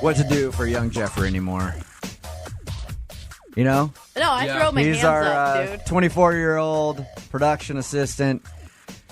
what to do for young Jeffrey anymore. You know? No, I throw my He's hands our up, dude. 24-year-old production assistant.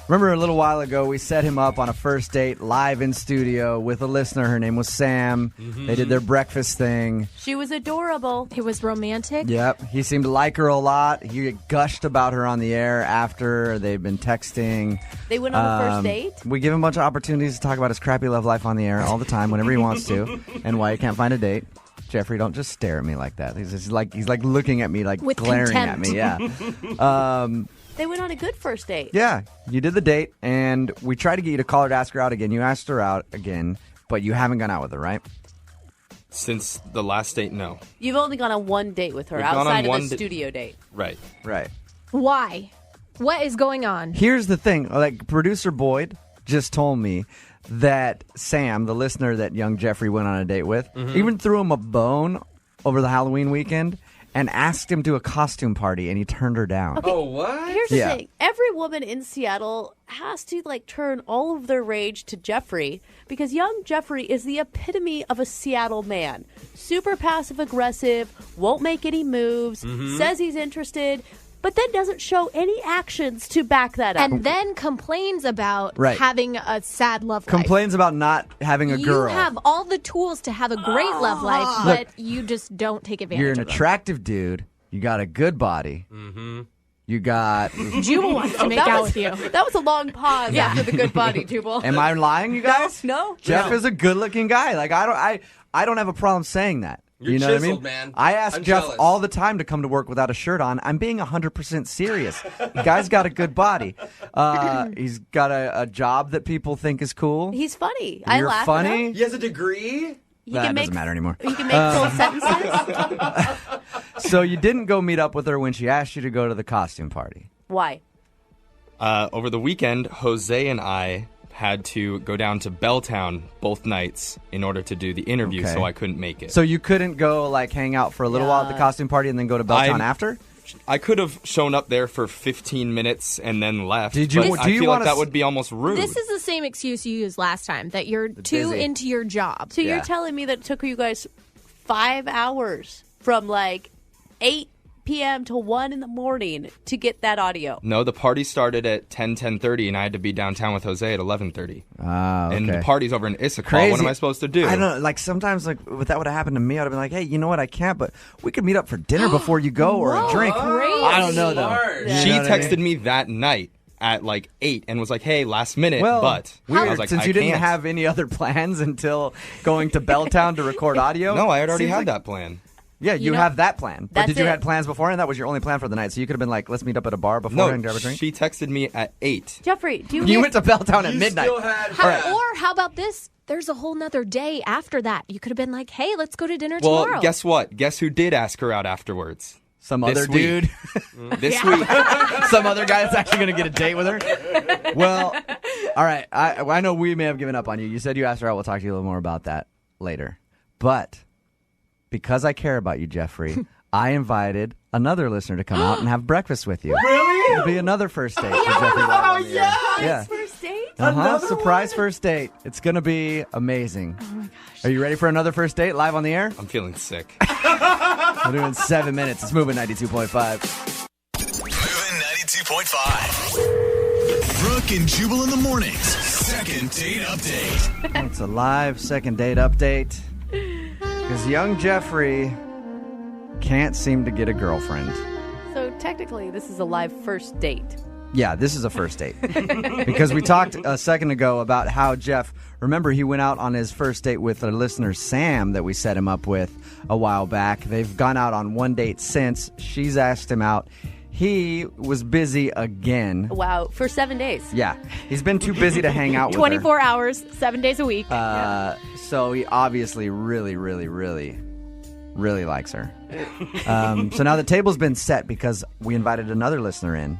Remember a little while ago, we set him up on a first date live in studio with a listener. Her name was Sam. Mm-hmm. They did their breakfast thing. She was adorable. It was romantic. Yep. He seemed to like her a lot. He gushed about her on the air after they'd been texting. They went on the first date? We give him a bunch of opportunities to talk about his crappy love life on the air all the time, whenever he wants to, and why he can't find a date. Jeffrey, don't just stare at me like that. He's like looking at me, like with glaring contempt. at me. Yeah. They went on a good first date. Yeah, you did the date, and we tried to get you to call her to ask her out again. You asked her out again, but you haven't gone out with her, right? Since the last date, no. You've only gone on one date with her We've gone outside on of the studio date. Right. Right. Why? What is going on? Here's the thing. Like, producer Boyd just told me that Sam, the listener that young Jeffrey went on a date with, even threw him a bone over the Halloween weekend and asked him to a costume party, and he turned her down. Okay. Oh, what? Here's the thing. Every woman in Seattle has to, turn all of their rage to Jeffrey because young Jeffrey is the epitome of a Seattle man. Super passive-aggressive, won't make any moves, says he's interested, but then doesn't show any actions to back that up. And then complains about Right. having a sad love life. Complains about not having a girl. You have all the tools to have a great love life, but you just don't take advantage You're an of them. attractive dude. You got a good body. Mm-hmm. You got... Jubal wants to make out with you. That was a long pause after the good body, Jubal. Am I lying, you guys? No. Jeff is a good-looking guy. I don't have a problem saying that. You're you know what I chiseled, mean? man. I ask I'm Jeff jealous. all the time to come to work without a shirt on. I'm being 100% serious. The guy's got a good body. He's got a job that people think is cool. He's funny. I You're laugh funny. at him. He has a degree? That doesn't matter anymore. He can make full sentences. So you didn't go meet up with her when she asked you to go to the costume party. Why? Over the weekend, Jose and I had to go down to Belltown both nights in order to do the interview, Okay. so I couldn't make it. So you couldn't go hang out for a little while at the costume party and then go to Belltown after? I could have shown up there for 15 minutes and then left. Did you- but do I you feel wanna like that would be almost rude. This is the same excuse you used last time, that you're too busy. into your job. So you're telling me that it took you guys 5 hours from 8 p.m. to 1 in the morning to get that audio? No, the party started at 10:30, and I had to be downtown with Jose at 11:30. Okay. And the party's over in Issaquah. Crazy. What am I supposed to do? I don't know. Sometimes, if that would have happened to me, I'd have been like, hey, you know what? I can't, but we could meet up for dinner before you go or a drink. Crazy. I don't know, though. Yeah. She You know what I texted mean? me that night at 8 and was like, hey, last minute, Well, but weird, I was like, since I you didn't can't. have any other plans until going to Belltown to record audio. No, I had already Seems had like- that plan. Yeah, you know- have that plan. But That's did you it. had plans beforehand? That was your only plan for the night. So you could have been like, let's meet up at a bar before No, and grab a drink. she texted me at 8. Jeffrey, do you You get- went to Belltown at midnight. Or how about this? There's a whole nother day after that. You could have been like, hey, let's go to dinner Well, tomorrow. guess what? Guess who did ask her out afterwards? Some This other week. dude. This week. Some other guy that's actually going to get a date with her. Well, all right. I know we may have given up on you. You said you asked her out. We'll talk to you a little more about that later. But because I care about you, Jeffrey, I invited another listener to come out and have breakfast with you. Really? It'll be another first date for Jeffrey. Oh, yeah. First date? Surprise first date. It's going to be amazing. Oh, my gosh. Are you ready for another first date live on the air? I'm feeling sick. We'll do it in 7 minutes. It's Moving 92.5. Moving 92.5. Brooke and Jubal in the mornings. Second date update. It's a live second date update. Because young Jeffrey can't seem to get a girlfriend. So technically, this is a live first date. Yeah, this is a first date. Because we talked a second ago about how Jeff, remember he went out on his first date with a listener, Sam, that we set him up with a while back. They've gone out on one date since. She's asked him out. He was busy again. Wow, for 7 days. Yeah, he's been too busy to hang out with her. 24 hours, 7 days a week. So he obviously really likes her. So now the table's been set because we invited another listener in.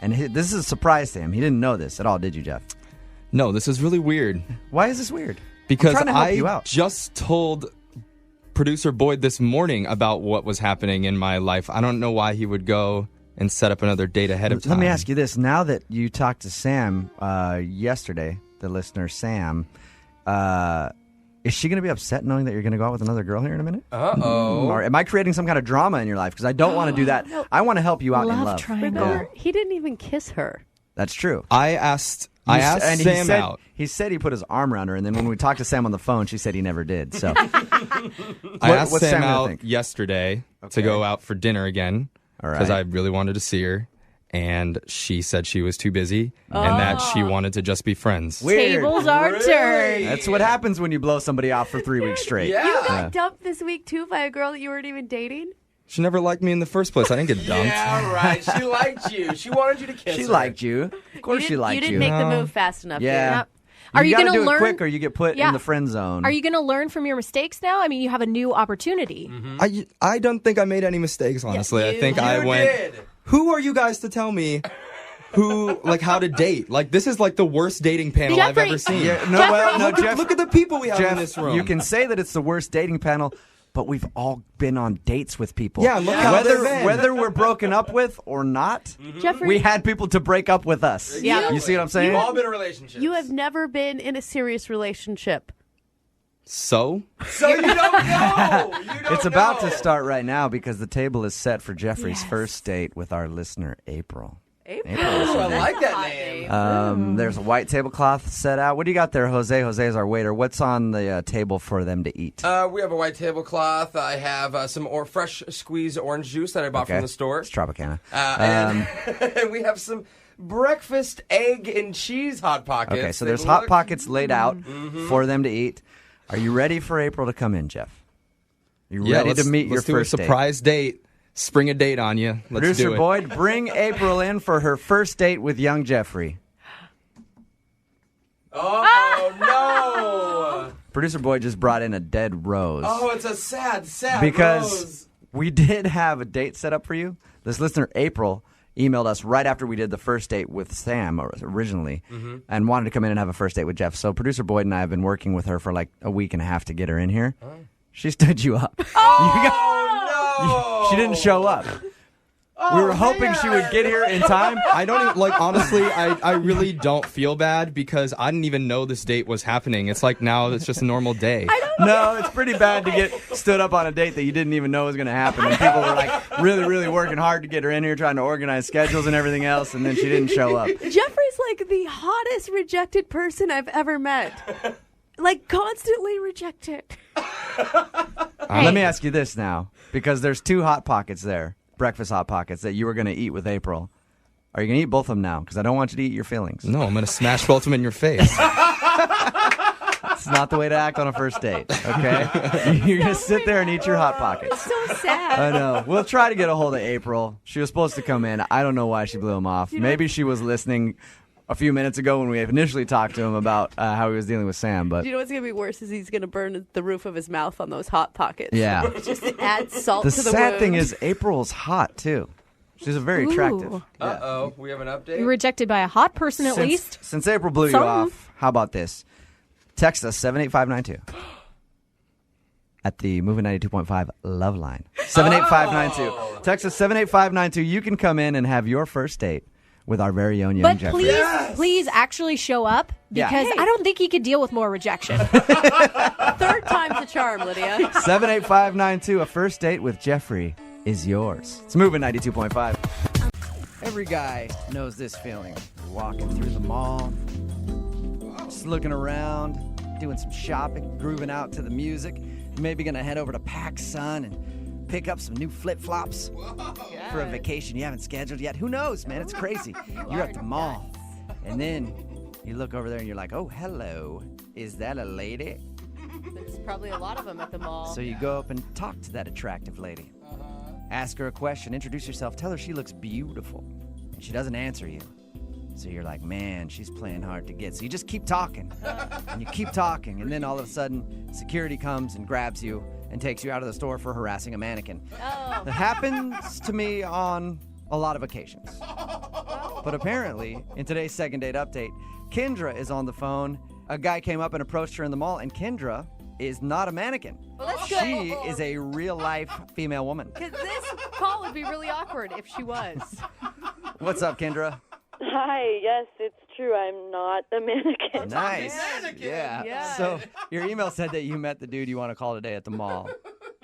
And this is a surprise to him. He didn't know this at all, did you, Jeff? No, this is really weird. Why is this weird? Because I'm trying to help you out. just told producer Boyd this morning about what was happening in my life. I don't know why he would go and set up another date ahead of time. Let me ask you this. Now that you talked to Sam yesterday, the listener Sam, Is she going to be upset knowing that you're going to go out with another girl here in a minute? Uh-oh. Or am I creating some kind of drama in your life? Because I don't want to do that. I want to help you out in Love love. triangle. Remember, he didn't even kiss her. That's true. I asked And Sam out. He said he put his arm around her, and then when we talked to Sam on the phone, she said he never did. So I asked what's Sam Sam gonna out think? yesterday Okay. to go out for dinner again All right. because I really wanted to see her. And she said she was too busy and that she wanted to just be friends. Weird. Tables are turned. That's what happens when you blow somebody off for 3 weeks straight. Yeah. You got dumped this week, too, by a girl that you weren't even dating? She never liked me in the first place. I didn't get dumped. Yeah, right. She liked you. She wanted you to kiss She her. liked you. Of course she liked You you. didn't make the move fast enough. Yeah. Yep. Are you gotta gonna do learn- it quick or you get put Yeah. in the friend zone? Are you going to learn from your mistakes now? I mean, you have a new opportunity. I don't think I made any mistakes, honestly. I think I You went, did. who are you guys to tell me how to date? Like, this is like the worst dating panel I've Jeffrey- ever seen. Yeah, no, well, no, Jeff. Look at the people we have in Jeff, this room. you can say that it's the worst dating panel, but we've all been on dates with people. Yeah, look how they've been. whether we're broken up with or not, Jeffrey, we had people to break up with us. Yeah. You see what I'm saying? We've all been in relationships. you have never been in a serious relationship. So? So you don't know. You don't It's about know. to start right now because the table is set for Jeffrey's first date with our listener, April. April. Ooh, I like that name. There's a white tablecloth set out. What do you got there, Jose? Jose is our waiter. What's on the table for them to eat? We have a white tablecloth. I have some fresh squeezed orange juice that I bought from the store. It's Tropicana. And we have some breakfast egg and cheese Hot Pockets. Okay, so They there's Hot look- Pockets laid out for them to eat. Are you ready for April to come in, Jeff? You ready to meet your let's do first a surprise date. Spring a date on you. Let's Producer do it. Boyd, bring April in for her first date with young Jeffrey. Oh, no. Producer Boyd just brought in a dead rose. Oh, it's a sad because rose. we did have a date set up for you. This listener, April, emailed us right after we did the first date with Sam originally and wanted to come in and have a first date with Jeff. So producer Boyd and I have been working with her for like a week and a half to get her in here. She stood you up. She didn't show up. We were hoping she would get here in time. I don't even, like, honestly, I really don't feel bad because I didn't even know this date was happening. It's like now it's just a normal day. No, it's pretty bad to get stood up on a date that you didn't even know was going to happen. And people were like really, really working hard to get her in here, trying to organize schedules and everything else, and then she didn't show up. Jeffrey's like the hottest rejected person I've ever met. Like, constantly rejected. Let me ask you this now, because there's 2 Hot Pockets there, breakfast Hot Pockets, that you were going to eat with April. Are you going to eat both of them now? Because I don't want you to eat your feelings. No, I'm going to smash both of them in your face. It's not the way to act on a first date, okay? You're going to sit there and eat your Hot Pockets. So sad. I know. We'll try to get a hold of April. She was supposed to come in. I don't know why she blew him off. Maybe she was listening a few minutes ago when we initially talked to him about how he was dealing with Sam. But You know what's going to be worse is he's going to burn the roof of his mouth on those Hot Pockets. yeah. Just to add salt The to the sad thing wound. is April's hot, too. She's a very attractive. Uh-oh, we have an update. You're rejected by a hot person at least. Since April blew you Something. off, how about this? Text us 78592 at the Movie 92.5 Love Line. 78592. Text us 78592. You can come in and have your first date with our very own young But Jeffrey. please actually show up Yeah. because I don't think he could deal with more rejection. Third time's a charm, Lydia. 78592. A first date with Jeffrey is yours. It's Moving 92.5. Every guy knows this feeling. You're walking through the mall, just looking around, doing some shopping, grooving out to the music. You're maybe going to head over to PacSun and pick up some new flip-flops for a vacation you haven't scheduled yet. Who knows, man? It's crazy. You're at the mall, and then you look over there and you're like, oh, hello. Is that a lady? There's probably a lot of them at the mall. So you go up and talk to that attractive lady. Ask her a question, introduce yourself, tell her she looks beautiful. She doesn't answer you. So you're like, man, she's playing hard to get. So you just keep talking. And you keep talking. And then all of a sudden, security comes and grabs you and takes you out of the store for harassing a mannequin. That happens to me on a lot of occasions. But apparently, in today's second date update, Kendra is on the phone. A guy came up and approached her in the mall, and Kendra is not a mannequin. Well, that's good. She is a real-life female woman. Because this call would be really awkward if she was. What's up, Kendra? Hi, yes, it's true. I'm not a mannequin. Nice. Mannequin. Yeah. So your email said that you met the dude you want to call today at the mall.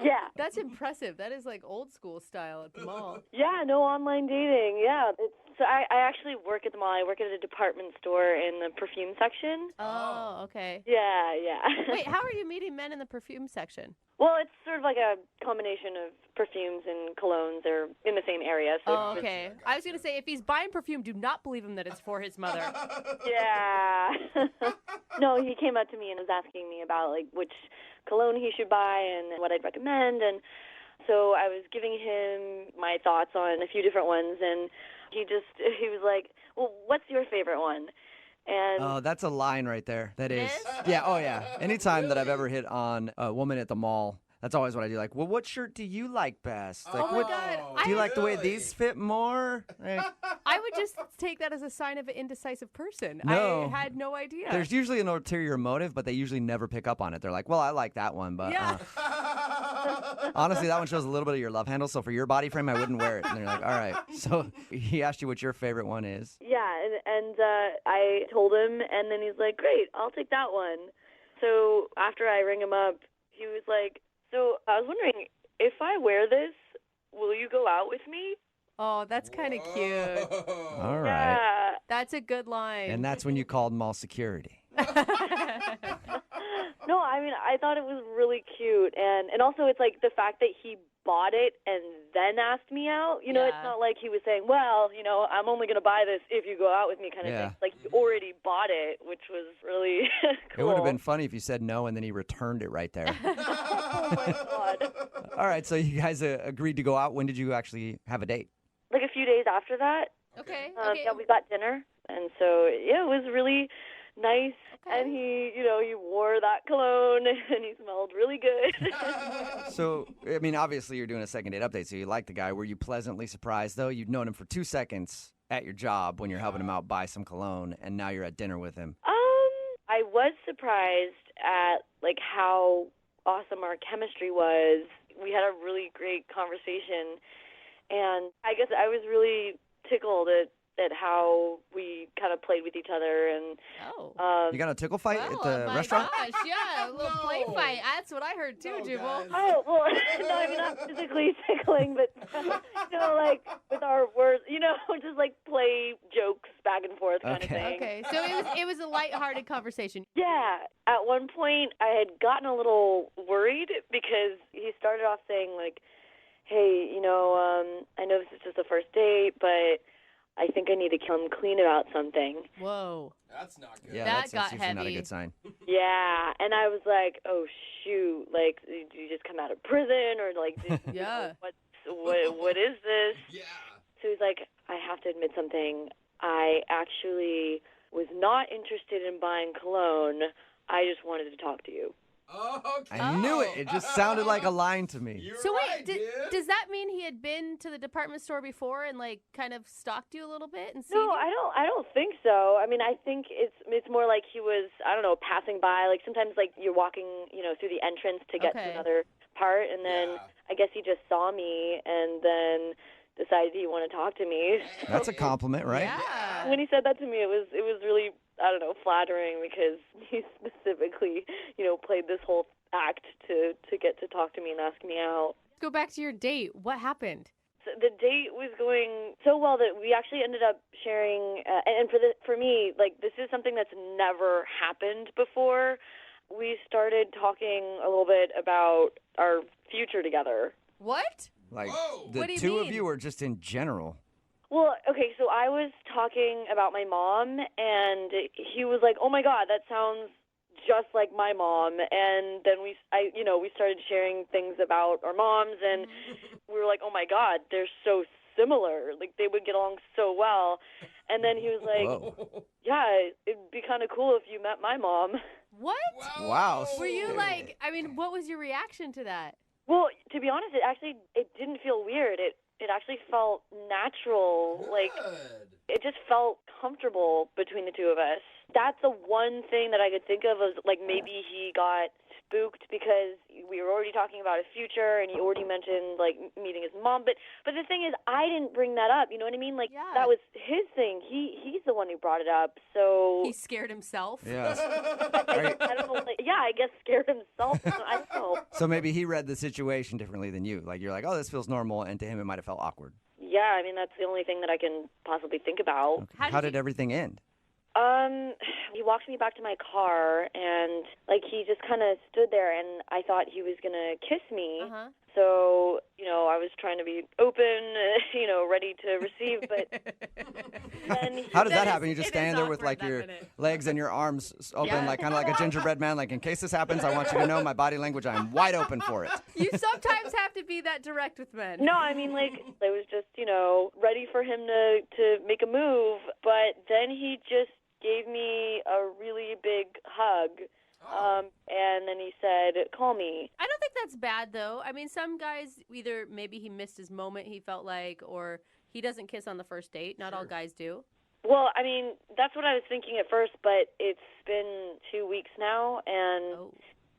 Yeah. That's impressive. That is like old school style at the mall. Yeah, no online dating. Yeah. So I actually work at the mall. I work at a department store in the perfume section. Oh, okay. Yeah, yeah. Wait, how are you meeting men in the perfume section? Well, it's sort of like a combination of perfumes and colognes. They're in the same area. So Oh, okay. I was going to say, if he's buying perfume, do not believe him that it's for his mother. yeah. No, he came up to me and was asking me about like which cologne he should buy and what I'd recommend. And so I was giving him my thoughts on a few different ones. And he was like, well, what's your favorite one? And Oh, that's a line right there. That is. is? Yeah, oh yeah. Anytime that I've ever hit on a woman at the mall, that's always what I do. Like, well, what shirt do you like best? Like, Oh my what, God. do you like the way really? these fit more? I would just take that as a sign of an indecisive person. No. I had no idea. There's usually an ulterior motive, but they usually never pick up on it. They're like, well, I like that one, but Yeah. honestly, that one shows a little bit of your love handle. So for your body frame, I wouldn't wear it. And they're like, all right. So he asked you what your favorite one is. yeah, and I told him, and then he's like, great, I'll take that one. So after I ring him up, he was like, so I was wondering, if I wear this, will you go out with me? Oh, that's kind of cute. All right. Yeah. That's a good line. And that's when you called mall security. No, I mean, I thought it was really cute. And also it's like the fact that he bought it and then asked me out. You know, Yeah. it's not like he was saying, well, you know, I'm only going to buy this if you go out with me kind of Yeah. thing. Like he already bought it, which was really cool. It would have been funny if you said no and then he returned it right there. Oh, my God. All right. So you guys agreed to go out. When did you actually have a date? Like a few days after that, okay. yeah, we got dinner. And so, yeah, it was really nice. Okay. And he wore that cologne and he smelled really good. So, I mean, obviously you're doing a second date update, so you like the guy. Were you pleasantly surprised, though? You'd known him for 2 seconds at your job when you're helping him out buy some cologne, and now you're at dinner with him. I was surprised at like how awesome our chemistry was. We had a really great conversation, and I guess I was really tickled at how we kind of played with each other. And Oh. You got a tickle fight at Oh, the my restaurant? gosh, yeah, a little play fight. That's what I heard too, Jubal. guys. oh well, no, I mean not physically tickling, but like with our words, just like play jokes back and forth kind of thing. Okay, so it was a lighthearted conversation. Yeah. At one point, I had gotten a little worried because he started off saying, like, hey, I know this is just a first date, but I think I need to come clean about something. Whoa. That's not good. Yeah, That that's got usually not a heavy. good sign. Yeah. And I was like, oh, shoot. Like, did you just come out of prison? Or, like, Yeah. what is this? Yeah. So he's like, I have to admit something. I actually was not interested in buying cologne. I just wanted to talk to you. Oh, okay. I knew it. It just sounded like a line to me. You're So right, wait, dude. does that mean he had been to the department store before and like kind of stalked you a little bit and seen No, you? I don't think so. I mean, I think it's more like he was, I don't know, passing by. Like sometimes like you're walking, through the entrance to get Okay. to another part, and then Yeah. I guess he just saw me and then decided he wanted to talk to me. That's a compliment, right? Yeah. When he said that to me, it was really, I don't know, flattering because he specifically, played this whole act to get to talk to me and ask me out. Let's go back to your date. What happened? So the date was going so well that we actually ended up sharing, and for me, like this is something that's never happened before. We started talking a little bit about our future together. What? Like Whoa. the What do you two of mean? you, or just in general? Well, okay, so I was talking about my mom, and he was like, "Oh my God, that sounds just like my mom." And then we started sharing things about our moms, and we were like, "Oh my God, they're so similar. Like they would get along so well." And then he was like, Whoa. "Yeah, it'd be kind of cool if you met my mom." What? Wow. Were you like, I mean, what was your reaction to that? Well, to be honest, it didn't feel weird. It actually felt natural. Like Good. it just felt comfortable between the two of us. That's the one thing that I could think of as like maybe he got spooked because we were already talking about his future, and he already mentioned like meeting his mom. But the thing is, I didn't bring that up. You know what I mean? Like that was his thing. He's the one who brought it up. So He scared himself. Yeah. I don't know. Like, yeah, I guess scared himself. I don't know. So maybe he read the situation differently than you. Like you're like, oh, this feels normal, and to him it might have felt awkward. Yeah, I mean that's the only thing that I can possibly think about. Okay. How did everything end? He walked me back to my car, and like he just kind of stood there, and I thought he was gonna kiss me. So, I was trying to be open, ready to receive, but then How does that happen? You just stand there with like your legs and your arms open, like kind of like a gingerbread man. Like in case this happens, I want you to know my body language. I'm wide open for it. You sometimes have to be that direct with men. No, I mean, like, I was just, ready for him to make a move, but then he just gave me a really big hug. And then he said, call me. I don't think that's bad, though. I mean, some guys, either maybe he missed his moment, he felt like, or he doesn't kiss on the first date. Not all guys do. Well, I mean, that's what I was thinking at first, but it's been 2 weeks now, and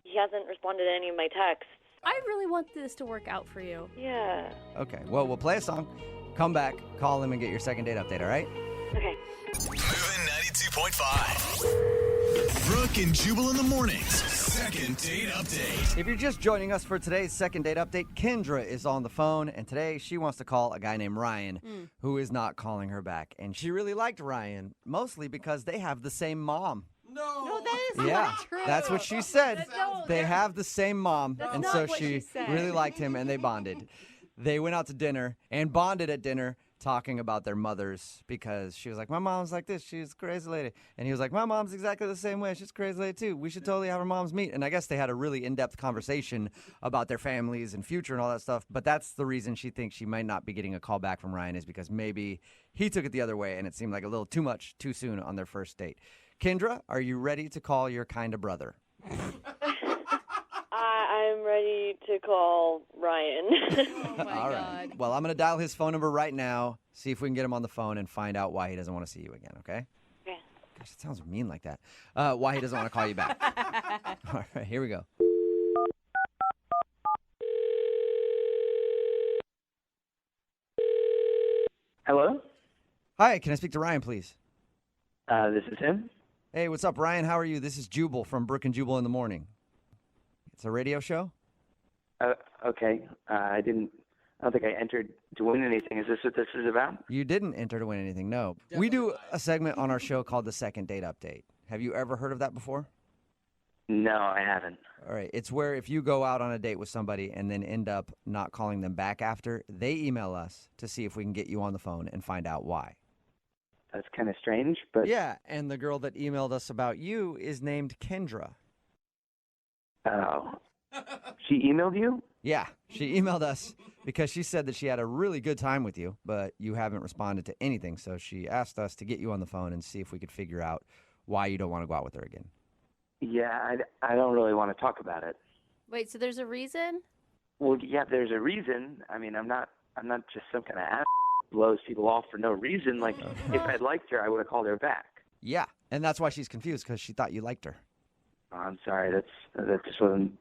he hasn't responded to any of my texts. I really want this to work out for you. Yeah. Okay, well, we'll play a song, come back, call him, and get your second date update, all right? Okay. Moving 92.5. Brooke and Jubal in the mornings. Second date update. If you're just joining us for today's second date update, Kendra is on the phone, and today she wants to call a guy named Ryan, who is not calling her back. And she really liked Ryan, mostly because they have the same mom. No, that is Yeah, not true. that's what she said. No, They have the same mom, That's and not so what she she said. really liked him, and they bonded. They went out to dinner and bonded at dinner, talking about their mothers, because she was like, my mom's like this, she's a crazy lady. And he was like, my mom's exactly the same way, she's a crazy lady too. We should totally have our moms meet. And I guess they had a really in-depth conversation about their families and future and all that stuff. But that's the reason she thinks she might not be getting a call back from Ryan, is because maybe he took it the other way and it seemed like a little too much too soon on their first date. Kendra, are you ready to call your kind of brother? I'm ready to call Ryan. Oh, my All right. God. Well, I'm going to dial his phone number right now, see if we can get him on the phone and find out why he doesn't want to see you again, okay? Okay. Gosh, it sounds mean like that. Why he doesn't want to call you back. All right, here we go. Hello? Hi, can I speak to Ryan, please? This is him. Hey, what's up, Ryan? How are you? This is Jubal from Brooke and Jubal in the Morning. It's a radio show? Okay. I don't think I entered to win anything. Is this what this is about? You didn't enter to win anything, no. We do a segment on our show called the Second Date Update. Have you ever heard of that before? No, I haven't. All right. It's where if you go out on a date with somebody and then end up not calling them back after, they email us to see if we can get you on the phone and find out why. That's kind of strange, but... Yeah, and the girl that emailed us about you is named Kendra. Oh. She emailed you? Yeah, she emailed us because she said that she had a really good time with you, but you haven't responded to anything. So she asked us to get you on the phone and see if we could figure out why you don't want to go out with her again. Yeah, I don't really want to talk about it. Wait, so there's a reason? Well, yeah, there's a reason. I mean, I'm not just some kind of ass who blows people off for no reason. Like, if I'd liked her, I would have called her back. Yeah, and that's why she's confused, because she thought you liked her. Oh, I'm sorry. That just wasn't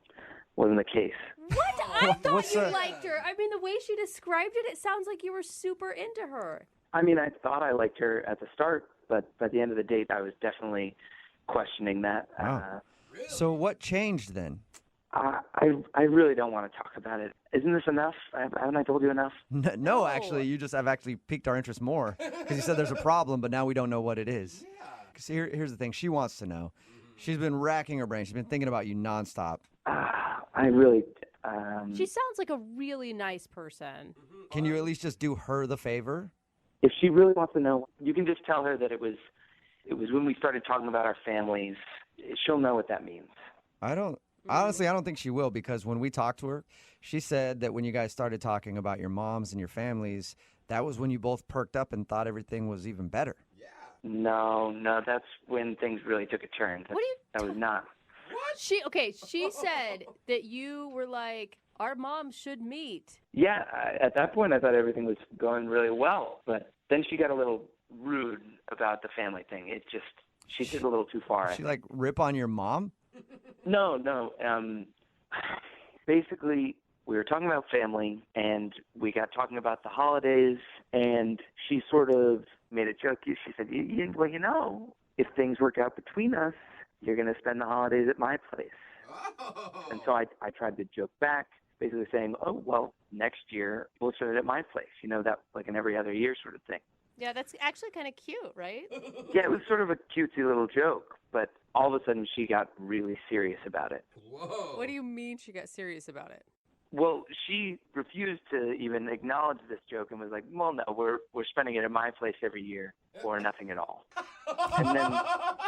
the case. What? I thought What's you that? liked her. I mean, the way she described it, it sounds like you were super into her. I mean, I thought I liked her at the start, but by the end of the date, I was definitely questioning that. Wow. So what changed then? I really don't want to talk about it. Isn't this enough? Haven't I told you enough? No, actually, you just have actually piqued our interest more, because you said there's a problem, but now we don't know what it is. Because here's the thing. She wants to know. She's been racking her brain. She's been thinking about you nonstop. I really... She sounds like a really nice person. Can you at least just do her the favor? If she really wants to know, you can just tell her that it was when we started talking about our families. She'll know what that means. Honestly, I don't think she will, because when we talked to her, she said that when you guys started talking about your moms and your families, that was when you both perked up and thought everything was even better. No, that's when things really took a turn. That was not. She said that you were like, our moms should meet. Yeah, at that point, I thought everything was going really well. But then she got a little rude about the family thing. She did a little too far. She like rip on your mom? No. Basically, we were talking about family, and we got talking about the holidays, and she sort of made a joke. She said, well, if things work out between us, you're going to spend the holidays at my place. Oh. And so I tried to joke back, basically saying, oh, well, next year we'll spend it at my place. That like an every other year sort of thing. Yeah, that's actually kind of cute, right? Yeah, it was sort of a cutesy little joke, but all of a sudden she got really serious about it. Whoa. What do you mean she got serious about it? Well, she refused to even acknowledge this joke and was like, well, no, we're spending it at my place every year or nothing at all. And then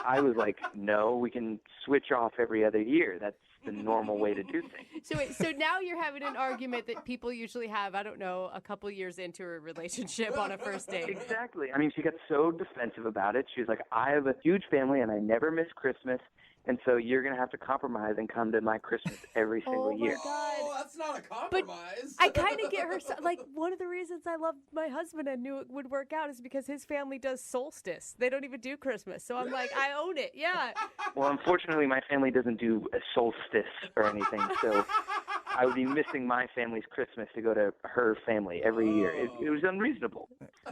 I was like, no, we can switch off every other year. That's the normal way to do things. So now you're having an argument that people usually have, I don't know, a couple years into a relationship on a first date. Exactly. I mean, she got so defensive about it. She was like, I have a huge family and I never miss Christmas. And so you're going to have to compromise and come to my Christmas every single year. Oh, that's not a compromise. But I kind of get her. Like, one of the reasons I loved my husband and knew it would work out is because his family does solstice. They don't even do Christmas. So I'm like, I own it. Yeah. Well, unfortunately, my family doesn't do a solstice or anything. So I would be missing my family's Christmas to go to her family every year. It was unreasonable.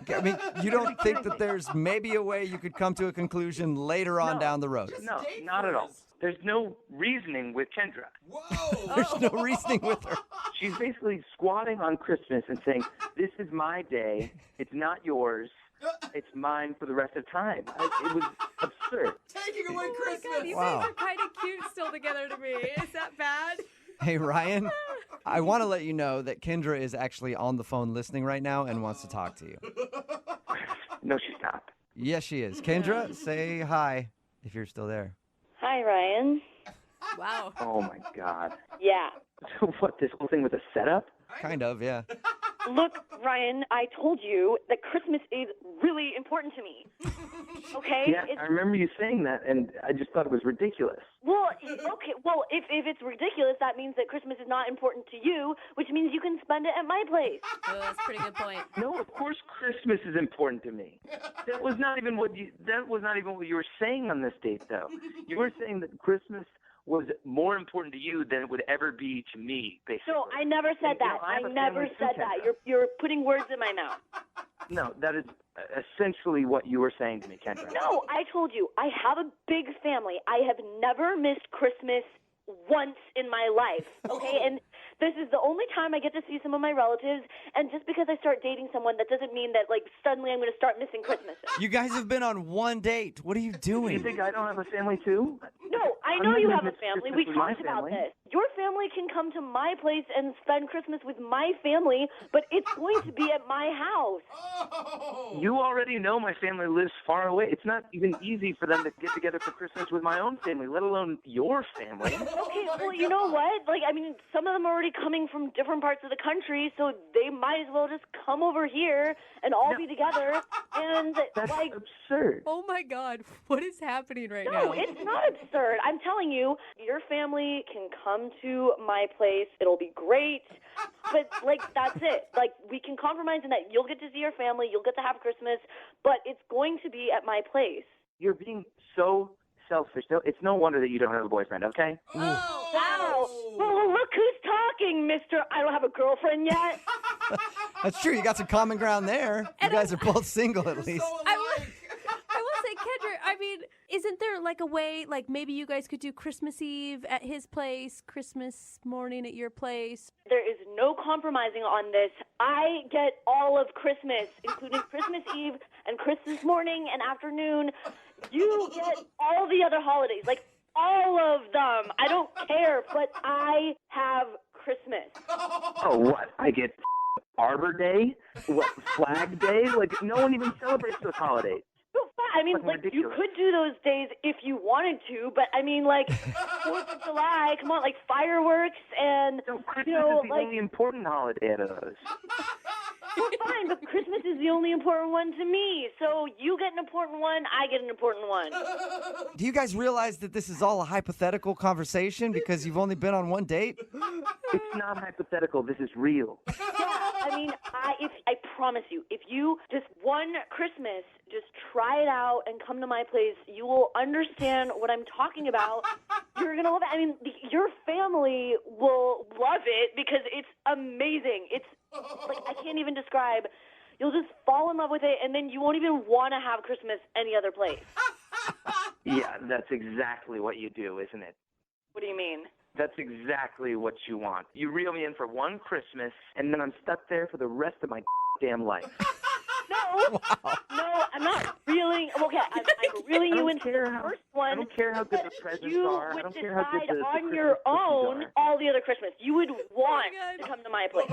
I mean, you don't think that there's maybe a way you could come to a conclusion later on down the road? No, not at all. There's no reasoning with Kendra. Whoa! There's no reasoning with her. She's basically squatting on Christmas and saying, this is my day. It's not yours. It's mine for the rest of time. It was absurd. Taking away Christmas. God, you guys are kind of cute still together to me. Is that bad? Hey, Ryan, I want to let you know that Kendra is actually on the phone listening right now and wants to talk to you. No, she's not. Yes, she is. Kendra, say hi if you're still there. Hi, Ryan. Wow. Oh, my God. Yeah. So what, this whole thing was a setup? Kind of, yeah. Look, Ryan, I told you that Christmas is really important to me. Okay? Yeah, I remember you saying that, and I just thought it was ridiculous. Well, okay. Well, if it's ridiculous, that means that Christmas is not important to you, which means you can spend it at my place. Oh, that's a pretty good point. No, of course Christmas is important to me. That was not even what you were saying on this date, though. You were saying that Christmas was more important to you than it would ever be to me, basically. No, I never said that. I never said that. You're putting words in my mouth. No, that is essentially what you were saying to me, Kendra. No, I told you, I have a big family. I have never missed Christmas once in my life, okay? And this is the only time I get to see some of my relatives, and just because I start dating someone, that doesn't mean that, like, suddenly I'm going to start missing Christmas. You guys have been on one date. What are you doing? You think I don't have a family, too? No, I know you have a family. We talked about this. Your family can come to my place and spend Christmas with my family, but it's going to be at my house. Oh. You already know my family lives far away. It's not even easy for them to get together for Christmas with my own family, let alone your family. Okay, well, you know what? Like, I mean, some of them are already coming from different parts of the country, so they might as well just come over here and all be together. And That's like, absurd. Oh, my God. What is happening right no, now? it's not absurd. I'm telling you, your family can come to my place. It'll be great. But, like, that's it. Like, we can compromise in that you'll get to see your family, you'll get to have Christmas, but it's going to be at my place. You're being so selfish. It's no wonder that you don't have a boyfriend, okay? Oh, wow. Well, look who's talking, mister. I don't have a girlfriend yet. That's true. You got some common ground there. You guys are both single, at least. I will say, Kendra, I mean, isn't there like a way, like maybe you guys could do Christmas Eve at his place, Christmas morning at your place? There is no compromising on this. I get all of Christmas, including Christmas Eve and Christmas morning and afternoon. You get all the other holidays, like all of them. I don't care, but I have Christmas. Oh, what? I get Arbor Day? What, Flag Day? Like, no one even celebrates those holidays. I mean, like, you could do those days if you wanted to, but I mean, like, 4th of July, come on, like, fireworks and, Christmas you know, is the like... only important holiday out of those. Well, fine, but Christmas is the only important one to me, so you get an important one, I get an important one. Do you guys realize that this is all a hypothetical conversation because you've only been on one date? It's not hypothetical. This is real. Yeah, I I mean, I promise you, if you just one Christmas, just try it out and come to my place, you will understand what I'm talking about. You're going to love it. I mean, your family will love it because it's amazing. It's like, I can't even describe. You'll just fall in love with it, and then you won't even want to have Christmas any other place. Yeah, that's exactly what you do, isn't it? What do you mean? That's exactly what you want. You reel me in for one Christmas, and then I'm stuck there for the rest of my damn life. No, no, I'm not reeling. Okay, I'm reeling you into the first one. I don't care how good the presents you are. I would don't care how good decide the on Christmas your cookies own are. all the other Christmas. You would want God. to come to my place.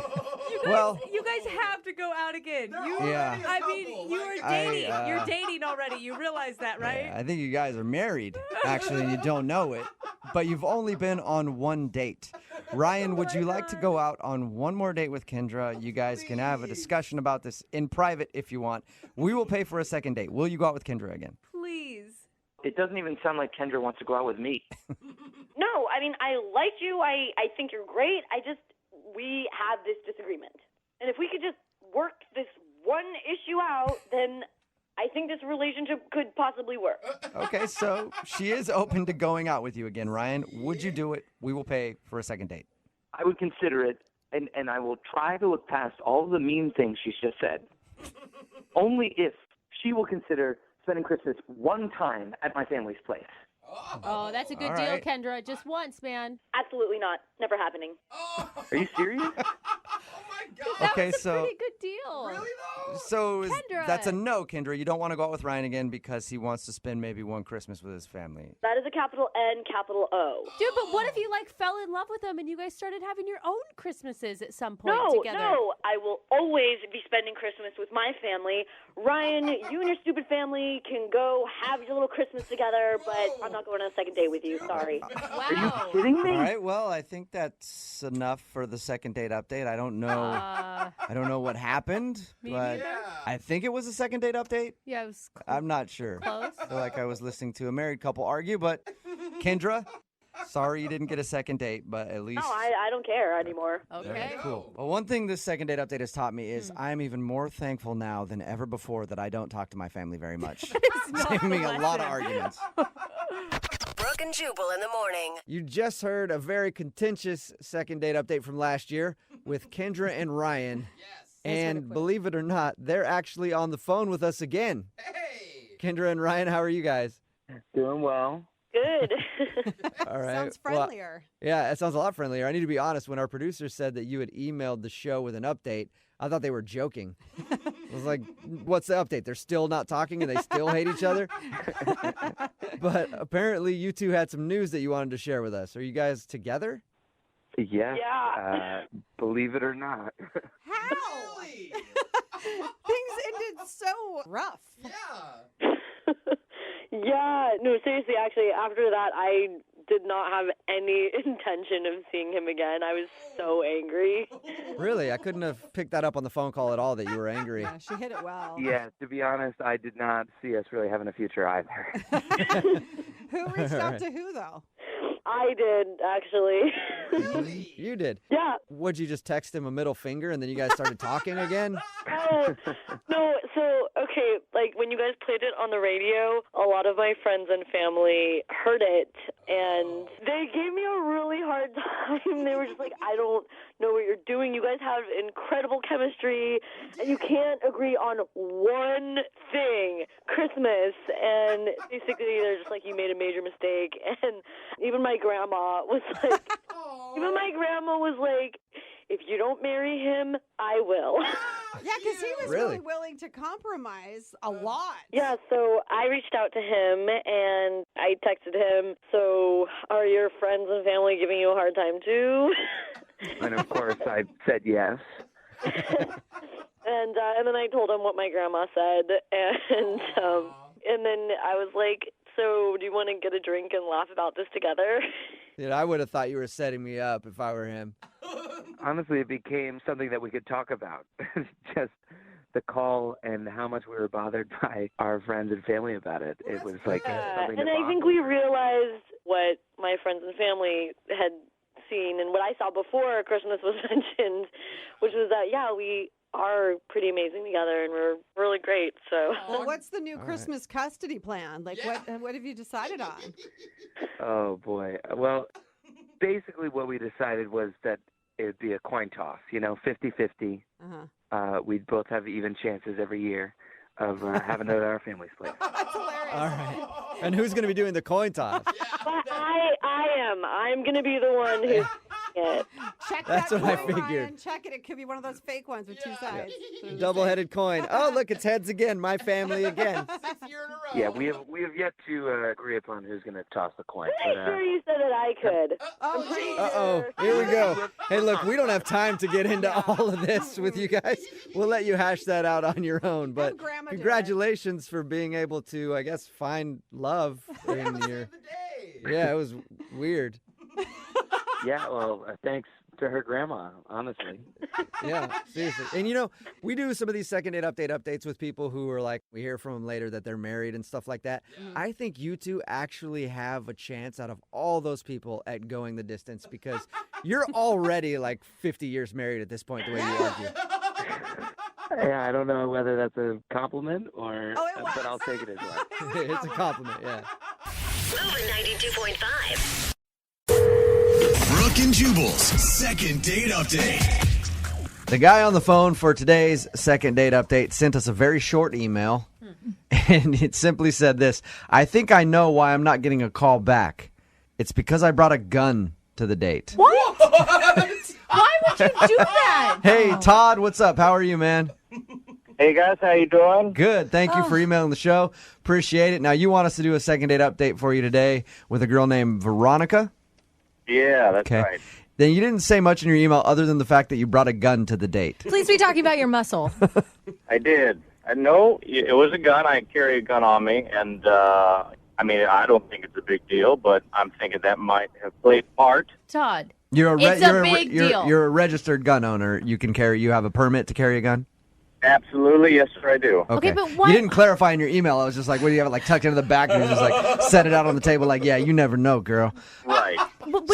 You guys have to go out again. Yeah. I mean, you are dating. You're dating already. You realize that, right? Yeah, I think you guys are married, actually, and you don't know it. But you've only been on one date. Ryan, would you like to go out on one more date with Kendra? You guys can have a discussion about this in private if you want. We will pay for a second date. Will you go out with Kendra again? Please. It doesn't even sound like Kendra wants to go out with me. No, I mean, I like you. I think you're great. We have this disagreement. And if we could just work this one issue out, then I think this relationship could possibly work. Okay, so she is open to going out with you again. Ryan, would you do it? We will pay for a second date. I would consider it, and I will try to look past all the mean things she's just said. Only if she will consider spending Christmas one time at my family's place. Oh, that's a good All deal, right. Kendra. Just once, man. Absolutely not. Never happening. Are you serious? Okay, That's a so pretty good deal. Kendra. that's a no, Kendra. You don't want to go out with Ryan again because he wants to spend maybe one Christmas with his family. That is a capital N, capital O. Dude, but what if you fell in love with him and you guys started having your own Christmases at some point No, together? no. I will always be spending Christmas with my family. Ryan, you and your stupid family can go have your little Christmas together, but I'm not going on a second date with you. Sorry. Are you Wow. kidding me? All right, well, I think that's enough for the second date update. I don't know. I don't know what happened, but I think it was a second date update. Yeah, it was I'm not sure. close. I feel like I was listening to a married couple argue, but Kendra, sorry you didn't get a second date, but at least. No, I don't care anymore. Okay. Cool. Well, one thing this second date update has taught me is I'm even more thankful now than ever before that I don't talk to my family very much. Saving me a lot of arguments. Brooke and Jubal in the morning. You just heard a very contentious second date update from last year with Kendra and Ryan. And believe it or not, they're actually on the phone with us again. Hey! Kendra and Ryan, how are you guys? Doing well. Good. All right. Sounds Well, friendlier. yeah, it sounds a lot friendlier. I need to be honest. When our producer said that you had emailed the show with an update, I thought they were joking. I was like, what's the update? They're still not talking and they still hate each other? But apparently you two had some news that you wanted to share with us. Are you guys together? Yes. Yeah. Believe it or not. How? Things ended so rough. Yeah. No, seriously, actually, after that, I did not have any intention of seeing him again. I was so angry. Really? I couldn't have picked that up on the phone call at all that you were angry. Yeah, she hit it well. Yeah, to be honest, I did not see us really having a future either. Who reached out to who, though? I did, actually. You did? Yeah. Would you just text him a middle finger and then you guys started talking again? Oh, no, so, okay, like, when you guys played it on the radio, a lot of my friends and family heard it, and they gave me a really hard time. They were just like, I don't know what you're doing. You guys have incredible chemistry, and you can't agree on one thing, Christmas. And basically, they're just like, you made a major mistake. And even my grandma was like, if you don't marry him, I will. Yeah, because he was Really? really willing to compromise a lot. Yeah, so I reached out to him and I texted him, so are your friends and family giving you a hard time too? And of course, I said yes. And then I told him what my grandma said, and then I was like, so do you want to get a drink and laugh about this together? Dude, I would have thought you were setting me up if I were him. Honestly, it became something that we could talk about. Just the call and how much we were bothered by our friends and family about it. It was like something and that I think we realized what my friends and family had seen and what I saw before Christmas was mentioned which was that, yeah, we are pretty amazing together and we're really great. So, Well, what's the new Christmas custody plan? Like, what have you decided on? Oh, boy. Well, basically what we decided was that it would be a coin toss, 50-50. We'd both have even chances every year of having it at our family's place. That's hilarious. All right. And who's going to be doing the coin toss? but I am. I'm going to be the one who's it. Check That's that what I coin, figured. Ryan. Check it. It could be one of those fake ones with two sides. Double-headed coin. Oh, look, it's heads again. My family again. Yeah, we have yet to agree upon who's going to toss the coin. Pretty sure you said that I could. Uh-oh. Here we go. Hey, look, we don't have time to get into all of this with you guys. We'll let you hash that out on your own. But congratulations for being able to, I guess, find love in your... Yeah, it was weird. Yeah, well, thanks to her grandma, honestly. Yeah, seriously. And we do some of these second date updates with people who are like, we hear from them later that they're married and stuff like that. I think you two actually have a chance out of all those people at going the distance because you're already like 50 years married at this point, the way you argue. Yeah, I don't know whether that's a compliment or, but I'll take it as well. It's a compliment, yeah. Moving 92.5. Brooke and Jubal's second date update. The guy on the phone for today's second date update sent us a very short email, and it simply said this: I think I know why I'm not getting a call back. It's because I brought a gun to the date. What? Why would you do that? Hey, Todd, what's up? How are you, man? Hey, guys, how you doing? Good. Thank you for emailing the show. Appreciate it. Now, you want us to do a second date update for you today with a girl named Veronica? Yeah, that's right. Then you didn't say much in your email other than the fact that you brought a gun to the date. Please be talking about your muscle. I did. No, it was a gun. I carry a gun on me, and I don't think it's a big deal, but I'm thinking that might have played part. Todd, it's a big deal. You're a registered gun owner. You have a permit to carry a gun? Absolutely, yes, sir, I do. Okay, but what? You didn't clarify in your email. I was just like, what do you have it like tucked into the back? And you just like set it out on the table like, yeah, you never know, girl. Right.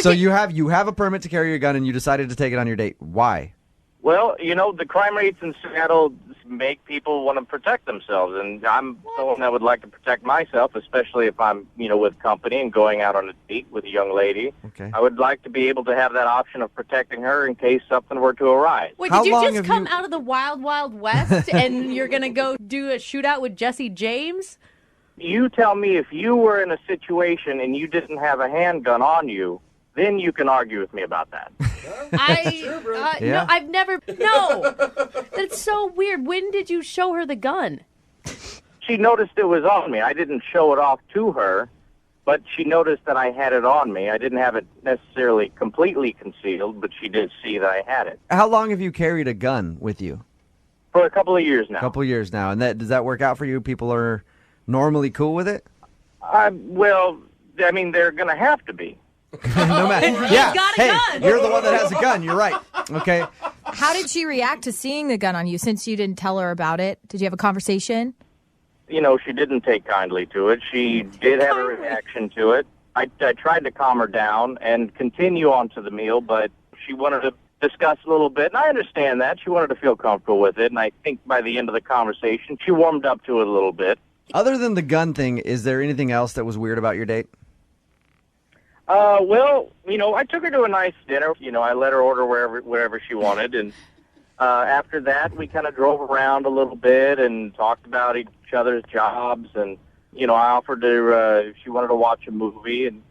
So you have a permit to carry your gun, and you decided to take it on your date. Why? Well, the crime rates in Seattle make people want to protect themselves, and I'm someone that would like to protect myself, especially if I'm, with company and going out on a date with a young lady. Okay. I would like to be able to have that option of protecting her in case something were to arise. Wait, did you just come out of the wild, wild west and you're going to go do a shootout with Jesse James? You tell me if you were in a situation and you didn't have a handgun on you, then you can argue with me about that. No, I've never. No, that's so weird. When did you show her the gun? She noticed it was on me. I didn't show it off to her, but she noticed that I had it on me. I didn't have it necessarily completely concealed, but she did see that I had it. How long have you carried a gun with you? For a couple of years now. And does that work out for you? People are normally cool with it? Well, they're going to have to be. No matter. Yeah. Hey, you're the one that has a gun. You're right. Okay. How did she react to seeing the gun on you since you didn't tell her about it? Did you have a conversation? She didn't take kindly to it. She did have a reaction to it. I tried to calm her down and continue on to the meal, but she wanted to discuss a little bit, and I understand that. She wanted to feel comfortable with it, and I think by the end of the conversation, she warmed up to it a little bit. Other than the gun thing, is there anything else that was weird about your date? Well, I took her to a nice dinner. I let her order wherever she wanted, and after that, we kind of drove around a little bit and talked about each other's jobs, and, I offered her, she wanted to watch a movie, and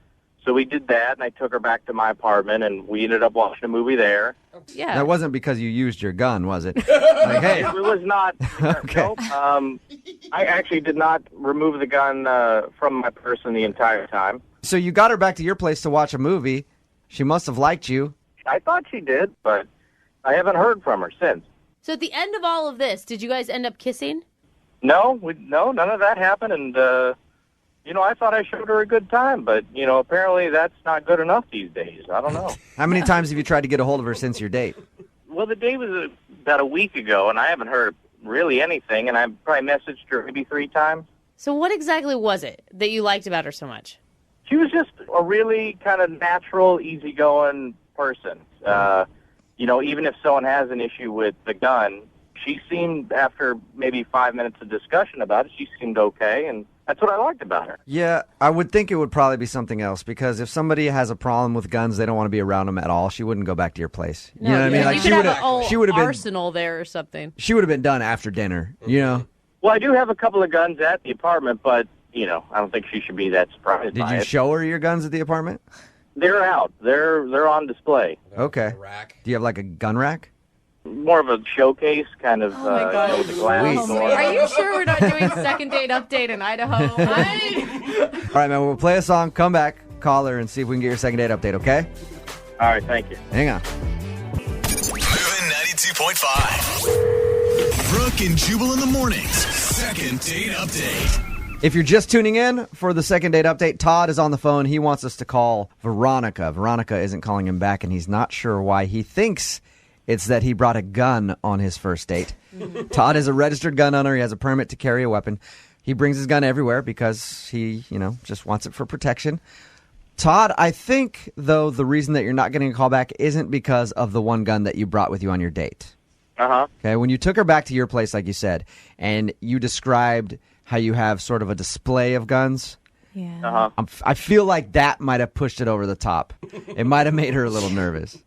so we did that, and I took her back to my apartment, and we ended up watching a movie there. Yeah. That wasn't because you used your gun, was it? Like, hey. It was not. Okay. No, I actually did not remove the gun from my person the entire time. So you got her back to your place to watch a movie. She must have liked you. I thought she did, but I haven't heard from her since. So at the end of all of this, did you guys end up kissing? No, none of that happened, and, I thought I showed her a good time, but, apparently that's not good enough these days. I don't know. How many times have you tried to get a hold of her since your date? Well, the date was about a week ago, and I haven't heard really anything, and I probably messaged her maybe 3 times. So what exactly was it that you liked about her so much? She was just a really kind of natural, easygoing person. even if someone has an issue with the gun, she seemed, after maybe 5 minutes of discussion about it, she seemed okay, and that's what I liked about her. Yeah, I would think it would probably be something else, because if somebody has a problem with guns, they don't want to be around them at all. She wouldn't go back to your place. You know what I mean? Like, you could have a whole she would have been arsenal there or something. She would have been done after dinner. You know. Well, I do have a couple of guns at the apartment, but I don't think she should be that surprised. Did by you it. show her your guns at the apartment? They're out. They're on display. Okay. Do you have like a gun rack? More of a showcase, kind of. Oh my God. With a glass door. Are you sure we're not doing second date update in Idaho? All right, man. We'll play a song, come back, call her, and see if we can get your second date update. Okay? All right. Thank you. Hang on. Moving 92.5. Brooke and Jubal in the mornings. Second date update. If you're just tuning in for the second date update, Todd is on the phone. He wants us to call Veronica. Veronica isn't calling him back, and he's not sure why. He thinks it's that he brought a gun on his first date. Todd is a registered gun owner. He has a permit to carry a weapon. He brings his gun everywhere because he, just wants it for protection. Todd, I think, though, the reason that you're not getting a call back isn't because of the one gun that you brought with you on your date. Uh-huh. Okay, when you took her back to your place, like you said, and you described how you have sort of a display of guns. Yeah. Uh-huh. I feel like that might have pushed it over the top. It might have made her a little nervous.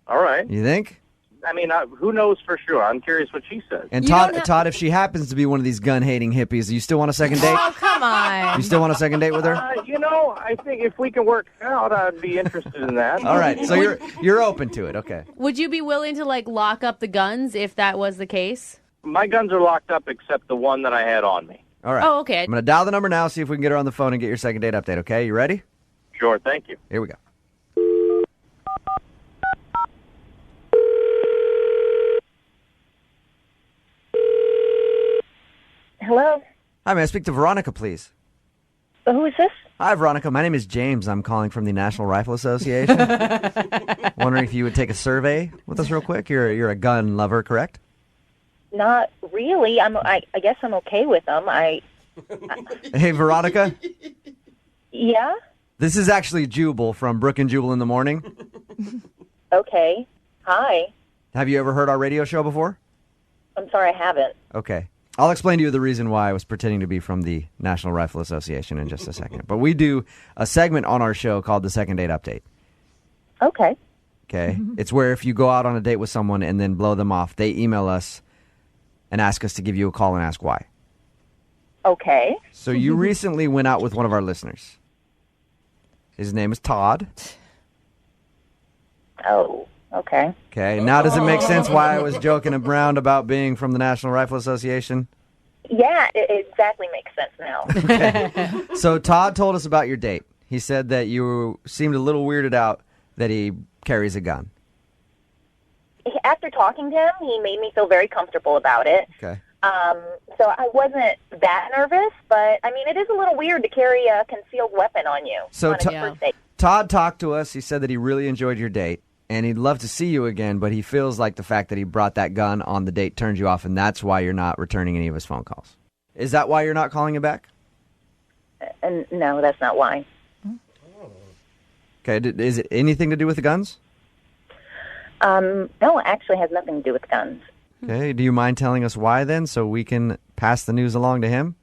All right. You think? I mean, who knows for sure? I'm curious what she says. And Todd, if she happens to be one of these gun-hating hippies, do you still want a second date? Oh, come on. You still want a second date with her? I think if we can work it out, I'd be interested in that. All right, so you're open to it, okay. Would you be willing to lock up the guns if that was the case? My guns are locked up except the one that I had on me. All right. Oh, okay. I'm going to dial the number now, see if we can get her on the phone and get your second date update, okay? You ready? Sure, thank you. Here we go. Hello? Hi, may I speak to Veronica, please? Who is this? Hi, Veronica. My name is James. I'm calling from the National Rifle Association. Wondering if you would take a survey with us real quick. You're a gun lover, correct? Not really. I guess I'm okay with them. Hey, Veronica. Yeah? This is actually Jubal from Brooke and Jubal in the morning. Okay. Hi. Have you ever heard our radio show before? I'm sorry, I haven't. Okay. I'll explain to you the reason why I was pretending to be from the National Rifle Association in just a second. But we do a segment on our show called the Second Date Update. Okay. Okay? It's where if you go out on a date with someone and then blow them off, they email us and ask us to give you a call and ask why. Okay. So you recently went out with one of our listeners. His name is Todd. Oh, okay. Okay, now does it make sense why I was joking around about being from the National Rifle Association? Yeah, it exactly makes sense now. Okay. So Todd told us about your date. He said that you seemed a little weirded out that he carries a gun. After talking to him, he made me feel very comfortable about it. Okay. So I wasn't that nervous, but, I mean, it is a little weird to carry a concealed weapon on you So on a first date. Todd talked to us. He said that he really enjoyed your date, and he'd love to see you again, but he feels like the fact that he brought that gun on the date turns you off, and that's why you're not returning any of his phone calls. Is that why you're not calling him back? No, that's not why. Okay, is it anything to do with the guns? No, it actually has nothing to do with guns. Okay, do you mind telling us why then, so we can pass the news along to him?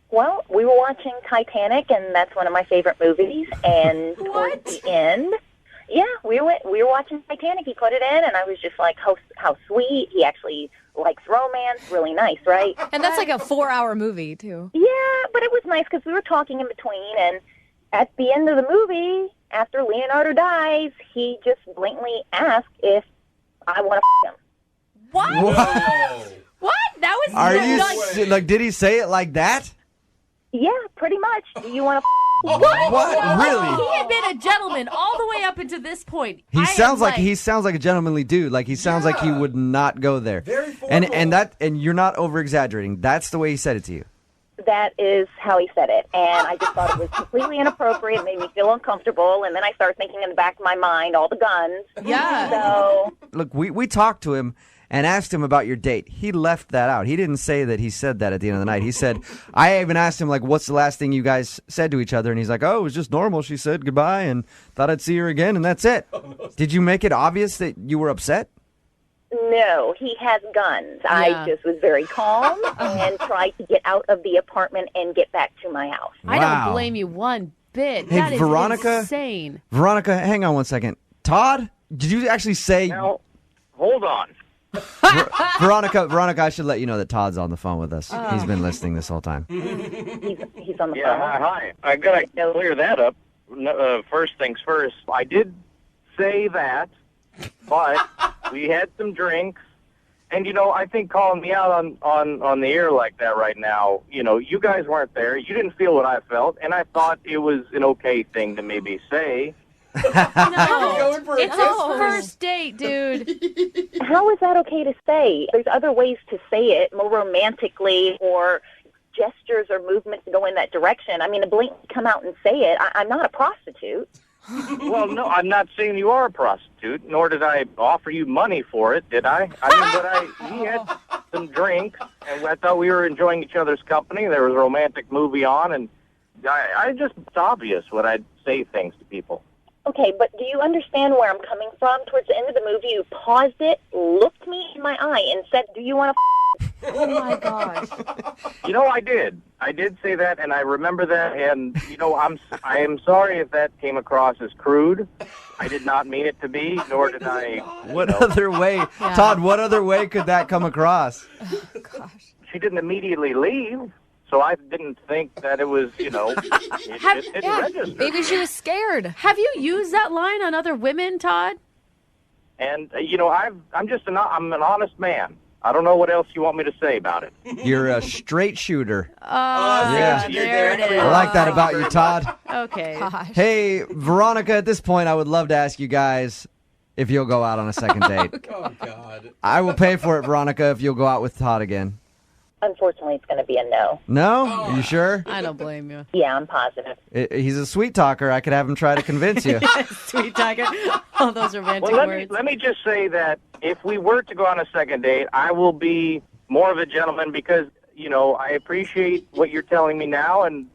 Well, we were watching Titanic, and that's one of my favorite movies. And towards the end, yeah, we were watching Titanic. He put it in, and I was just like, how sweet. He actually likes romance. Really nice, right? And that's like a 4-hour movie, too. Yeah, but it was nice because we were talking in between, and at the end of the movie, after Leonardo dies, he just blatantly asked if I want to him. What? Whoa. What? That was Are you nuts. like? Did he say it like that? Yeah, pretty much. Do you want to What? Really? He had been a gentleman all the way up until this point. He sounds like a gentlemanly dude. Like he sounds like he would not go there. Very formal. And you're not over exaggerating. That's the way he said it to you. That is how he said it, and I just thought it was completely inappropriate. It made me feel uncomfortable, and then I started thinking in the back of my mind all the guns. Yeah. So Look, we talked to him, and asked him about your date. He left that out. He didn't say that he said that at the end of the night. He said, I even asked him, like, what's the last thing you guys said to each other? And he's like, oh, it was just normal. She said goodbye and thought I'd see her again, and that's it. Did you make it obvious that you were upset? No, he has guns. I just was very calm and tried to get out of the apartment and get back to my house. I don't blame you one bit. Hey, That is Veronica? insane. Veronica, hang on one second. Todd, did you actually say... Now, hold on. Veronica, I should let you know that Todd's on the phone with us. He's been listening this whole time. He's on the Yeah, phone. hi. I got to clear that up. First things first. I did say that, but we had some drinks. And, I think calling me out on the air like that right now, you guys weren't there. You didn't feel what I felt, and I thought it was an okay thing to maybe say. No, it's a first date, dude. How is that okay to say? There's other ways to say it more romantically, or gestures or movements to go in that direction. I mean, to blatantly come out and say it, I'm not a prostitute. Well, no, I'm not saying you are a prostitute, nor did I offer you money for it, did I? He had some drinks, and I thought we were enjoying each other's company. There was a romantic movie on, and it's obvious when I'd say things to people. Okay, but do you understand where I'm coming from? Towards the end of the movie, you paused it, looked me in my eye, and said, do you want to Oh, my gosh. I did. I did say that, and I remember that, and, I am sorry if that came across as crude. I did not mean it to be, nor did I... What other way, Todd, what other way could that come across? Gosh. She didn't immediately leave. So I didn't think that it was, it registered. Maybe she was scared. Have you used that line on other women, Todd? And, I'm an honest man. I don't know what else you want me to say about it. You're a straight shooter. Yeah. There it is. I like that about you, Todd. Okay. Gosh. Hey, Veronica, at this point, I would love to ask you guys if you'll go out on a second date. Oh, God. I will pay for it, Veronica, if you'll go out with Todd again. Unfortunately, it's going to be a no. No? Are you sure? I don't blame you. Yeah, I'm positive. He's a sweet talker. I could have him try to convince you. Sweet tiger. All those romantic Well, words. let me just say that if we were to go on a second date, I will be more of a gentleman because, I appreciate what you're telling me now, and,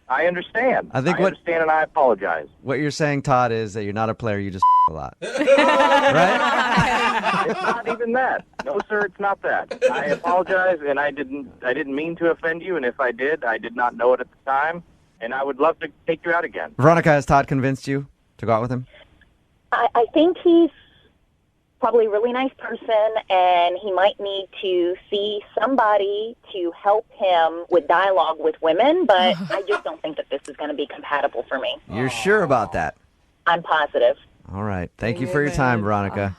I understand. I understand, and I apologize. What you're saying, Todd, is that you're not a player. You just a lot. Right? It's not even that. No, sir, it's not that. I apologize, and I didn't mean to offend you, and if I did not know it at the time, and I would love to take you out again. Veronica, has Todd convinced you to go out with him? I think he's probably a really nice person, and he might need to see somebody to help him with dialogue with women, but I just don't think that this is going to be compatible for me. You're sure about that? I'm positive. All right. Thank you for your time, Veronica.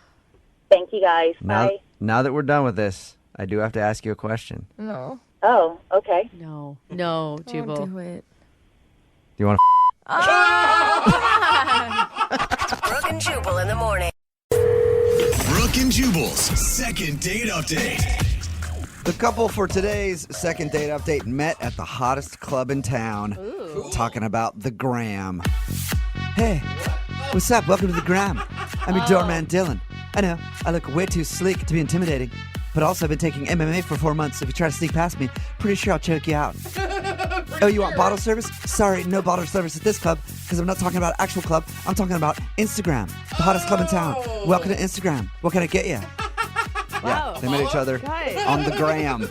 Thank you, guys. Bye. Now that we're done with this, I do have to ask you a question. No. Oh, okay. No, Jubal. Don't do it. Do you want Brooke and Jubal in the morning. Brooke and Jubal's second date update. The couple for today's second date update met at the hottest club in town. Ooh. Talking about the Gram. Hey, what's up? Welcome to the Gram. I'm your doorman, Dylan. I know, I look way too sleek to be intimidating, but also I've been taking MMA for 4 months. If you try to sneak past me, pretty sure I'll choke you out. Oh, you want bottle service? Sorry, no bottle service at this club, because I'm not talking about actual club. I'm talking about Instagram, the hottest club in town. Welcome to Instagram. What can I get you? Wow. Yeah, they met each other Guys. on the Gram.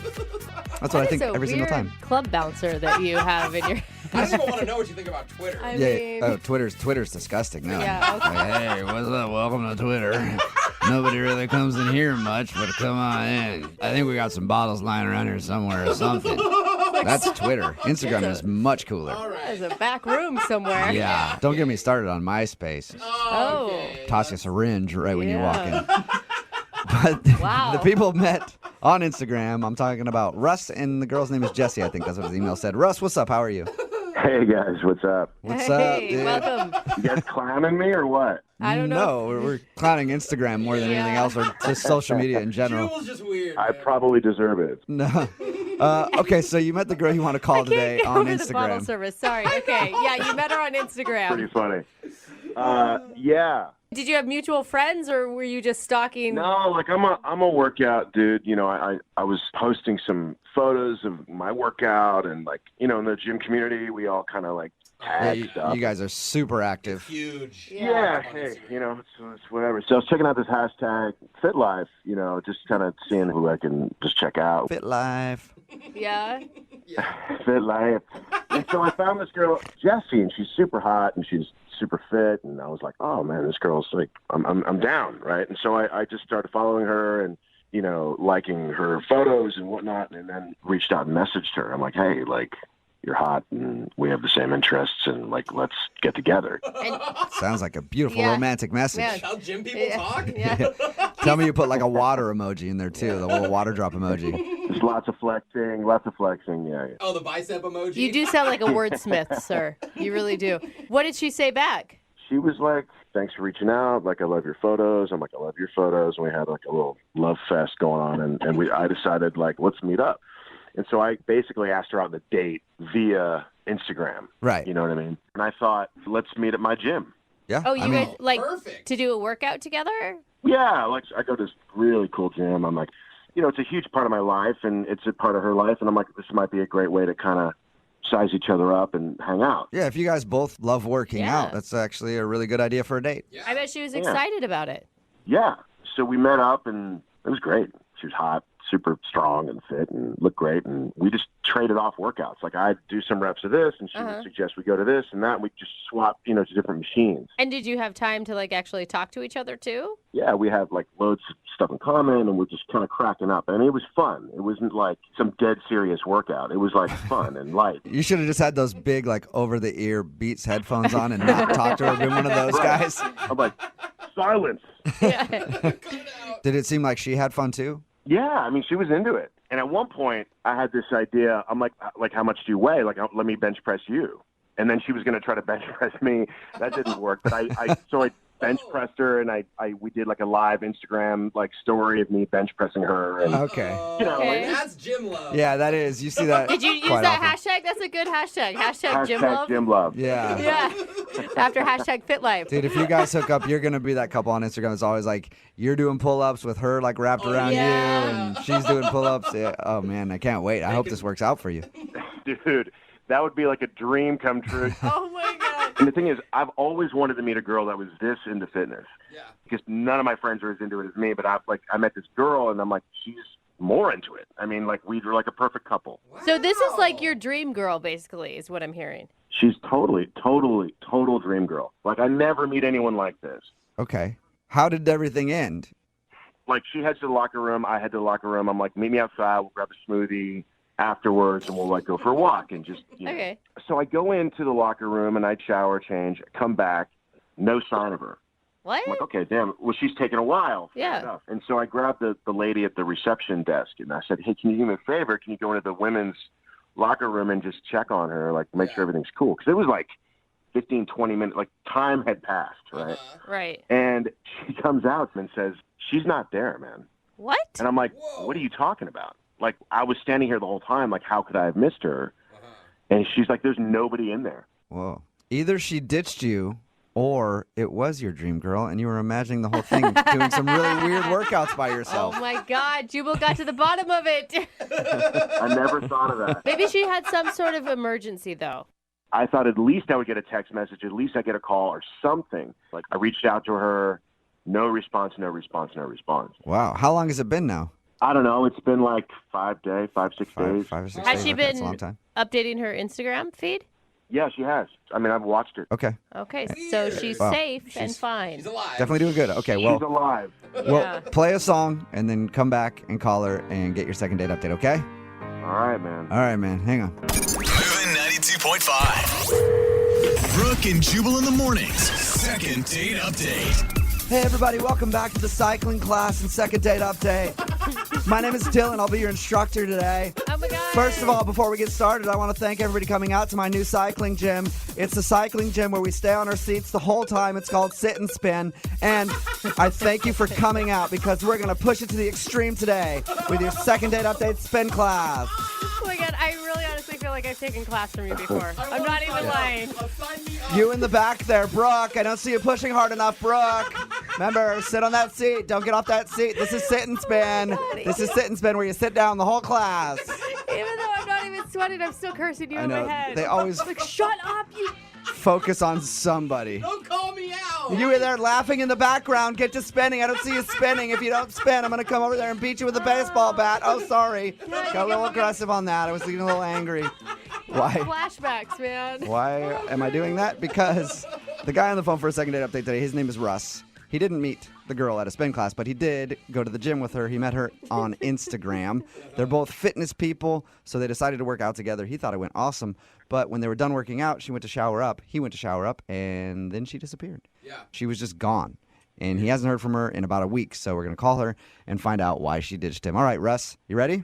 That's what I think That is a every single weird time. club bouncer that you have in your... I just want to know what you think about Twitter. I Yeah. mean... Oh, Twitter's disgusting now. Yeah, okay. Like, hey, what's up? Welcome to Twitter. Nobody really comes in here much, but come on in. I think we got some bottles lying around here somewhere or something. That's Twitter. Instagram is much cooler. There's a back room somewhere. Yeah. Don't get me started on MySpace. Oh. Toss you a syringe right when you walk in. But Wow. the people met on Instagram. I'm talking about Russ, and the girl's name is Jessie, I think that's what his email said. Russ, what's up? How are you? Hey, guys, what's up? What's up, dude? Welcome. You guys clowning me or what? I don't know. No, we're clowning Instagram more than anything else, or just social media in general. Jubal's just weird. I probably deserve it. No. Okay, so you met the girl you want to call today Get on over the bottle Instagram. service. Sorry. Okay. Yeah, you met her on Instagram. Pretty funny. Yeah. Did you have mutual friends, or were you just stalking? No, like I'm a workout dude. You know, I was posting some photos of my workout, and like, you know, in the gym community, we all kind of like tag stuff. You guys are super active. Huge. Yeah, hey, you know, it's whatever. So I was checking out this hashtag FitLife, you know, just kind of seeing who I can just check out. FitLife. Yeah. FitLife. And so I found this girl, Jessie, and she's super hot and she's super fit. And I was like, oh man, this girl's like, I'm down, right? And so I just started following her and, you know, liking her photos and whatnot, and then reached out and messaged her. I'm like, hey, like, you're hot and we have the same interests and like let's get together. Sounds like a beautiful romantic message. That's how gym people talk? Yeah. Tell me you put like a water emoji in there too, the little water drop emoji. There's lots of flexing, yeah. Oh, the bicep emoji? You do sound like a wordsmith, sir. You really do. What did she say back? She was like, thanks for reaching out. Like, I love your photos. I'm like, I love your photos. And we had like a little love fest going on. And I decided like, let's meet up. And so I basically asked her on the date via Instagram. Right. You know what I mean? And I thought, let's meet at my gym. Yeah. Oh, you guys like to do a workout together? Yeah. Like, I go to this really cool gym. I'm like, you know, it's a huge part of my life and it's a part of her life. And I'm like, this might be a great way to kind of size each other up and hang out. Yeah, if you guys both love working out, that's actually a really good idea for a date. I bet she was excited about it. Yeah. So we met up and it was great. She was hot, super strong and fit and looked great. And we just traded off workouts. Like I'd do some reps of this and she would suggest we go to this and that. And we just swap, you know, to different machines. And did you have time to like actually talk to each other too? Yeah, we have like loads of stuff in common and we're just kind of cracking up. And it was fun. It wasn't like some dead serious workout. It was like fun and light. You should have just had those big like over the ear Beats headphones on and not talk to her, been one of those guys. I'm like, silence. Did it seem like she had fun too? Yeah, I mean, she was into it. And at one point, I had this idea. I'm like, how much do you weigh? Like, let me bench press you. And then she was going to try to bench press me. That didn't work. But I bench pressed her, and we did like a live Instagram like story of me bench pressing her. And, okay. You know, that's gym love. Yeah, that is. You see that? Did you use quite that often. hashtag? That's a good hashtag. Hashtag gym love. Gym love. Yeah. Yeah. After hashtag fit life. Dude, if you guys hook up, you're gonna be that couple on Instagram that's always like you're doing pull-ups with her like wrapped around you, and she's doing pull-ups. Yeah. Oh man, I can't wait. I hope this works out for you. Dude, that would be like a dream come true. Oh my god. And the thing is, I've always wanted to meet a girl that was this into fitness. Yeah. Because none of my friends are as into it as me, but I met this girl and I'm like, she's more into it. I mean, like we were like a perfect couple. Wow. So this is like your dream girl, basically, is what I'm hearing. She's total dream girl. Like I never meet anyone like this. Okay. How did everything end? Like she heads to the locker room, I head to the locker room. I'm like, meet me outside. We'll grab a smoothie afterwards, and we'll like go for a walk and just. You know. Okay. So I go into the locker room and I shower, change, come back, no sign of her. What? I'm like, okay, damn. Well, she's taking a while. Fair Yeah. enough. And so I grabbed the lady at the reception desk and I said, hey, can you do me a favor? Can you go into the women's locker room and just check on her, like make sure everything's cool? Because it was like 15, 20 minutes, like time had passed, right? Right. And she comes out and says, she's not there, man. What? And I'm like, what are you talking about? Like, I was standing here the whole time. Like, how could I have missed her? And she's like, there's nobody in there. Whoa. Either she ditched you or it was your dream girl and you were imagining the whole thing doing some really weird workouts by yourself. Oh my god, Jubal got to the bottom of it. I never thought of that. Maybe she had some sort of emergency, though. I thought at least I would get a text message, at least I get a call or something. Like, I reached out to her, no response. Wow. How long has it been now? I don't know. It's been like 5 days. Five or 6 days. Has she Okay, that's been a long time. updating her Instagram feed? Yeah, she has. I mean, I've watched it. Okay. Okay, so she's Wow. safe and fine. She's alive. Definitely doing good. Okay, well, She's alive. well, play a song and then come back and call her and get your second date update, okay? All right, man. All right, man. Hang on. Moving 92.5. Brooke and Jubal in the mornings. Second date update. Hey, everybody. Welcome back to the cycling class and second date update. My name is Dylan. I'll be your instructor today. Oh, my God. First of all, before we get started, I want to thank everybody coming out to my new cycling gym. It's a cycling gym where we stay on our seats the whole time. It's called Sit and Spin. And I thank you for coming out because we're going to push it to the extreme today with your second date update spin class. Oh my god, I really honestly feel like like I've taken class from you before. I'm not even lying. You in the back there, Brooke. I don't see you pushing hard enough, Brooke. Remember, sit on that seat. Don't get off that seat. This is sit and spin. This is sit and spin where you sit down the whole class. Even though I'm not even sweating, I'm still cursing you I in know. my head. They always like, shut up, you. focus on somebody. Don't call me out. You were there laughing in the background. Get to spinning. I don't see you spinning. If you don't spin, I'm going to come over there and beat you with a baseball bat. Oh, sorry. Got a little aggressive on that. I was getting a little angry. Why? Flashbacks, man. Why am I doing that? Because the guy on the phone for a second date update today, his name is Russ. He didn't meet the girl at a spin class, but he did go to the gym with her. He met her on Instagram. They're both fitness people, so they decided to work out together. He thought it went awesome, but when they were done working out, she went to shower up. He went to shower up, and then she disappeared. Yeah. She was just gone, and he hasn't heard from her in about a week, so we're going to call her and find out why she ditched him. All right, Russ, you ready?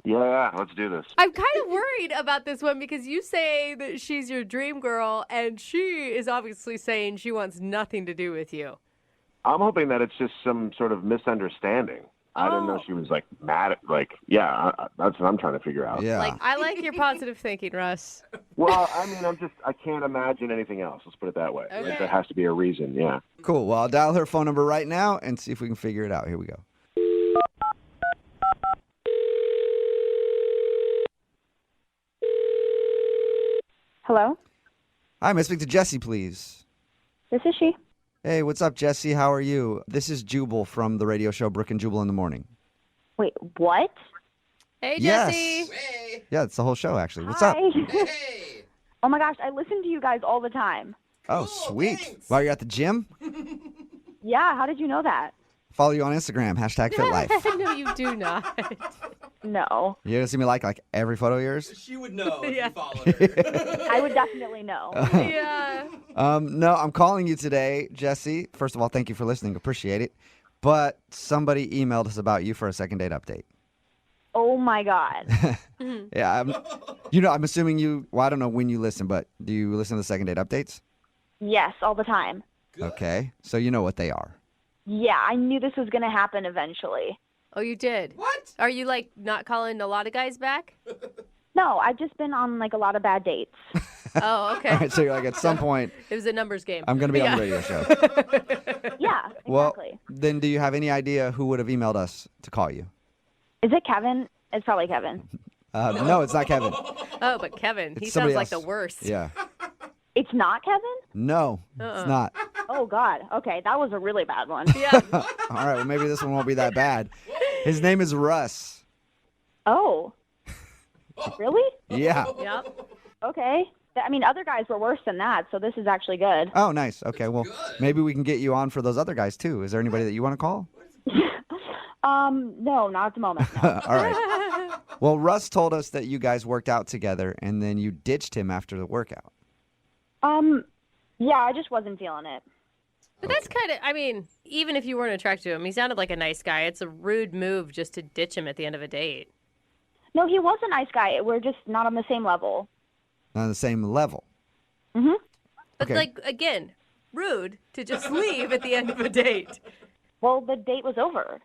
Yeah, let's do this. I'm kind of worried about this one because you say that she's your dream girl, and she is obviously saying she wants nothing to do with you. I'm hoping that it's just some sort of misunderstanding. I didn't know she was like mad at, that's what I'm trying to figure out. Yeah. Like, I like your positive thinking, Russ. Well, I mean, I can't imagine anything else. Let's put it that way. Okay. Like, there has to be a reason, yeah. Cool. Well, I'll dial her phone number right now and see if we can figure it out. Here we go. Hello? Hi, may I speak to Jessie, please? This is she. Hey, what's up, Jessie? How are you? This is Jubal from the radio show Brooke and Jubal in the Morning. Wait, what? Hey, Yes. Jessie. Yeah, it's the whole show, actually. What's Hi. up? Oh my gosh, I listen to you guys all the time. Oh, sweet. While you're at the gym, Yeah, how did you know that? follow you on Instagram, #FitLife. No, you do not. No. You're going to see me like every photo of yours? She would know if Yeah. you followed her. I would definitely know. Yeah. No, I'm calling you today, Jessie. First of all, thank you for listening. Appreciate it. But somebody emailed us about you for a second date update. Oh my God. Yeah, I'm assuming I don't know when you listen, but do you listen to the second date updates? Yes, all the time. Okay, so you know what they are. Yeah, I knew this was going to happen eventually. Oh, you did? What? Are you, like, not calling a lot of guys back? No, I've just been on like a lot of bad dates. Oh, okay. All right, so you're like, at some point, It was a numbers game. I'm going to be on the radio show. Yeah, Well, exactly. then do you have any idea who would have emailed us to call you? Is it Kevin? It's probably Kevin. No, it's not Kevin. Oh, but Kevin, he It's sounds somebody like the else. worst. Yeah. It's not Kevin? No, it's not. Oh God. Okay, that was a really bad one. Yeah. All right, well, maybe this one won't be that bad. His name is Russ. Oh. Really? Yeah. Yep. Okay. I mean, other guys were worse than that, so this is actually good. Oh, nice. Okay, well, maybe we can get you on for those other guys, too. Is there anybody that you want to call? No, not at the moment. No. All right. Well, Russ told us that you guys worked out together, and then you ditched him after the workout. Yeah, I just wasn't feeling it. But that's kind of, I mean, even if you weren't attracted to him, he sounded like a nice guy. It's a rude move just to ditch him at the end of a date. No, he was a nice guy. We're just not on the same level. Not on the same level. Mm-hmm. But, Okay. like, again, rude to just leave at the end of a date. Well, the date was over.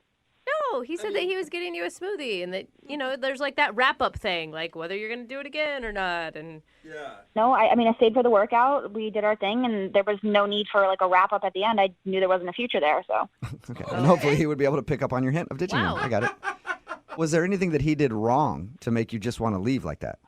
No, he said that he was getting you a smoothie and that, there's like that wrap-up thing, like whether you're going to do it again or not. And No, I mean, I stayed for the workout. We did our thing, and there was no need for like a wrap up at the end. I knew there wasn't a future there, so. Okay. And hopefully he would be able to pick up on your hint of ditching Wow. him. I got it. Was there anything that he did wrong to make you just want to leave like that?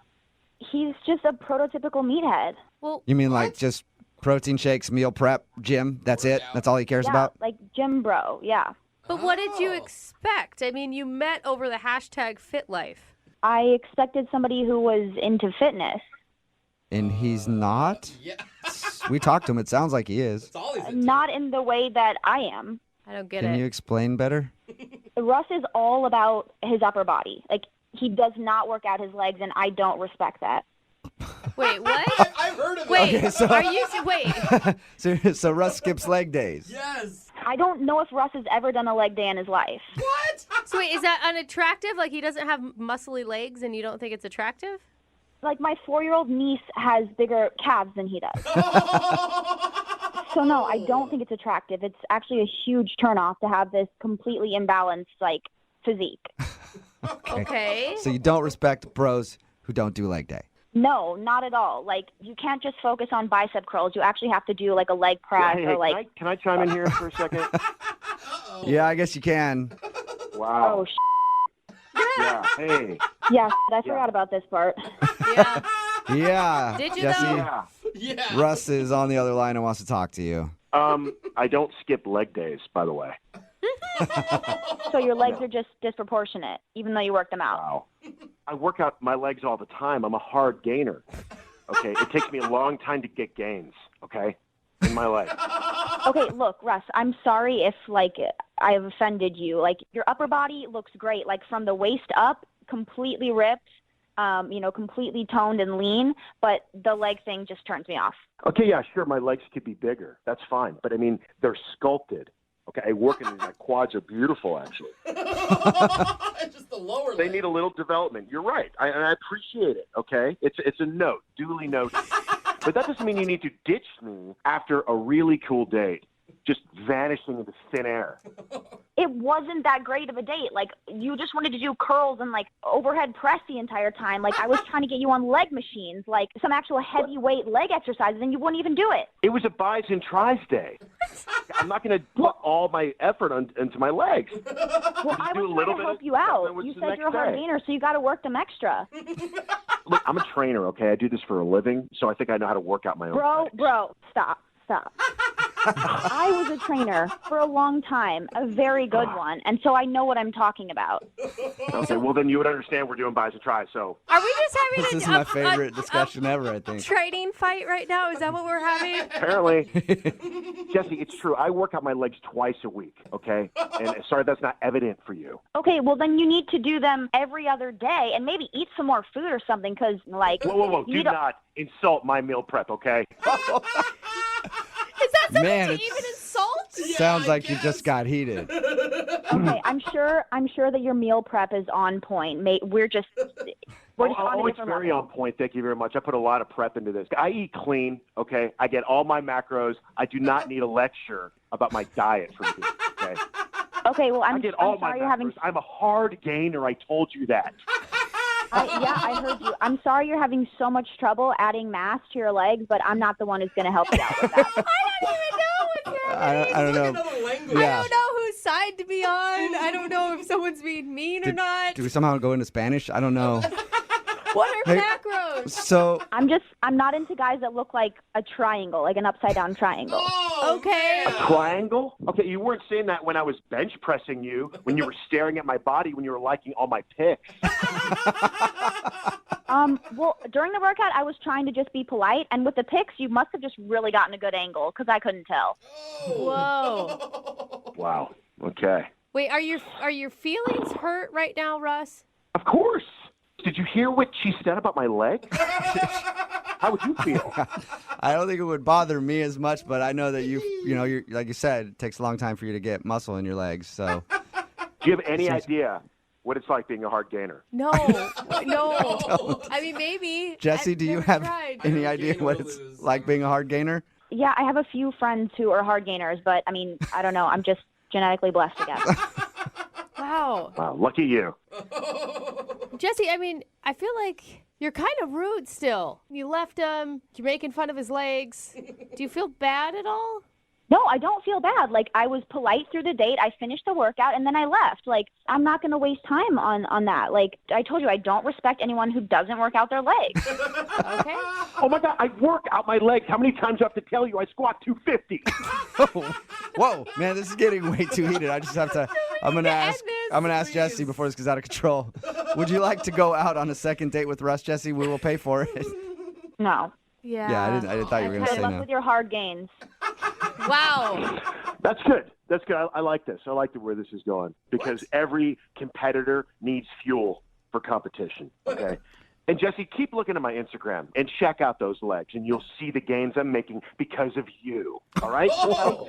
He's just a prototypical meathead. Well, You mean like just protein shakes, meal prep, gym? That's it? That's all he cares Yeah, about? like gym bro. Yeah. but what did you expect? I mean, you met over the #FitLife. I expected somebody who was into fitness. And he's not? Yeah. We talked to him. It sounds like he is. Not in the way that I am. I don't get Can it. you explain better? Russ is all about his upper body. Like, he does not work out his legs, and I don't respect that. Wait, what? I've heard of Wait, Okay, so- are you, wait. So Russ skips leg days. Yes. I don't know if Russ has ever done a leg day in his life. What? So wait, is that unattractive? Like he doesn't have muscly legs and you don't think it's attractive? Like, my 4-year-old niece has bigger calves than he does. So, no, I don't think it's attractive. It's actually a huge turnoff to have this completely imbalanced, like, physique. Okay. So you don't respect bros who don't do leg day. No, not at all. Like, you can't just focus on bicep curls. You actually have to do like a leg press Hey, or like. can I chime in here for a second? Yeah, I guess you can. Wow. Oh, Yeah. Hey. yes, I forgot about this part. Yeah. Yeah. Did you Jesse, though? Yeah. Russ is on the other line and wants to talk to you. I don't skip leg days, by the way. So your legs are just disproportionate, even though you work them out. Wow. I work out my legs all the time. I'm a hard gainer. Okay, it takes me a long time to get gains. Okay, in my legs. Okay, look, Russ, I'm sorry if like I have offended you. Like your upper body looks great, like from the waist up, completely ripped, completely toned and lean. But the leg thing just turns me off. Okay, yeah, sure, my legs could be bigger. That's fine, but I mean they're sculpted. Okay, I work in these. My quads are beautiful, actually. Just the lower They leg. need a little development. You're right, and I appreciate it. Okay, it's a note, duly noted. But that doesn't mean you need to ditch me after a really cool date, just vanishing into thin air. It wasn't that great of a date. Like you just wanted to do curls and like overhead press the entire time. Like I was trying to get you on leg machines, like some actual heavyweight leg exercises, and you wouldn't even do it. It was a buys and tries day. I'm not going to put all my effort into my legs. Well, I do a was little trying to bit help of you out. development You the said next you're a hard day. gainer, so you got to work them extra. Look, I'm a trainer, okay? I do this for a living, so I think I know how to work out my own legs. Bro, stop. I was a trainer for a long time, a very good one, and so I know what I'm talking about. Okay, well, then you would understand we're doing buys and tries, so. Are we just having This is my favorite discussion ever, I think. trading fight right now? Is that what we're having? Apparently. Jesse, it's true. I work out my legs twice a week, okay? And sorry that's not evident for you. Okay, well, then you need to do them every other day and maybe eat some more food or something because, like... Whoa. you Do don't- not insult my meal prep, okay? Is that something Man, to it's- even insult? Sounds like you just got heated. Okay, I'm sure that your meal prep is on point. We're just on a It's different very level. on point. Thank you very much. I put a lot of prep into this. I eat clean, okay? I get all my macros. I do not need a lecture about my diet from you, okay? Okay, well, I I'm get all my sorry you're macros. having... I'm a hard gainer. I told you that. I heard you. I'm sorry you're having so much trouble adding mass to your legs, but I'm not the one who's going to help you out with that. I don't even know what's happening. I don't know. Another language. Yeah. I don't know whose side to be on. I don't know if someone's being mean or not. Do we somehow go into Spanish? I don't know. What are Hey, macros? So, I'm not into guys that look like a triangle, like an upside down triangle. Okay. Triangle? Okay, you weren't saying that when I was bench pressing you, when you were staring at my body, when you were liking all my pics. Well, during the workout, I was trying to just be polite, and with the pics, you must have just really gotten a good angle because I couldn't tell. Whoa. Wow. Okay. Wait, are your feelings hurt right now, Russ? Of course. Did you hear what she said about my leg? How would you feel? I don't think it would bother me as much, but I know that you're like you said, it takes a long time for you to get muscle in your legs. So, Do you have any idea what it's like being a hard gainer? No. I mean, maybe. Jesse, I've do you never have tried. any idea what it's like being a hard gainer? Yeah, I have a few friends who are hard gainers, but I mean, I don't know. I'm just genetically blessed again. Wow. Wow, lucky you. Jesse, I mean, I feel like you're kind of rude still. You left him. You're making fun of his legs. Do you feel bad at all? No, I don't feel bad. Like, I was polite through the date. I finished the workout, and then I left. Like, I'm not going to waste time on that. Like, I told you, I don't respect anyone who doesn't work out their legs. Okay. Oh, my God, I work out my legs. How many times do I have to tell you I squat 250? Whoa, man, this is getting way too heated. I just have to. I'm gonna ask Jesse before this gets out of control. Would you like to go out on a second date with Russ, Jesse? We will pay for it. No. Yeah. Yeah, I didn't thought you were gonna Good say luck no. with your hard gains. Wow. That's good. That's good. I like this. I like where this is going because every competitor needs fuel for competition. Okay. And Jesse, keep looking at my Instagram and check out those legs, and you'll see the gains I'm making because of you. All right?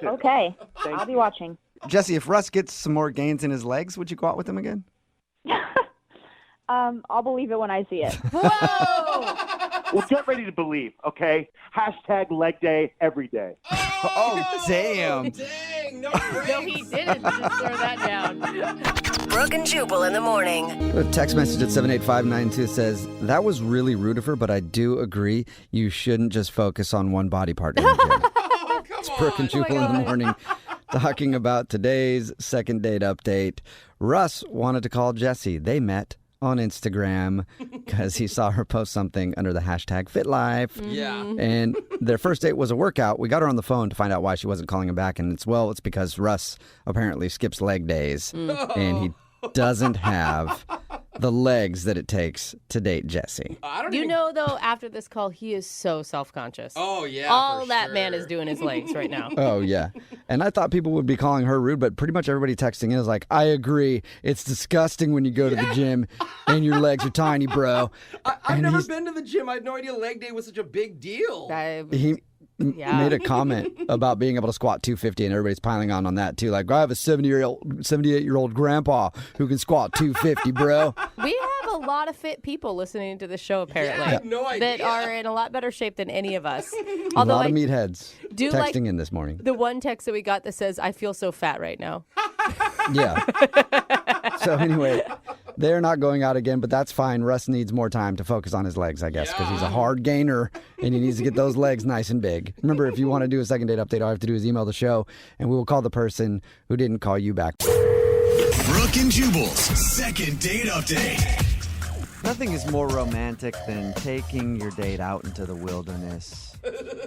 Okay. I'll be watching. Jesse, if Russ gets some more gains in his legs, would you go out with him again? I'll believe it when I see it. Well, get ready to believe, okay? #leg day every day. Oh, damn. bragging. No No, he didn't. Just throw that down. Brooke and Jubal in the morning. A text message at 78592 says, that was really rude of her, but I do agree you shouldn't just focus on one body part in the gym. It's Brooke and Jubal in the morning talking about today's second date update. Russ wanted to call Jessie. They met on Instagram because he saw her post something under the hashtag FitLife. Yeah. And their first date was a workout. We got her on the phone to find out why she wasn't calling him back. And it's because Russ apparently skips leg days. And he doesn't have the legs that it takes to date Jessie. You know, though, after this call, he is so self-conscious. Oh, yeah. All for that sure. man is doing his legs right now. Oh, yeah. And I thought people would be calling her rude, but pretty much everybody texting in is like, I agree. It's disgusting when you go to the gym and your legs are tiny, bro. I've never been to the gym. I had no idea leg day was such a big deal. He made a comment about being able to squat 250, and everybody's piling on that, too. Like, I have a 78-year-old grandpa who can squat 250, bro. We have a lot of fit people listening to the show, apparently. Yeah, I had no idea. That are in a lot better shape than any of us. A lot of meatheads do texting in this morning. The one text that we got that says, I feel so fat right now. Yeah. So anyway, they're not going out again, but that's fine. Russ needs more time to focus on his legs, I guess, because he's a hard gainer and he needs to get those legs nice and big. Remember, if you want to do a second date update, all you have to do is email the show and we will call the person who didn't call you back. Brooke and Jubal's second date update. Nothing is more romantic than taking your date out into the wilderness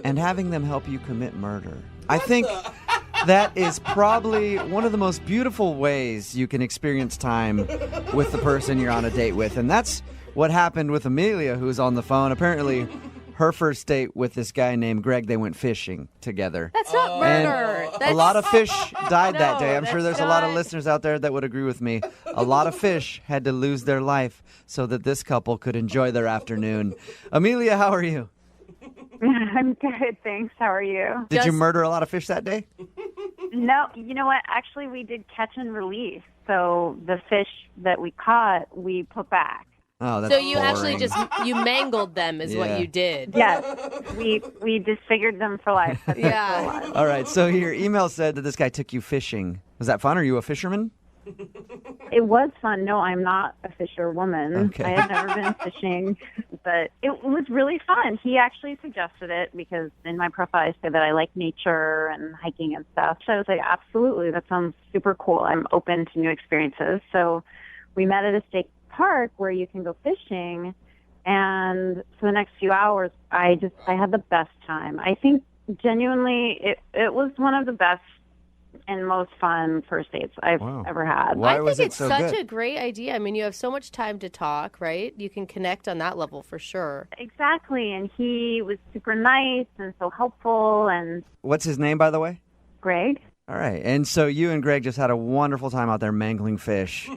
and having them help you commit murder. I think that is probably one of the most beautiful ways you can experience time with the person you're on a date with. And that's what happened with Amelia, who's on the phone. Apparently, her first date with this guy named Greg, they went fishing together. That's not murder. A lot of fish died that day. I'm No, sure there's a lot of listeners out there that would agree with me. A lot of fish had to lose their life so that this couple could enjoy their afternoon. Amelia, how are you? I'm good, thanks. How are you? Did you murder a lot of fish that day? No, you know what? Actually, we did catch and release. So the fish that we caught, we put back. Oh, that's So you boring. actually you mangled them is what you did. Yes, we disfigured them for life. That's Yeah. All right, so your email said that this guy took you fishing. Was that fun? Are you a fisherman? It was fun. No, I'm not a fisherwoman. Okay. I had never been fishing, but it was really fun. He actually suggested it because in my profile I say that I like nature and hiking and stuff. So I was like, absolutely, that sounds super cool. I'm open to new experiences. So we met at a state park where you can go fishing, and for the next few hours, I had the best time. I think genuinely it was one of the best and most fun first dates I've ever had. Why I was think it it's so such good? a great idea. I mean, you have so much time to talk, right? You can connect on that level for sure. Exactly, and he was super nice and so helpful. And What's his name, by the way? Greg. All right, and so you and Greg just had a wonderful time out there mangling fish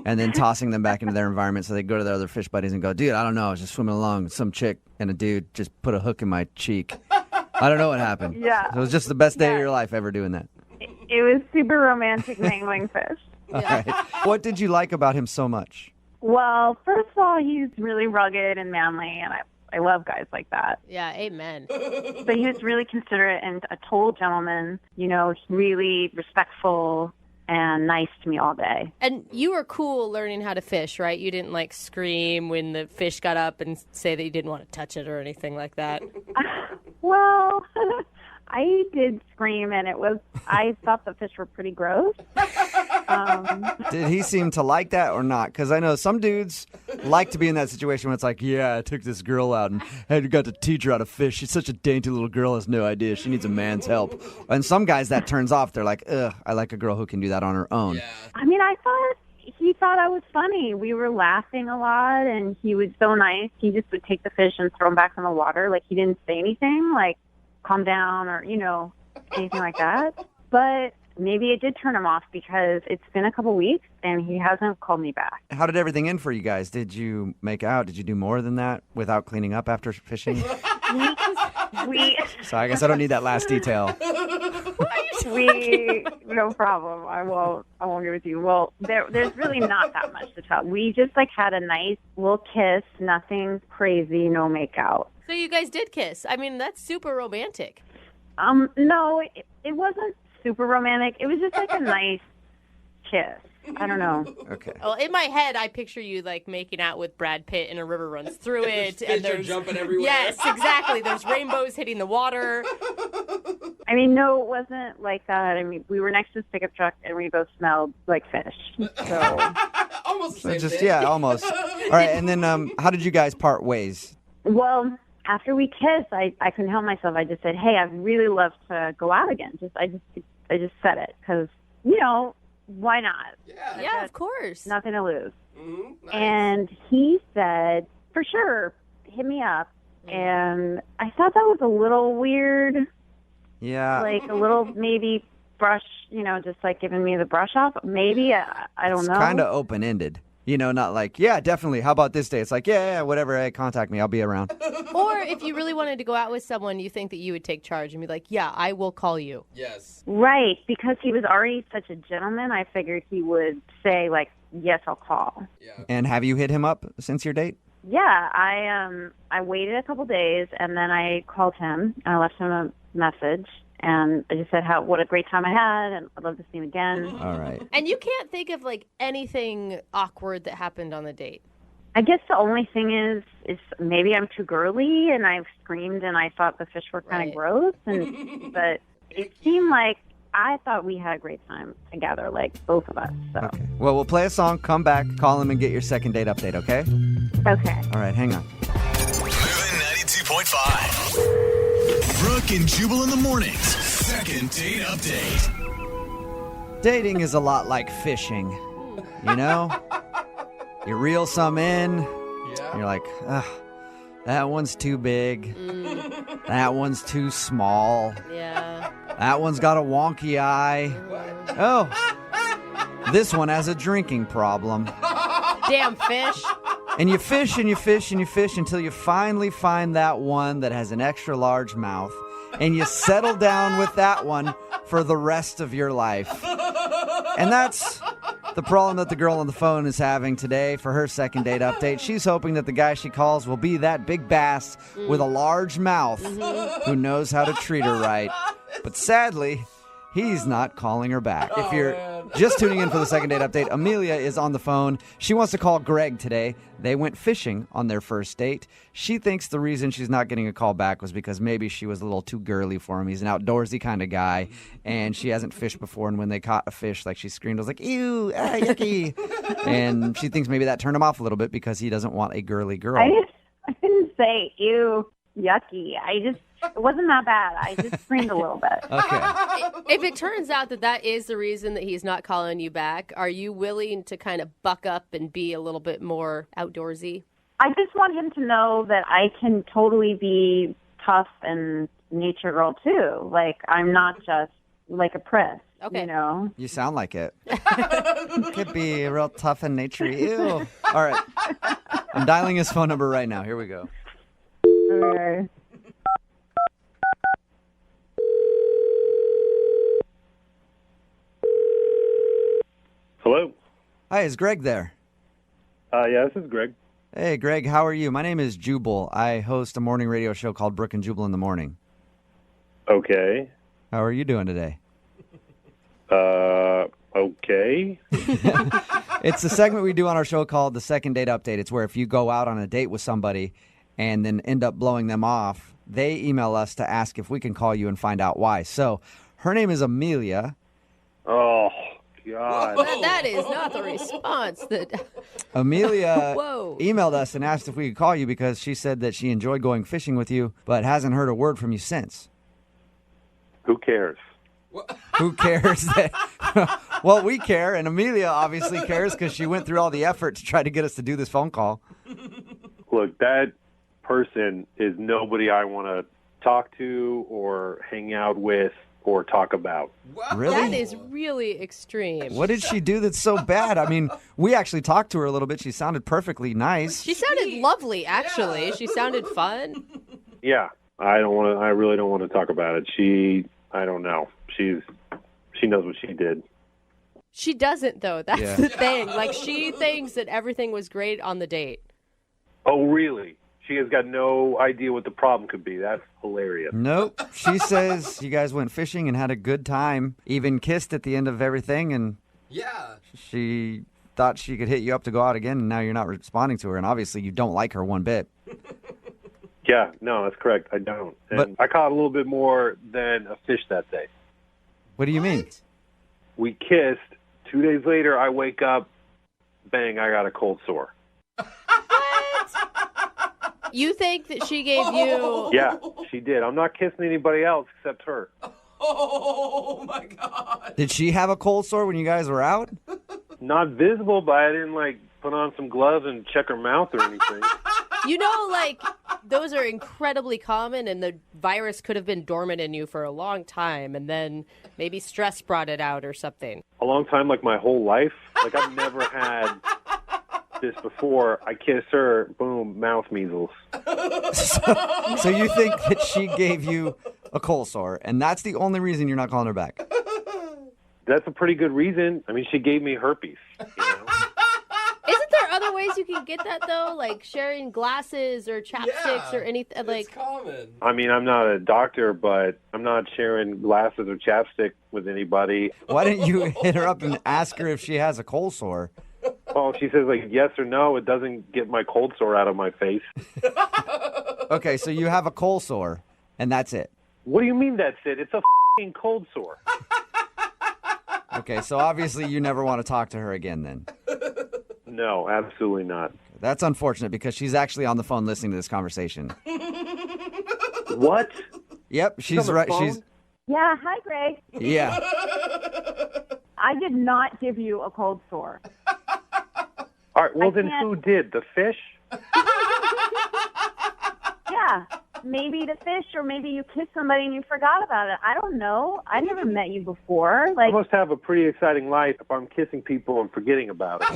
and then tossing them back into their environment so they go to their other fish buddies and go, dude, I don't know, I was just swimming along. Some chick and a dude just put a hook in my cheek. I don't know what happened. Yeah. So it was just the best day of your life ever doing that. It was super romantic mangling fish. All right. What did you like about him so much? Well, first of all, he's really rugged and manly, and I love guys like that. Yeah, amen. But he was really considerate and a total gentleman, you know, really respectful and nice to me all day. And you were cool learning how to fish, right? You didn't like scream when the fish got up and say that you didn't want to touch it or anything like that. Well, I did scream, and I thought the fish were pretty gross. Did he seem to like that or not? Because I know some dudes like to be in that situation where it's like, yeah, I took this girl out and got to teach her how to fish. She's such a dainty little girl, has no idea. She needs a man's help. And some guys that turns off. They're like, ugh, I like a girl who can do that on her own. I mean, he thought I was funny. We were laughing a lot, and he was so nice. He just would take the fish and throw them back in the water. Like, he didn't say anything, like, calm down or, you know, anything like that. But maybe it did turn him off because it's been a couple weeks and he hasn't called me back. How did everything end for you guys? Did you make out? Did you do more than that without cleaning up after fishing? So I guess I don't need that last detail. No problem. I won't give it to you. Well, there's really not that much to tell. We just like had a nice little kiss, nothing crazy, no makeout. So you guys did kiss. I mean, that's super romantic. No, it wasn't super romantic. It was just like a nice kiss. I don't know. Okay. Well, in my head, I picture you like making out with Brad Pitt and a river runs through it. And there's jumping everywhere. Yes, exactly. There's rainbows hitting the water. I mean, no, it wasn't like that. I mean, we were next to this pickup truck and we both smelled like fish. So, Almost the So same just thing. yeah, almost. All right, and then how did you guys part ways? well, after we kissed, I couldn't help myself. I just said, "Hey, I'd really love to go out again." I just said it because why not? Yeah, of course. Nothing to lose. Mm-hmm. Nice. And he said, "For sure, hit me up." And I thought that was a little weird. Yeah. Like a little maybe brush, just like giving me the brush off. Maybe I don't It's know. kind of open-ended. Not like, yeah, definitely. How about this day? It's like, yeah, whatever. Hey, contact me. I'll be around. Or if you really wanted to go out with someone, you think that you would take charge and be like, yeah, I will call you. Yes. Right, because he was already such a gentleman. I figured he would say like, "Yes, I'll call." And have you hit him up since your date? Yeah, I waited a couple days and then I called him and I left him a message and I just said what a great time I had and I'd love to see him again. All right. And you can't think of like anything awkward that happened on the date. I guess the only thing is maybe I'm too girly and I screamed and I thought the fish were kind of gross but it seemed like I thought we had a great time together, like both of us. So Okay. Well, we'll play a song, come back, call him, and get your second date update, okay? okay. All right, hang on. Moving 92.5. Brooke and Jubal in the mornings. Second date update. Dating is a lot like fishing, You reel some in, you're like, ugh, that one's too big. That one's too small. Yeah. That one's got a wonky eye. Oh, this one has a drinking problem. Damn fish. And you fish and you fish and you fish until you finally find that one that has an extra large mouth. And you settle down with that one for the rest of your life. And that's the problem that the girl on the phone is having today for her second date update. She's hoping that the guy she calls will be that big bass with a large mouth who knows how to treat her right. But sadly, he's not calling her back. If you're just tuning in for the second date update, Amelia is on the phone. She wants to call Greg today. They went fishing on their first date. She thinks the reason she's not getting a call back was because maybe she was a little too girly for him. He's an outdoorsy kind of guy, and she hasn't fished before. And when they caught a fish, like she screamed, I was like, ew, yucky. And she thinks maybe that turned him off a little bit because he doesn't want a girly girl. I didn't say ew, yucky. It wasn't that bad. I just screamed a little bit. Okay. If it turns out that is the reason that he's not calling you back, are you willing to kind of buck up and be a little bit more outdoorsy? I just want him to know that I can totally be tough and nature girl too. Like I'm not just like a priss. Okay. You sound like it. Could be real tough and naturey. Ew. All right. I'm dialing his phone number right now. Here we go. Okay. Hello. Hi, is Greg there? Yeah, this is Greg. Hey, Greg, how are you? My name is Jubal. I host a morning radio show called Brooke and Jubal in the morning. Okay. How are you doing today? Okay. It's a segment we do on our show called the Second Date Update. It's where if you go out on a date with somebody and then end up blowing them off, they email us to ask if we can call you and find out why. So her name is Amelia. Oh, God. That is not the response that... Amelia Whoa. emailed us and asked if we could call you because she said that she enjoyed going fishing with you, but hasn't heard a word from you since. Who cares? Who cares? Well, we care, and Amelia obviously cares because she went through all the effort to try to get us to do this phone call. Look, that person is nobody I want to talk to or hang out with or talk about. Really? That is really extreme. What did she do that's so bad? I mean, we actually talked to her a little bit. She sounded perfectly nice. She sounded lovely, actually. Yeah. She sounded fun. Yeah, I really don't want to talk about it. I don't know. She knows what she did. She doesn't, though. That's the thing. Like, she thinks that everything was great on the date. Oh, really? she has got no idea what the problem could be. That's hilarious. Nope. She says you guys went fishing and had a good time, even kissed at the end of everything, and Yeah. she thought she could hit you up to go out again, and now you're not responding to her, and obviously you don't like her one bit. Yeah, no, that's correct. I don't. And I caught a little bit more than a fish that day. What do you mean? We kissed. 2 days later, I wake up, bang, I got a cold sore. You think that she gave you... Yeah, she did. I'm not kissing anybody else except her. Oh, my God. Did she have a cold sore when you guys were out? Not visible, but I didn't, put on some gloves and check her mouth or anything. You know, those are incredibly common, and the virus could have been dormant in you for a long time, and then maybe stress brought it out or something. A long time, my whole life. I've never had this before. I kiss her, boom, mouth measles. So you think that she gave you a cold sore, and that's the only reason you're not calling her back? That's a pretty good reason. I mean, she gave me herpes. Isn't there other ways you can get that, though? Like sharing glasses or chapsticks or anything? It's common. I mean, I'm not a doctor, but I'm not sharing glasses or chapstick with anybody. Why didn't you hit her up and ask her if she has a cold sore? Oh, she says, yes or no. It doesn't get my cold sore out of my face. Okay, so you have a cold sore, and that's it. What do you mean that's it? It's a f***ing cold sore. Okay, so obviously you never want to talk to her again then. No, absolutely not. That's unfortunate because she's actually on the phone listening to this conversation. What? Yep, she's right. She's Yeah, hi, Greg. yeah. I did not give you a cold sore. All right, well, then who did? The fish? Yeah, maybe the fish, or maybe you kissed somebody and you forgot about it. I don't know. I never met you before. I must have a pretty exciting life if I'm kissing people and forgetting about it.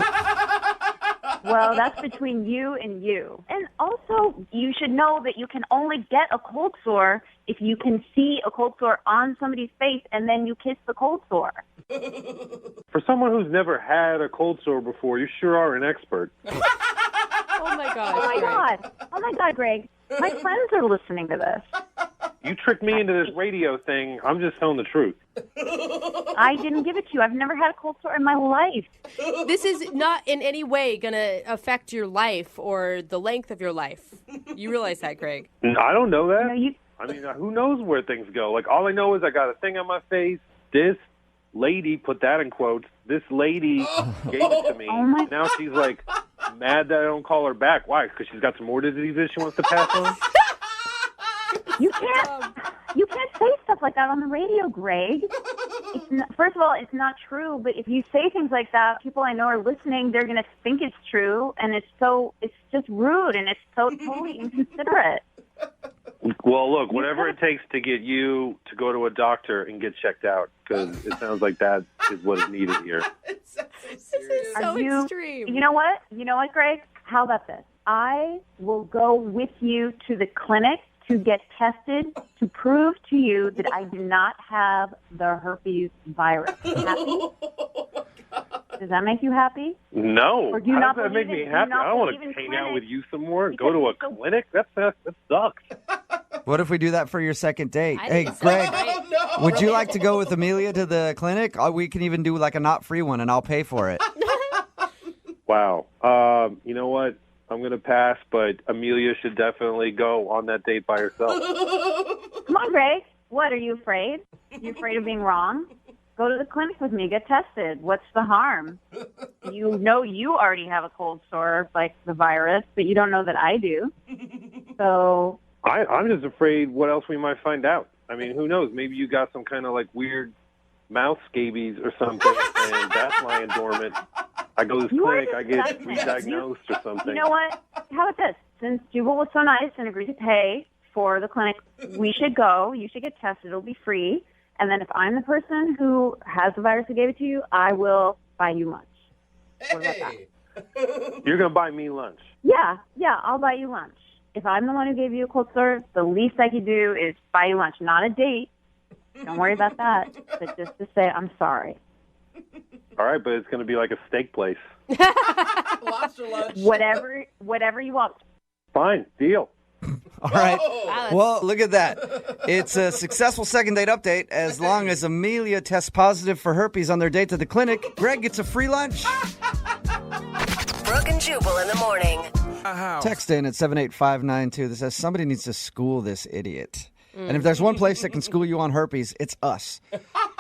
Well, that's between you and you. And also, you should know that you can only get a cold sore if you can see a cold sore on somebody's face and then you kiss the cold sore. For someone who's never had a cold sore before, you sure are an expert. Oh, my God. Oh, my God. Oh, my God, Greg. My friends are listening to this. You tricked me into this radio thing. I'm just telling the truth. I didn't give it to you. I've never had a cold sore in my life. This is not in any way going to affect your life or the length of your life. You realize that, Greg? I don't know that. No, I mean, who knows where things go? All I know is I got a thing on my face. This lady, put that in quotes, this lady gave it to me. Now she's mad that I don't call her back. Why? Because she's got some more diseases she wants to pass on? You can't say stuff like that on the radio, Greg. It's not, first of all, it's not true. But if you say things like that, people I know are listening. They're going to think it's true, and it's just rude, and it's so totally inconsiderate. Well, look, whatever it takes to get you to go to a doctor and get checked out, because it sounds like that is what is needed here. This is so extreme. You know what? Greg? How about this? I will go with you to the clinic to get tested to prove to you that I do not have the herpes virus. Happy? Does that make you happy? No. Or do you How not does that make believe me in- happy? do you not I don't want believe to in hang out with clinics? you some more and go to a clinic. That sucks. What if we do that for your second date? I Hey, think it's Greg, great. would you like to go with Amelia to the clinic? We can even do a not free one, and I'll pay for it. Wow. You know what? I'm going to pass, but Amelia should definitely go on that date by herself. Come on, Greg. What, are you afraid? You afraid of being wrong? Go to the clinic with me. Get tested. What's the harm? You know you already have a cold sore, like the virus, but you don't know that I do. So I'm just afraid what else we might find out. I mean, who knows? Maybe you got some kind of weird mouth scabies or something, and that's lying dormant. I go to this clinic, I get re-diagnosed or something. You know what? How about this? Since Jubal was so nice and agreed to pay for the clinic, we should go. You should get tested. It'll be free. And then if I'm the person who has the virus who gave it to you, I will buy you lunch. What about that? You're going to buy me lunch? Yeah, I'll buy you lunch. If I'm the one who gave you a cold sore, the least I could do is buy you lunch. Not a date. Don't worry about that. But just to say I'm sorry. All right, but it's going to be like a steak place. Lobster lunch. Whatever you want. Fine, deal. All right. Well, look at that. It's a successful second date update. As long as Amelia tests positive for herpes on their date to the clinic, Greg gets a free lunch. Brooke and Jubal in the morning. Text in at 78592 that says somebody needs to school this idiot. And if there's one place that can school you on herpes, it's us.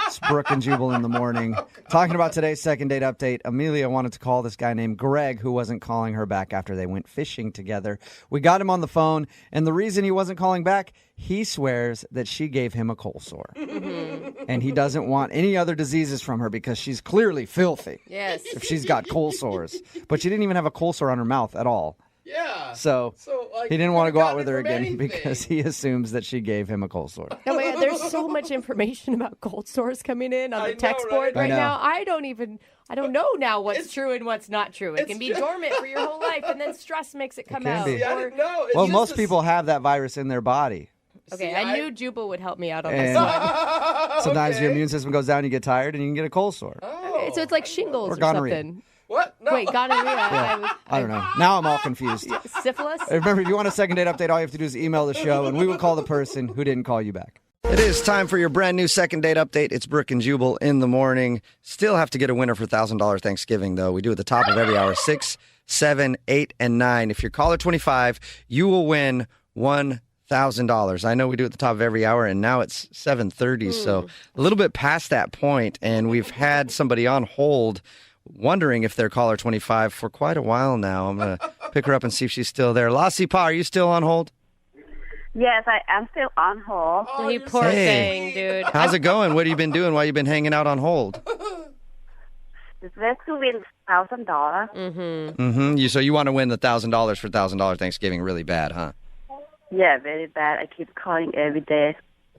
It's Brooke and Jubal in the morning. Talking about today's second date update, Amelia wanted to call this guy named Greg who wasn't calling her back after they went fishing together. We got him on the phone, and the reason he wasn't calling back, he swears that she gave him a cold sore. And he doesn't want any other diseases from her because she's clearly filthy. Yes. If she's got cold sores. But she didn't even have a cold sore on her mouth at all. Yeah. So like, he didn't want to go out with her from again anything. because he assumes that she gave him a cold sore. Oh my God, there's so much information about cold sores coming in on the text board I right know. now. I don't know now what's true and what's not true. It can be dormant for your whole life, and then stress makes it come can out. be. I didn't know. Well, most people have that virus in their body. Okay, I knew Jubal would help me out on And this one. sometimes your immune system goes down, you get tired, and you can get a cold sore. Okay, so it's like shingles Or or, gonorrhea. something. What? No. Wait, gonorrhea. Yeah. I don't know. Now I'm all confused. Syphilis? Remember, if you want a second date update, all you have to do is email the show, and we will call the person who didn't call you back. It is time for your brand new second date update. It's Brooke and Jubal in the morning. Still have to get a winner for $1,000 Thanksgiving, though. We do at the top of every hour, 6, 7, 8, and 9. If you're caller 25, you will win $1,000. I know we do at the top of every hour, and now it's 7:30, so a little bit past that point, and we've had somebody on hold wondering if they're caller 25 for quite a while now. I'm going to pick her up and see if she's still there. Lassie Pa, are you still on hold? Yes, I am still on hold. Oh, you poor Hey. thing, dude. How's it going? What have you been doing while you've been hanging out on hold? This could win $1,000. Mm-hmm. So you want to win the $1,000 for $1,000 Thanksgiving really bad, huh? Yeah, very bad. I keep calling every day.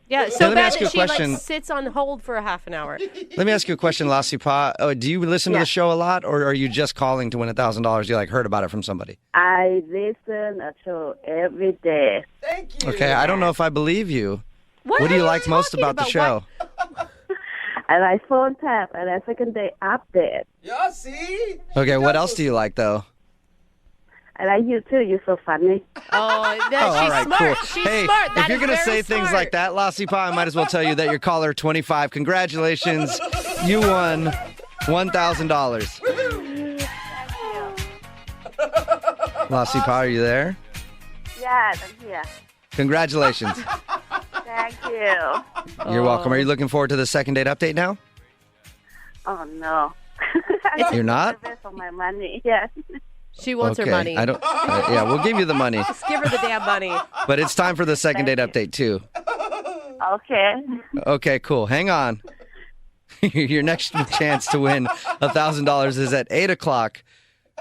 Yeah, Hey, so let me bad ask you that a she question. like sits on hold for a half an hour. Let me ask you a question, Lassie Pa. Do you listen to the show a lot, or are you just calling to win $1,000? You like heard about it from somebody? I listen to every day. Thank you. Okay, I don't know if I believe you. What do are you you like most talking about the about? show? I like phone tap and a second day update. Yeah, see? Okay, what else do you like, though? I like you too. You're so funny. Oh, Oh, she's all right, smart. cool. She's Hey, smart. That if you're is going to very say things smart. like that, Lassie Pa, I might as well tell you that you're caller 25. Congratulations. You won $1,000. Lassie Pa, are you there? Yes, I'm here. Congratulations. Thank you. You're welcome. Are you looking forward to the second date update now? Oh, no. You're not? For my money. Yes. She wants Okay, her money. I don't. Yeah, we'll give you the money, Just give her the damn money. but it's time for the second date update too. Okay. Okay, cool. Hang on. Your next chance to win $1,000 is at 8 o'clock.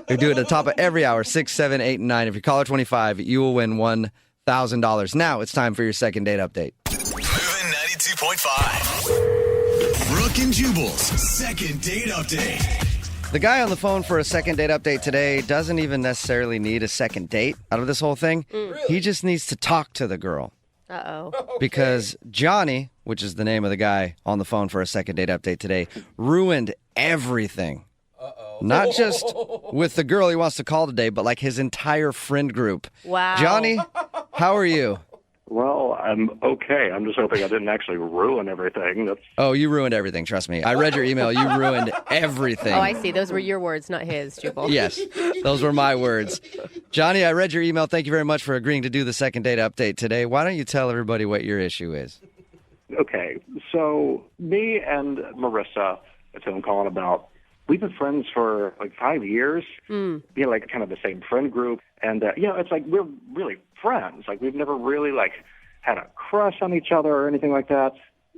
We do it at the top of every hour, 6, 7, 8, and 9. If you're caller 25, you will win $1,000. Now it's time for your second date update. Moving 92.5. Brooke and Jubal's second date update. The guy on the phone for a second date update today doesn't even necessarily need a second date out of this whole thing. He just needs to talk to the girl. Uh-oh. Because Johnny, which is the name of the guy on the phone for a second date update today, ruined everything. Not just with the girl he wants to call today, but like his entire friend group. Wow. Johnny, how are you? Well, I'm okay. I'm just hoping I didn't actually ruin everything. That's Oh, you ruined everything. Trust me. I read your email. You ruined everything. Oh, I see. Those were your words, not his, Jubal. Yes, those were my words. Johnny, I read your email. Thank you very much for agreeing to do the second date update today. Why don't you tell everybody what your issue is? okay. So me and Marissa, that's who I'm calling about, we've been friends for like 5 years. Like kind of the same friend group. And, it's like we're really friends. Like we've never really like had a crush on each other or anything like that.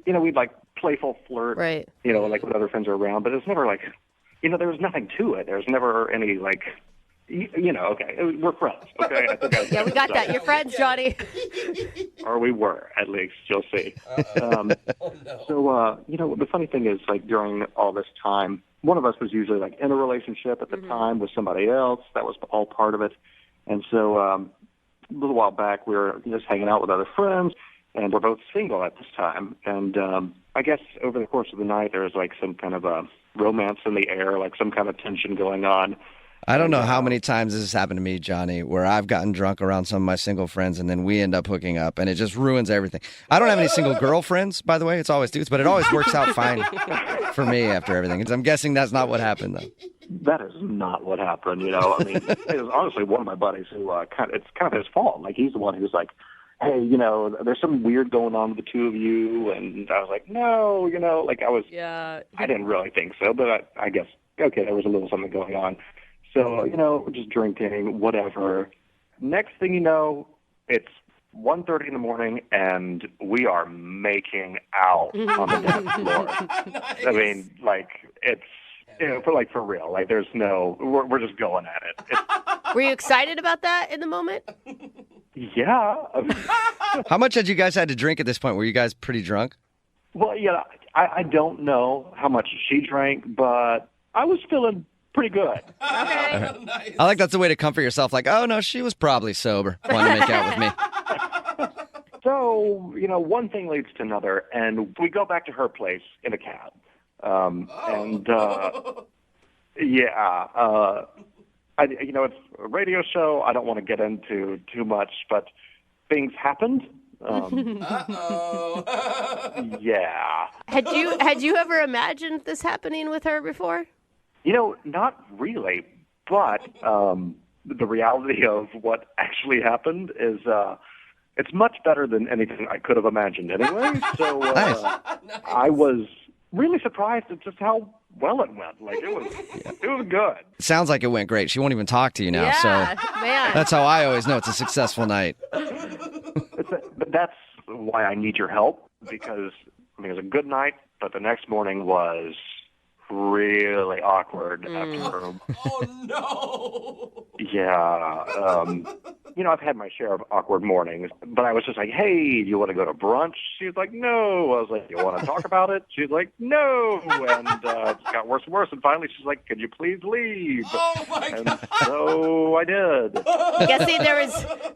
We'd like playful flirt, right? Like when other friends are around, but it's never like, there was nothing to it. There's never any like, okay, we're friends. Okay, I think Yeah, we got that. You're friends, Johnny. or we were, at least. You'll see. So, the funny thing is, like, during all this time, one of us was usually, like, in a relationship at the time with somebody else. That was all part of it. And so a little while back, we were just hanging out with other friends, and we're both single at this time. And I guess over the course of the night, there was, like, some kind of a romance in the air, like some kind of tension going on. I don't know how many times this has happened to me, Johnny, where I've gotten drunk around some of my single friends and then we end up hooking up and it just ruins everything. I don't have any single girlfriends, by the way. It's always dudes, but it always works out fine for me after everything. I'm guessing that's not what happened, though. That is not what happened, you know. I mean, it was honestly one of my buddies who it's kind of his fault. Like, he's the one who's like, hey, you know, there's something weird going on with the two of you. And I was like, no, you know, like I didn't really think so, but I guess, okay, there was a little something going on. So, you know, we're just drinking, whatever. Next thing you know, it's 1:30 in the morning, and we are making out on the dance floor. Nice. I mean, like, it's, you know, for real. Like, there's no, we're just going at it. Were you excited about that in the moment? Yeah. How much had you guys had to drink at this point? Were you guys pretty drunk? Well, yeah, I don't know how much she drank, but I was feeling pretty good. Okay. Right. Nice. I like that's the way to comfort yourself. Like, oh, no, she was probably sober. Wanted to make out with me. So, you know, one thing leads to another, and we go back to her place in a cab. You know, it's a radio show. I don't want to get into too much, but things happened. Yeah. Had you ever imagined this happening with her before? You know, not really, but the reality of what actually happened is it's much better than anything I could have imagined anyway. So nice. I was really surprised at just how well it went. Like, it was good. Sounds like it went great. She won't even talk to you now. Yeah, so man. That's how I always know it's a successful night. But that's why I need your help, because I mean, it was a good night, but the next morning was really awkward after. Oh, no. Yeah. You know, I've had my share of awkward mornings, but I was just like, hey, do you want to go to brunch? She was like, no. I was like, you want to talk about it? She was like, no. And it got worse and worse. And finally, she's like, could you please leave? Oh, my God. So I did. Guessing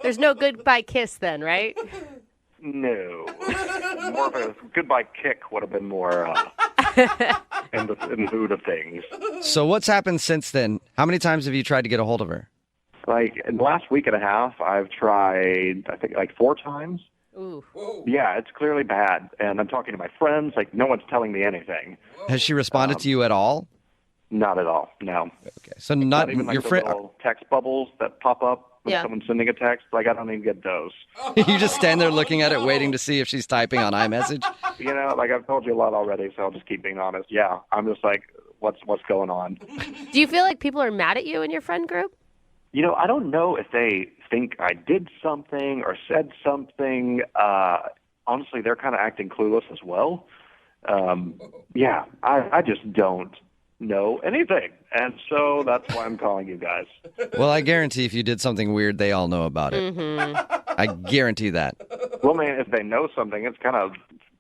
there's no goodbye kiss then, right? No. More of a goodbye kick would have been more in the mood of things. So what's happened since then? How many times have you tried to get a hold of her? Like, in the last week and a half, I've tried, I think, like 4 times. Ooh. Yeah, it's clearly bad. And I'm talking to my friends. Like, no one's telling me anything. Has she responded to you at all? Not at all, no. Okay, so not even like your the friend. little text bubbles that pop up when Yeah. someone's sending a text. Like, I don't even get those. You just stand there looking at it, waiting to see if she's typing on iMessage? You know, like, I've told you a lot already, so I'll just keep being honest. Yeah, I'm just like, what's going on? Do you feel like people are mad at you in your friend group? You know, I don't know if they think I did something or said something. Honestly, they're kind of acting clueless as well. Yeah, I just don't know anything. And so that's why I'm calling you guys. Well, I guarantee if you did something weird, they all know about it. Mm-hmm. I guarantee that. Well, man, if they know something, it's kind of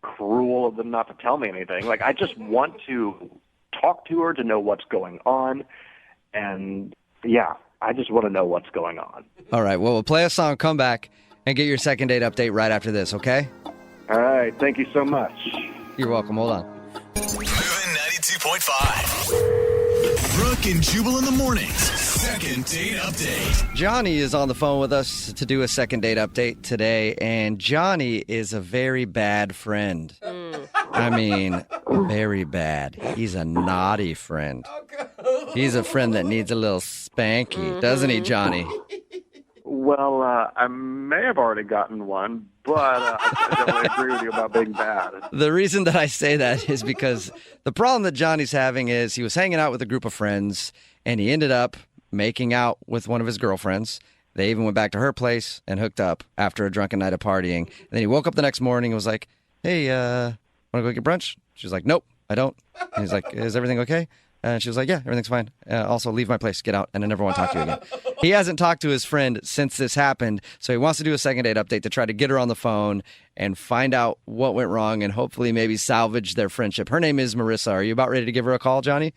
cruel of them not to tell me anything. Like, I just want to talk to her to know what's going on. And, yeah, I just want to know what's going on. All right, well, we'll play a song, come back, and get your second date update right after this, okay? All right, thank you so much. You're welcome. Hold on. Moving 92.5. Brooke and Jubal in the mornings. Second date update. Johnny is on the phone with us to do a second date update today, and Johnny is a very bad friend. I mean, very bad. He's a naughty friend. He's a friend that needs a little spanky, doesn't he, Johnny? Well, I may have already gotten one, but I definitely agree with you about being bad. The reason that I say that is because the problem that Johnny's having is he was hanging out with a group of friends, and he ended up making out with one of his girlfriends. They even went back to her place and hooked up after a drunken night of partying. And then he woke up the next morning and was like, hey, want to go get brunch? She's like, nope, I don't. And he's like, is everything okay? And she was like, yeah, everything's fine. Also, leave my place, get out, and I never want to talk to you again. He hasn't talked to his friend since this happened, so he wants to do a second date update to try to get her on the phone and find out what went wrong and hopefully maybe salvage their friendship. Her name is Marissa. Are you about ready to give her a call, Johnny?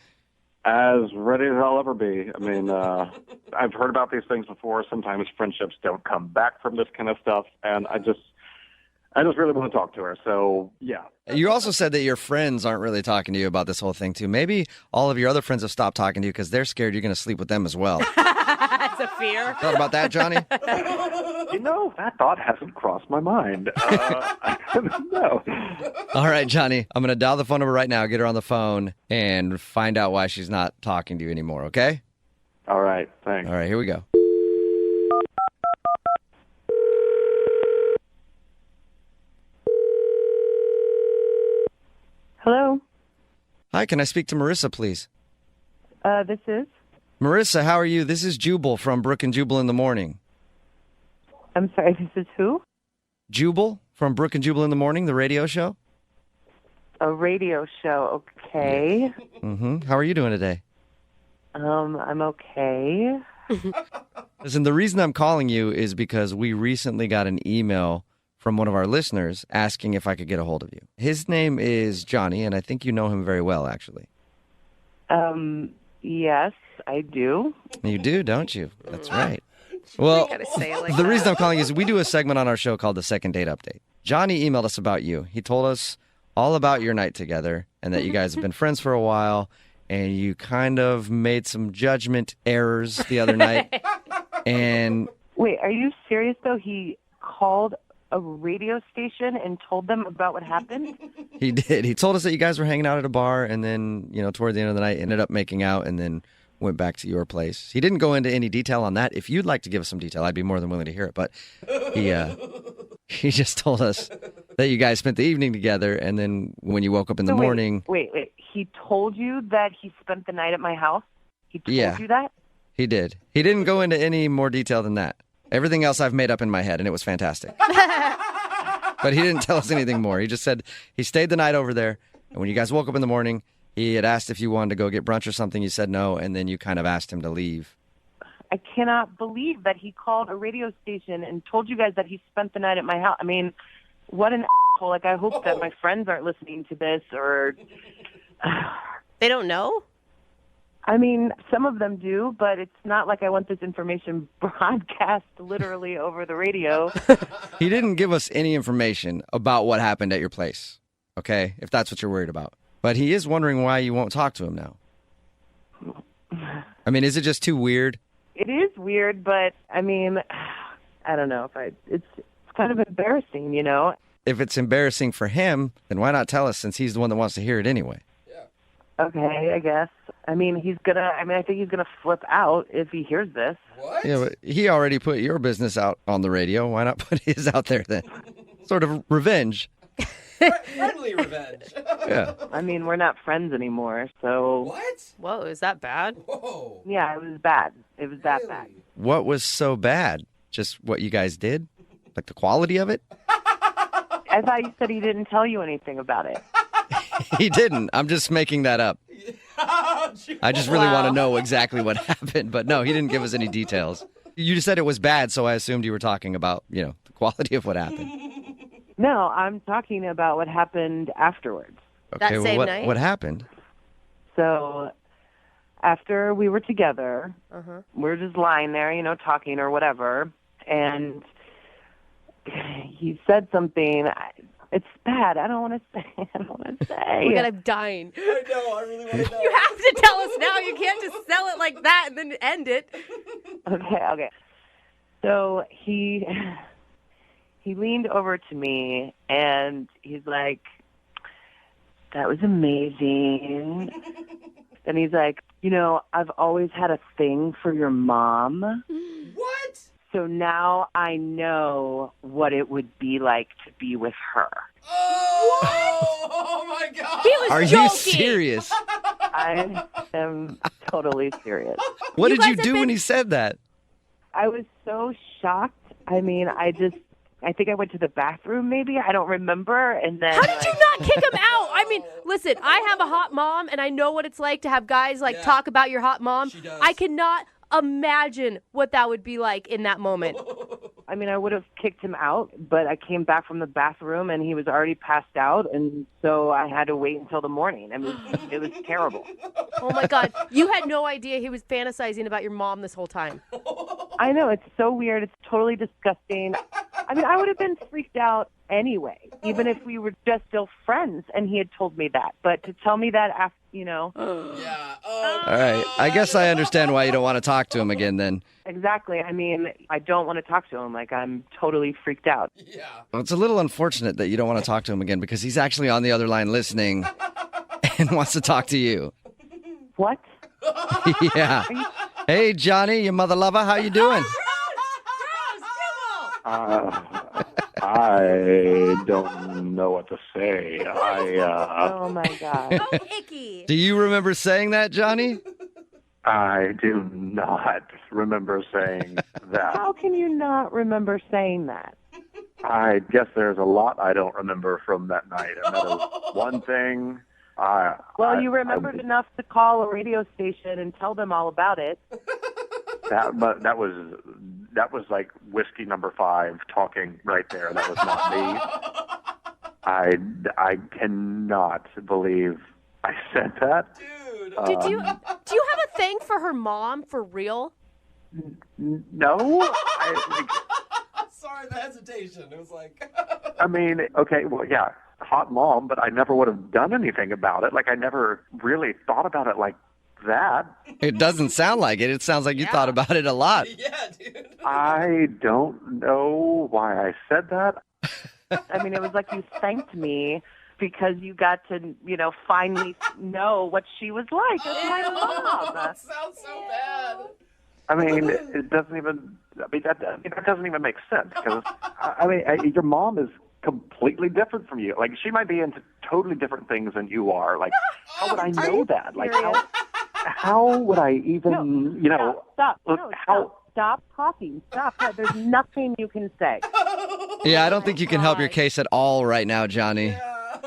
As ready as I'll ever be. I mean, I've heard about these things before. Sometimes friendships don't come back from this kind of stuff, and I I just really want to talk to her. So, yeah. You also said that your friends aren't really talking to you about this whole thing, too. Maybe all of your other friends have stopped talking to you because they're scared you're going to sleep with them as well. That's a fear. Thought about that, Johnny? That thought hasn't crossed my mind. No. All right, Johnny. I'm going to dial the phone number right now, get her on the phone, and find out why she's not talking to you anymore, okay? All right, thanks. All right, here we go. Hello. Hi, can I speak to Marissa, please? This is? Marissa, how are you? This is Jubal from Brooke and Jubal in the Morning. I'm sorry, this is who? Jubal from Brooke and Jubal in the Morning, the radio show. A radio show, okay. Mm-hmm. How are you doing today? I'm okay. Listen, the reason I'm calling you is because we recently got an email from one of our listeners asking if I could get a hold of you. His name is Johnny, and I think you know him very well, actually. Yes, I do. You do, don't you? That's right. Well, the reason I'm calling is we do a segment on our show called the Second Date Update. Johnny emailed us about you. He told us all about your night together and that you guys have been friends for a while, and you kind of made some judgment errors the other night. And wait, are you serious, though? He called a radio station and told them about what happened? He did. He told us that you guys were hanging out at a bar and then, toward the end of the night, ended up making out and then went back to your place. He didn't go into any detail on that. If you'd like to give us some detail, I'd be more than willing to hear it. But he just told us that you guys spent the evening together, and then when you woke up in the morning... Wait. He told you that he spent the night at my house? He told you that? He did. He didn't go into any more detail than that. Everything else I've made up in my head, and it was fantastic. But he didn't tell us anything more. He just said he stayed the night over there, and when you guys woke up in the morning, he had asked if you wanted to go get brunch or something. You said no, and then you kind of asked him to leave. I cannot believe that he called a radio station and told you guys that he spent the night at my house. I mean, what an asshole. Like, I hope that my friends aren't listening to this or... They don't know? I mean, some of them do, but it's not like I want this information broadcast literally over the radio. He didn't give us any information about what happened at your place, okay, if that's what you're worried about. But he is wondering why you won't talk to him now. I mean, is it just too weird? It is weird, but, I mean, I don't know. It's kind of embarrassing, If it's embarrassing for him, then why not tell us since he's the one that wants to hear it anyway? Okay, I guess. I mean, I think he's gonna flip out if he hears this. What? Yeah, but he already put your business out on the radio. Why not put his out there then? Sort of revenge. Friendly revenge. Yeah. I mean, we're not friends anymore, so... What? Whoa, is that bad? Whoa. Yeah, it was bad. It was that bad. What was so bad? Just what you guys did? Like the quality of it? I thought you said he didn't tell you anything about it. He didn't. I'm just making that up. I just really want to know exactly what happened. But no, he didn't give us any details. You just said it was bad, so I assumed you were talking about, the quality of what happened. No, I'm talking about what happened afterwards. Okay, well, what happened? So after we were together, we're just lying there, talking or whatever, and he said something... It's bad. I don't want to say. Oh my God, I'm dying. I know. I really want to know. You have to tell us now. You can't just sell it like that and then end it. Okay. So he leaned over to me and he's like, "That was amazing." And he's like, "I've always had a thing for your mom." What? So now I know what it would be like to be with her. Oh my God. He was Are joking. you serious? I am totally serious. What did you do when he said that? I was so shocked. I mean, I think I went to the bathroom maybe. I don't remember. And then how did you not kick him out? I mean, listen, I have a hot mom and I know what it's like to have guys talk about your hot mom. She does. I cannot imagine what that would be like in that moment. I mean, I would have kicked him out, but I came back from the bathroom and he was already passed out, and so I had to wait until the morning. I mean, it was terrible. Oh my God. You had no idea he was fantasizing about your mom this whole time. I know, it's so weird. It's totally disgusting. I mean, I would have been freaked out anyway, even if we were just still friends and he had told me that. But to tell me that after, Yeah. All right. I guess I understand why you don't want to talk to him again then. Exactly. I mean, I don't want to talk to him. Like, I'm totally freaked out. Yeah. Well, it's a little unfortunate that you don't want to talk to him again because he's actually on the other line listening and wants to talk to you. What? Yeah. Hey, Johnny, your mother lover, how you doing? I don't know what to say. Oh, my God. Oh, icky. Do you remember saying that, Johnny? I do not remember saying that. How can you not remember saying that? I guess there's a lot I don't remember from that night. And that is one thing. Well, you remembered enough to call a radio station and tell them all about it. That was like whiskey number 5 talking right there. That was not me. I cannot believe I said that. Dude. Do you have a thing for her mom for real? No. Sorry, the hesitation. It was like. I mean, okay, well, yeah, hot mom, but I never would have done anything about it. Like, I never really thought about it like that. It doesn't sound like it. It sounds like you thought about it a lot. Yeah, dude. I don't know why I said that. I mean, it was like you thanked me because you got to, finally know what she was like as my mom. That sounds so bad. I mean, it doesn't even. I mean, that doesn't even make sense because your mom is completely different from you. Like, she might be into totally different things than you are. Like, how would I know that? Like, how would I even, Stop. Stop talking. Stop. There's nothing you can say. Yeah, I don't think you can help your case at all right now, Johnny.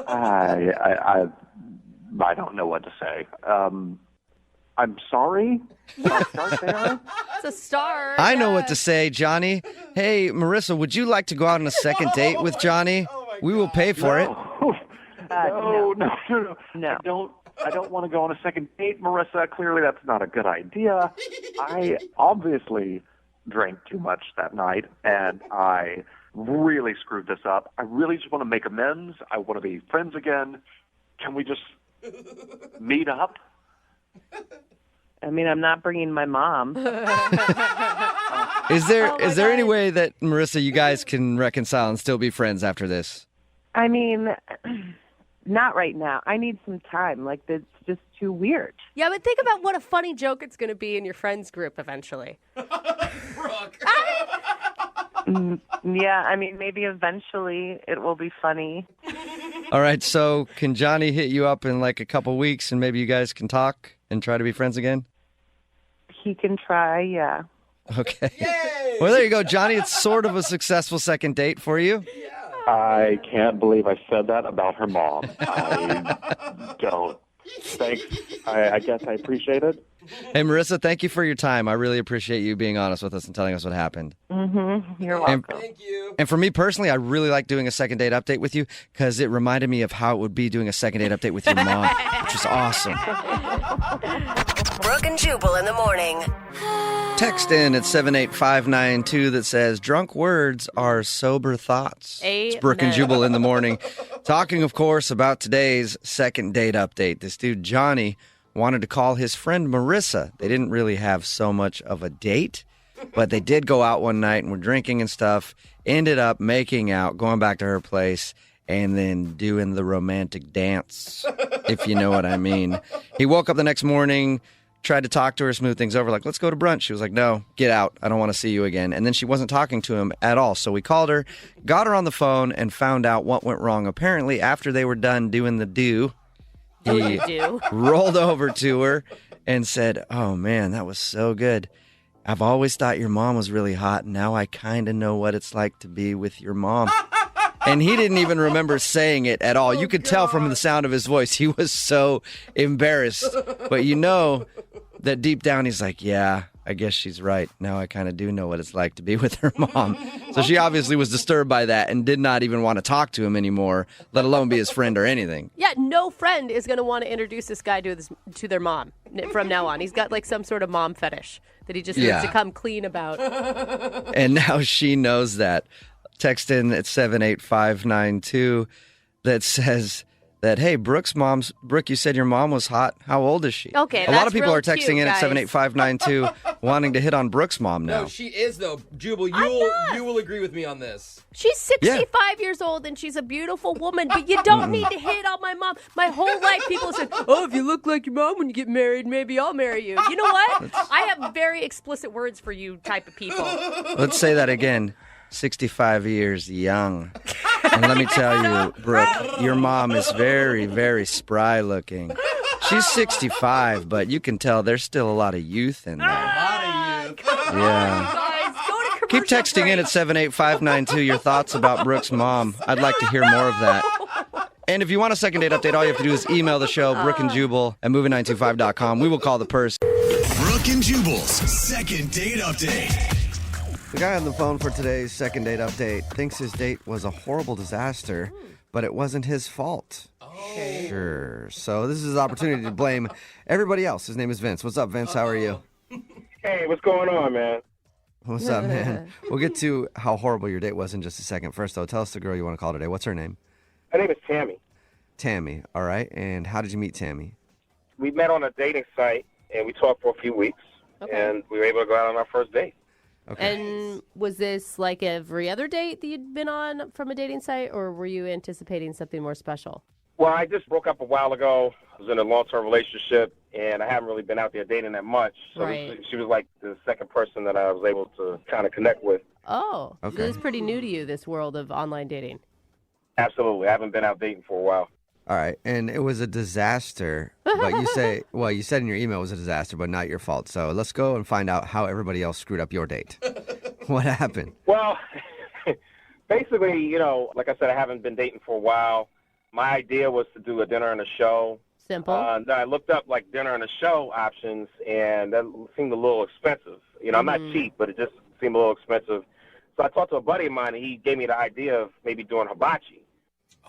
I don't know what to say. I'm sorry. Can I start there? It's a start. I know what to say, Johnny. Hey, Marissa, would you like to go out on a second date with Johnny? We will pay for it. No. I don't want to go on a second date, Marissa. Clearly, that's not a good idea. I obviously drank too much that night, and I really screwed this up. I really just want to make amends. I want to be friends again. Can we just meet up? I mean, I'm not bringing my mom. Is there any way that, Marissa, you guys can reconcile and still be friends after this? I mean, not right now. I need some time. Like, it's just too weird. Yeah, but think about what a funny joke it's going to be in your friends group eventually. Brooke. Yeah, I mean, maybe eventually it will be funny. All right, so can Johnny hit you up in like a couple weeks and maybe you guys can talk and try to be friends again? He can try, yeah. Okay. Yay! Well, there you go, Johnny. It's sort of a successful second date for you. I can't believe I said that about her mom. I don't. Thanks. I guess I appreciate it. Hey, Marissa, thank you for your time. I really appreciate you being honest with us and telling us what happened. Mm-hmm. You're welcome. Thank you. And for me personally, I really like doing a second date update with you because it reminded me of how it would be doing a second date update with your mom, which is awesome. Brooke and Jubal in the morning. Text in at 78592 that says, drunk words are sober thoughts. Amen. It's Brooke and Jubal in the morning. Talking, of course, about today's second date update. This dude, Johnny, wanted to call his friend Marissa. They didn't really have so much of a date, but they did go out one night and were drinking and stuff. Ended up making out, going back to her place, and then doing the romantic dance, if you know what I mean. He woke up the next morning, tried to talk to her, smooth things over, like, let's go to brunch. She was like, no, get out. I don't want to see you again. And then she wasn't talking to him at all. So we called her, got her on the phone, and found out what went wrong. Apparently, after they were done doing the do, he rolled over to her and said, oh, man, that was so good. I've always thought your mom was really hot. Now I kind of know what it's like to be with your mom. And he didn't even remember saying it at all. You could tell from the sound of his voice. He was so embarrassed. But you know that deep down he's like, yeah, I guess she's right. Now I kind of do know what it's like to be with her mom. So she obviously was disturbed by that and did not even want to talk to him anymore, let alone be his friend or anything. Yeah, no friend is going to want to introduce this guy to their mom from now on. He's got like some sort of mom fetish that he just needs to come clean about. And now she knows that. text in at 78592 that says that, hey, Brooke, you said your mom was hot. How old is she? Okay, a lot of that's people real are texting cute, in at guys. 78592 wanting to hit on Brooke's mom now. No, she is, though. Jubal, you will agree with me on this. She's 65 years old and she's a beautiful woman, but you don't need to hit on my mom. My whole life, people said, oh, if you look like your mom when you get married, maybe I'll marry you. You know what? I have very explicit words for you type of people. Let's say that again. 65 years young. And let me tell you, Brooke, your mom is very, very spry looking. She's 65, but you can tell there's still a lot of youth in there. Yeah. Keep texting in at 78592 your thoughts about Brooke's mom. I'd like to hear more of that. And if you want a second date update, all you have to do is email the show, Brooke and Jubal at movie925.com. We will call the purse. Brooke and Jubal's second date update. The guy on the phone for today's second date update thinks his date was a horrible disaster, but it wasn't his fault. Okay. Sure. So this is his opportunity to blame everybody else. His name is Vince. What's up, Vince? How are you? Hey, what's going on, man? What's up, man? We'll get to how horrible your date was in just a second. First, though, tell us the girl you want to call today. What's her name? Her name is Tammy. Tammy. All right. And how did you meet Tammy? We met on a dating site, and we talked for a few weeks, and we were able to go out on our first date. Okay. And was this like every other date that you'd been on from a dating site, or were you anticipating something more special? Well, I just broke up a while ago. I was in a long-term relationship, and I haven't really been out there dating that much. So Right. she was like the second person that I was able to kind of connect with. Oh, Okay. so this is pretty new to you, this world of online dating. Absolutely. I haven't been out dating for a while. All right. And it was a disaster. But you say, well, you said in your email it was a disaster, but not your fault. So let's go and find out how everybody else screwed up your date. What happened? Well, basically, you know, like I said, I haven't been dating for a while. My idea was to do a dinner and a show. Simple. Then I looked up like dinner and a show options, and that seemed a little expensive. You know, I'm not cheap, but it just seemed a little expensive. So I talked to a buddy of mine, and he gave me the idea of maybe doing hibachi.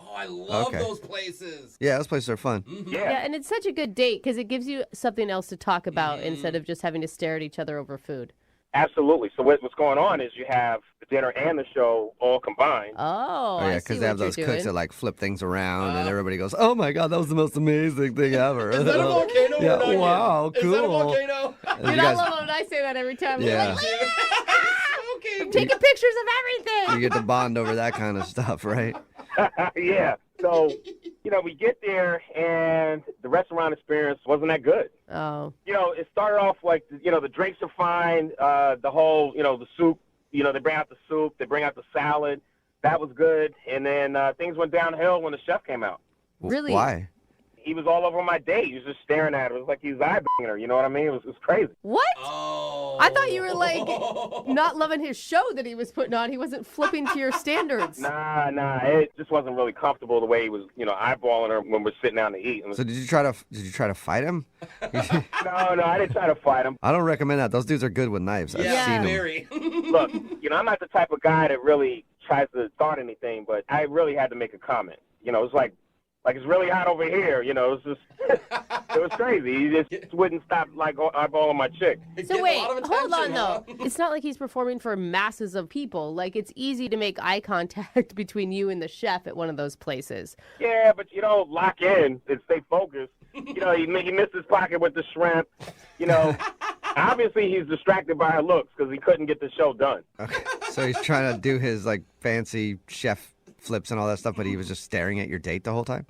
Oh, I love those places. Yeah, those places are fun. Yeah, and it's such a good date because it gives you something else to talk about instead of just having to stare at each other over food. Absolutely. So what's going on is you have the dinner and the show all combined. Oh, yeah, because they have those cooks that like flip things around, and everybody goes, "Oh my god, that was the most amazing thing ever!" Is that a volcano? Yeah, wow, cool. Is that a volcano? Dude, I love it when I say that every time. Yeah. I'm taking pictures of everything. You get to bond over that kind of stuff, right? Yeah. So, you know, we get there, and the restaurant experience wasn't that good. Oh. You know, it started off like, you know, the drinks are fine. The whole, you know, the soup, you know, they bring out the soup, they bring out the salad. That was good. And then things went downhill when the chef came out. Really? Why? He was all over my date. He was just staring at her. It was like he was eye-banging her. You know what I mean? It was crazy. What? I thought you were like not loving his show that he was putting on. He wasn't flipping to your standards. Nah. It just wasn't really comfortable the way he was, you know, eyeballing her when we're sitting down to eat. So did you try to fight him? No, I didn't try to fight him. I don't recommend that. Those dudes are good with knives. I've seen them. Very. Look, you know, I'm not the type of guy that really tries to start anything, but I really had to make a comment. You know, it's like it's really hot over here. You know, it's just it was crazy. He just wouldn't stop like eyeballing my chick. So wait, hold on though. It's not like he's performing for masses of people. Like it's easy to make eye contact between you and the chef at one of those places. Yeah, but you don't lock in and stay focused. You know, he missed his pocket with the shrimp. You know, obviously he's distracted by her looks because he couldn't get the show done. Okay. So he's trying to do his like fancy chef flips and all that stuff, but he was just staring at your date the whole time?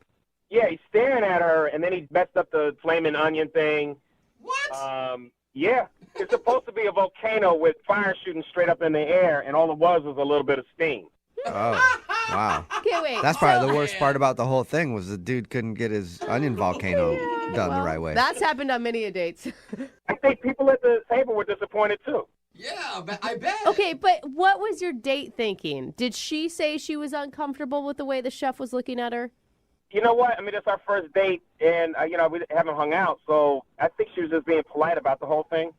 Yeah, he's staring at her, and then he messed up the flaming onion thing. What? Yeah. It's supposed to be a volcano with fire shooting straight up in the air, and all it was a little bit of steam. Oh, wow. Okay, wait. That's probably the worst part about the whole thing was the dude couldn't get his onion volcano done the right way. That's happened on many a dates. I think people at the table were disappointed, too. Yeah, I bet. Okay, but what was your date thinking? Did she say she was uncomfortable with the way the chef was looking at her? You know what? I mean, it's our first date, and, you know, we haven't hung out, so I think she was just being polite about the whole thing.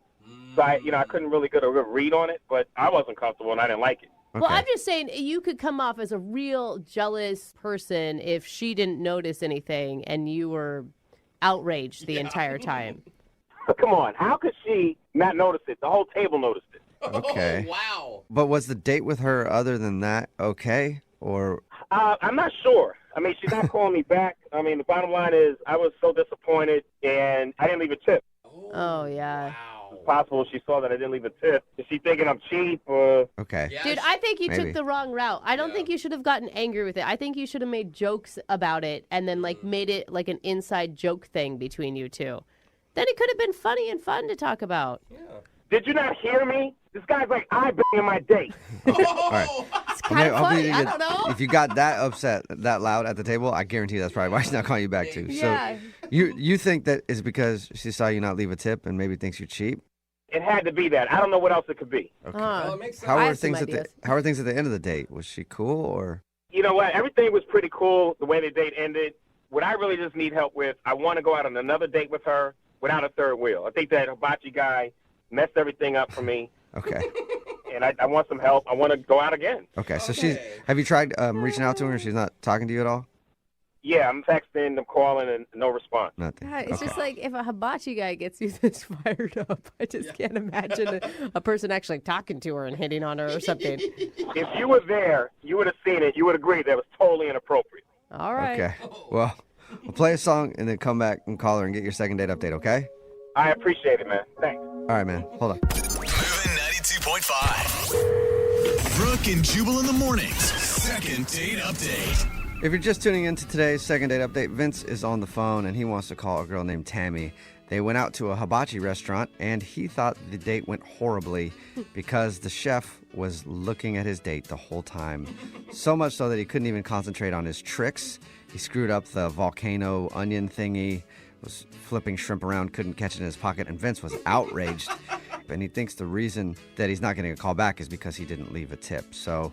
So, I couldn't really get a good read on it, but I wasn't comfortable, and I didn't like it. Okay. Well, I'm just saying you could come off as a real jealous person if she didn't notice anything and you were outraged the entire time. Come on. How could she not notice it? The whole table noticed it. Okay. Oh, wow. But was the date with her other than that okay? Or I'm not sure. I mean, she's not calling me back. I mean, the bottom line is I was so disappointed, and I didn't leave a tip. Oh, yeah. It's possible she saw that I didn't leave a tip. Is she thinking I'm cheap? Okay. Dude, I think you Maybe. took the wrong route. I don't think you should have gotten angry with it. I think you should have made jokes about it and then made it like an inside joke thing between you two. Then it could have been funny and fun to talk about. Did you not hear me? This guy's like eye-banging my date. All right. It's kind of funny. I don't know. If you got that upset that loud at the table, I guarantee that's probably why she's not calling you back too. Yeah. So you think that is because she saw you not leave a tip and maybe thinks you're cheap? It had to be that. I don't know what else it could be. Okay. Well, it makes sense. How I are have some things ideas. how are things at the end of the date? Was she cool or? You know what? Everything was pretty cool the way the date ended. What I really just need help with, I want to go out on another date with her without a third wheel. I think that hibachi guy messed everything up for me. Okay. And I want some help. I want to go out again. Okay. So have you tried reaching out to her and she's not talking to you at all? Yeah, I'm texting, I'm calling, and no response. Nothing. God, it's Okay. just like if a hibachi guy gets you this fired up, I just can't imagine a person actually talking to her and hitting on her or something. If you were there, you would have seen it. You would agree that was totally inappropriate. All right. Okay. Well, we'll play a song and then come back and call her and get your second date update, okay? I appreciate it, man. Thanks. All right, man. Hold on. Moving 92.5. Brooke and Jubal in the mornings. Second date update. If you're just tuning into today's second date update, Vince is on the phone and he wants to call a girl named Tammy. They went out to a hibachi restaurant and he thought the date went horribly because the chef was looking at his date the whole time. So much so that he couldn't even concentrate on his tricks. He screwed up the volcano onion thingy, was flipping shrimp around, couldn't catch it in his pocket, and Vince was outraged. And he thinks the reason that he's not getting a call back is because he didn't leave a tip. So,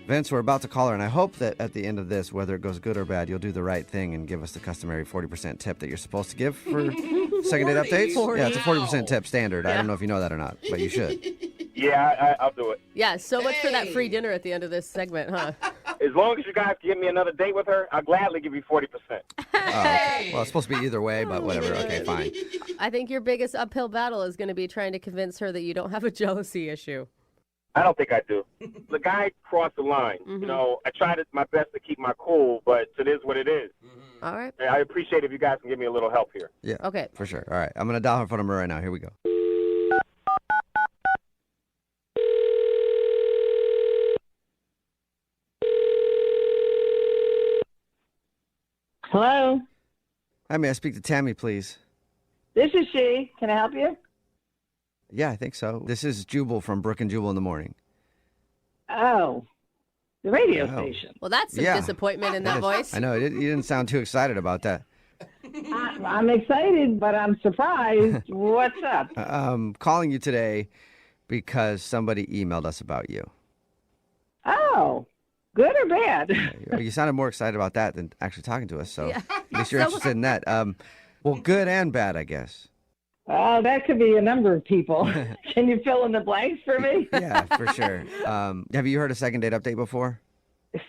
Vince, we're about to call her, and I hope that at the end of this, whether it goes good or bad, you'll do the right thing and give us the customary 40% tip that you're supposed to give for second date updates. 40. Yeah, it's a 40% tip standard. I don't know if you know that or not, but you should. Yeah, I'll do it. Yeah, so much for that free dinner at the end of this segment, huh? As long as you guys give me another date with her, I'll gladly give you 40%. Well, it's supposed to be either way, but whatever. Okay, fine. I think your biggest uphill battle is going to be trying to convince her that you don't have a jealousy issue. I don't think I do. The guy crossed the line. You know, I tried my best to keep my cool, but it is what it is. All right. I appreciate if you guys can give me a little help here. Yeah. Okay. For sure. All right. I'm going to dial her phone number right now. Here we go. Hello, Hi, may I speak to Tammy, please? this is she. Can I help you? Yeah, I think so. This is Jubal from Brooke and Jubal in the morning. Oh, the radio Oh. station. Well, that's some Yeah. disappointment in that voice. I know. You didn't sound too excited about that. I'm excited, but I'm surprised. What's up? I'm calling you today because somebody emailed us about you. Oh, good or bad? You sounded more excited about that than actually talking to us, so Yeah. at least you're interested in that. Well, good and bad, I guess. Oh, that could be a number of people. Can you fill in the blanks for me? Yeah, for sure. Have you heard a second date update before?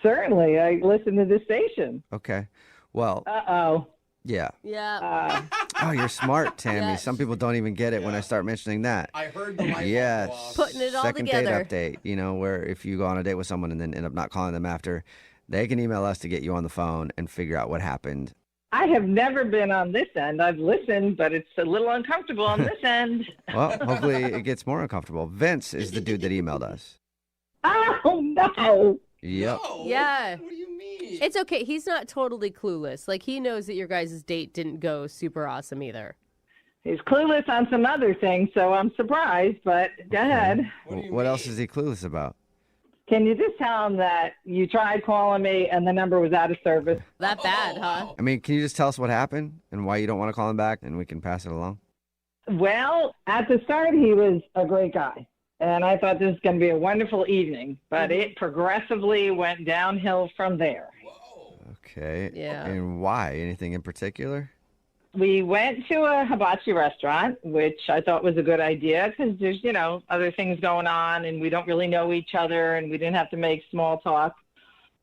Certainly. I listen to this station. Okay. Well, Uh-oh. yeah. Yeah. Oh, you're smart, Tammy. Yeah. Some people don't even get it when I start mentioning that. I heard the light bulb Yes. go off. Putting it all Second together. date update, where if you go on a date with someone and then end up not calling them after, they can email us to get you on the phone and figure out what happened. I have never been on this end. I've listened, but it's a little uncomfortable on this end. Well, hopefully it gets more uncomfortable. Vince is the dude that emailed us. Oh, no. Yep. Yeah. What do you mean? It's okay. He's not totally clueless. Like, he knows that your guys' date didn't go super awesome either. He's clueless on some other things, so I'm surprised, but go ahead. What else is he clueless about? Can you just tell him that you tried calling me and the number was out of service? That bad, huh? I mean, can you just tell us what happened and why you don't want to call him back and we can pass it along? Well, at the start, he was a great guy. And I thought this was going to be a wonderful evening, but it progressively went downhill from there. Okay. Yeah. And why? Anything in particular? We went to a hibachi restaurant, which I thought was a good idea because there's, other things going on and we don't really know each other and we didn't have to make small talk.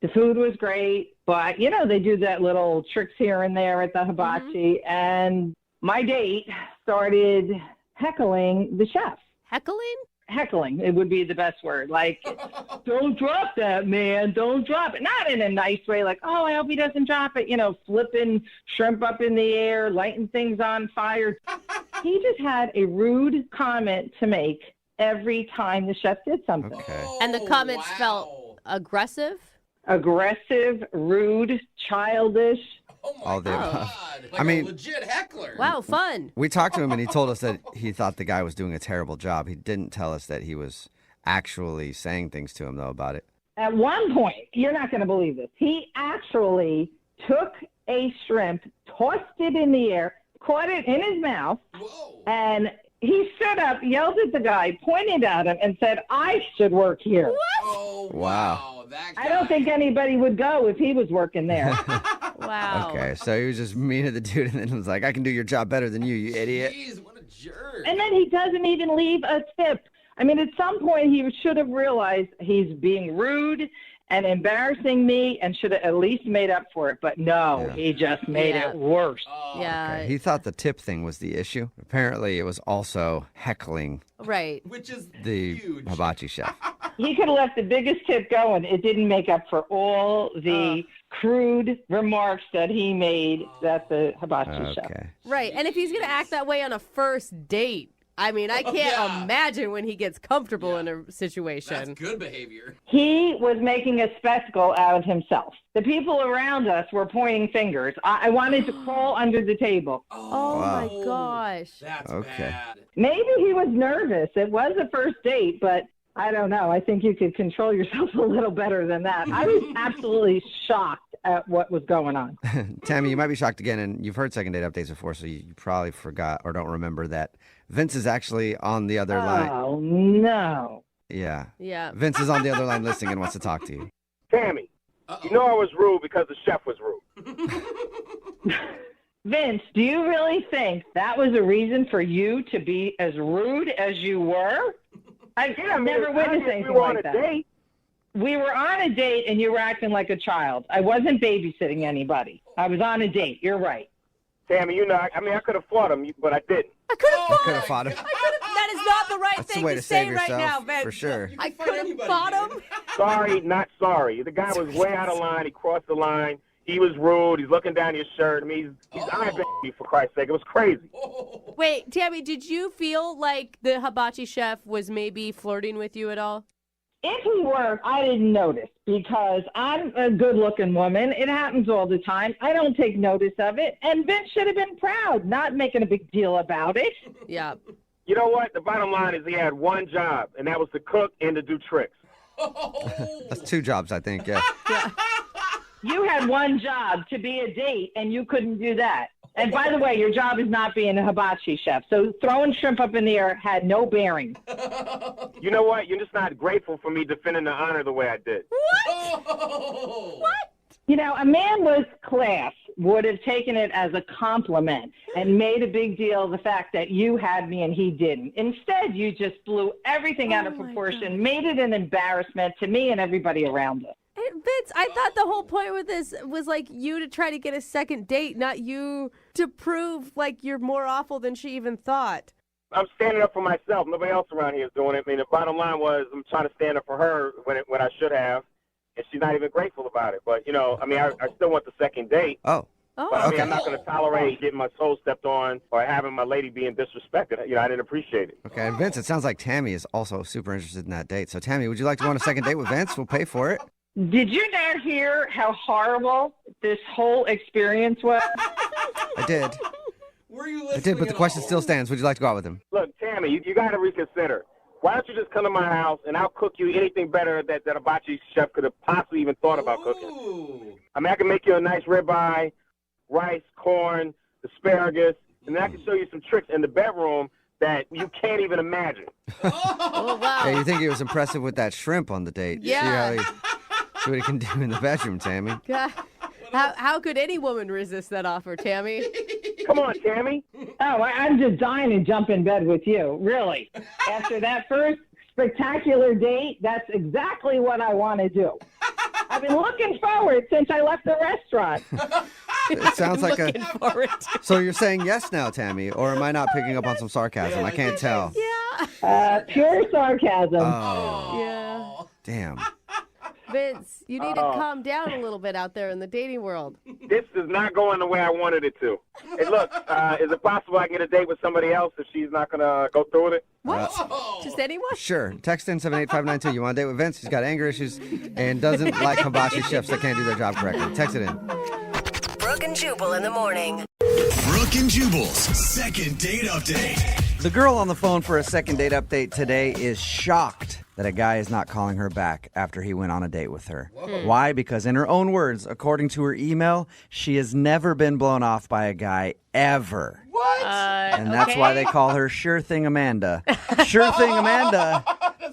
The food was great, but, they do that little tricks here and there at the hibachi. And my date started heckling the chef. Heckling? heckling. It would be the best word. Like, don't drop that, man. Don't drop it. Not in a nice way, like, oh, I hope he doesn't drop it. You know, flipping shrimp up in the air, lighting things on fire. He just had a rude comment to make every time the chef did something. Okay. And the comments felt aggressive? Aggressive, rude, childish. All the above. Like I mean, a legit heckler. Wow, fun. we talked to him and he told us that he thought the guy was doing a terrible job. He didn't tell us that he was actually saying things to him, though, about it. At one point, you're not going to believe this, he actually took a shrimp, tossed it in the air, caught it in his mouth, and he stood up, yelled at the guy, pointed at him, and said, I should work here. What? Oh, Wow. That guy. I don't think anybody would go if he was working there. Wow. Okay, so he was just mean to the dude and then was like, I can do your job better than you idiot. Jeez, what a jerk. And then he doesn't even leave a tip. I mean, at some point, he should have realized he's being rude and embarrassing me and should have at least made up for it. But no, he just made it worse. Yeah. Okay, he thought the tip thing was the issue. Apparently, it was also heckling Right. Which is the hibachi chef. He could have let the biggest tip go, and it didn't make up for all the crude remarks that he made at the hibachi chef. Right. And if he's going to act that way on a first date, I mean, I can't imagine when he gets comfortable in a situation. That's good behavior. He was making a spectacle out of himself. The people around us were pointing fingers. I wanted to crawl under the table. Oh, Wow. my gosh. That's Okay. bad. Maybe he was nervous. It was a first date, but I don't know. I think you could control yourself a little better than that. I was absolutely shocked at what was going on. Tammy, you might be shocked again, and you've heard second date updates before, so you probably forgot or don't remember that Vince is actually on the other line. Oh, no. Yeah. Yeah. Vince is on the other line listening and wants to talk to you. Tammy, you know I was rude because the chef was rude. Vince, do you really think that was a reason for you to be as rude as you were? I've never witnessed anything like that. Date. We were on a date and you were acting like a child. I wasn't babysitting anybody. I was on a date. You're right. Tammy, you know, I could have fought him, but I didn't. I could have Could have fought him. That is not the right That's the thing way to to say save right now, yourself, Vince. for sure. I could have fought him. Sorry, not sorry. The guy was way out of line. He crossed the line. He was rude. He's looking down your shirt. I mean, he's eyeing me, for Christ's sake. It was crazy. Wait, Tammy, did you feel like the hibachi chef was maybe flirting with you at all? If he were, I didn't notice because I'm a good-looking woman. It happens all the time. I don't take notice of it. And Vince should have been proud, not making a big deal about it. Yeah. You know what? The bottom line is he had one job, and that was to cook and to do tricks. That's two jobs, I think, yeah. You had one job to be a date, and you couldn't do that. And by the way, your job is not being a hibachi chef. So throwing shrimp up in the air had no bearing. You know what? You're just not grateful for me defending the honor the way I did. What? You know, a man with class would have taken it as a compliment and made a big deal of the fact that you had me and he didn't. Instead, you just blew everything out of proportion, made it an embarrassment to me and everybody around us. Hey, Vince, I thought the whole point with this was like you to try to get a second date, not you to prove like you're more awful than she even thought. I'm standing up for myself. Nobody else around here is doing it. I mean, the bottom line was I'm trying to stand up for her when I should have, and she's not even grateful about it. But, you know, I mean, I still want the second date. Oh. But, I mean, I'm not going to tolerate getting my toe stepped on or having my lady being disrespected. You know, I didn't appreciate it. Okay, and Vince, it sounds like Tammy is also super interested in that date. So, Tammy, would you like to go on a second date with Vince? We'll pay for it. Did you not hear how horrible this whole experience was? I did. Were you I did, but the question still stands. Would you like to go out with him? Look, Tammy, you got to reconsider. Why don't you just come to my house and I'll cook you anything better that a hibachi chef could have possibly even thought about cooking? I mean, I can make you a nice ribeye, rice, corn, asparagus, and then I can show you some tricks in the bedroom that you can't even imagine. Oh, wow. Yeah, you think he was impressive with that shrimp on the date? Yeah. See what he can do in the bedroom, Tammy. God. How could any woman resist that offer, Tammy? Come on, Tammy. Oh, I'm just dying to jump in bed with you, really. After that first spectacular date, that's exactly what I want to do. I've been looking forward since I left the restaurant. It sounds like Looking forward to. So you're saying yes now, Tammy, or am I not picking up on some sarcasm? I can't tell. Pure sarcasm. Oh, Yeah. damn. Vince, you need to calm down a little bit out there in the dating world. This is not going the way I wanted it to. Hey, look, is it possible I can get a date with somebody else if she's not going to go through with it? What? Just anyone? Sure. Text in 78592. You want a date with Vince? He's got anger issues and doesn't like hibachi chefs that can't do their job correctly. Text it in. Brooke and Jubal in the morning. Brooke and Jubal's second date update. The girl on the phone for a second date update today is shocked that a guy is not calling her back after he went on a date with her. Why? Because in her own words, according to her email, she has never been blown off by a guy ever. What? And that's why they call her Sure Thing Amanda. Sure Thing Amanda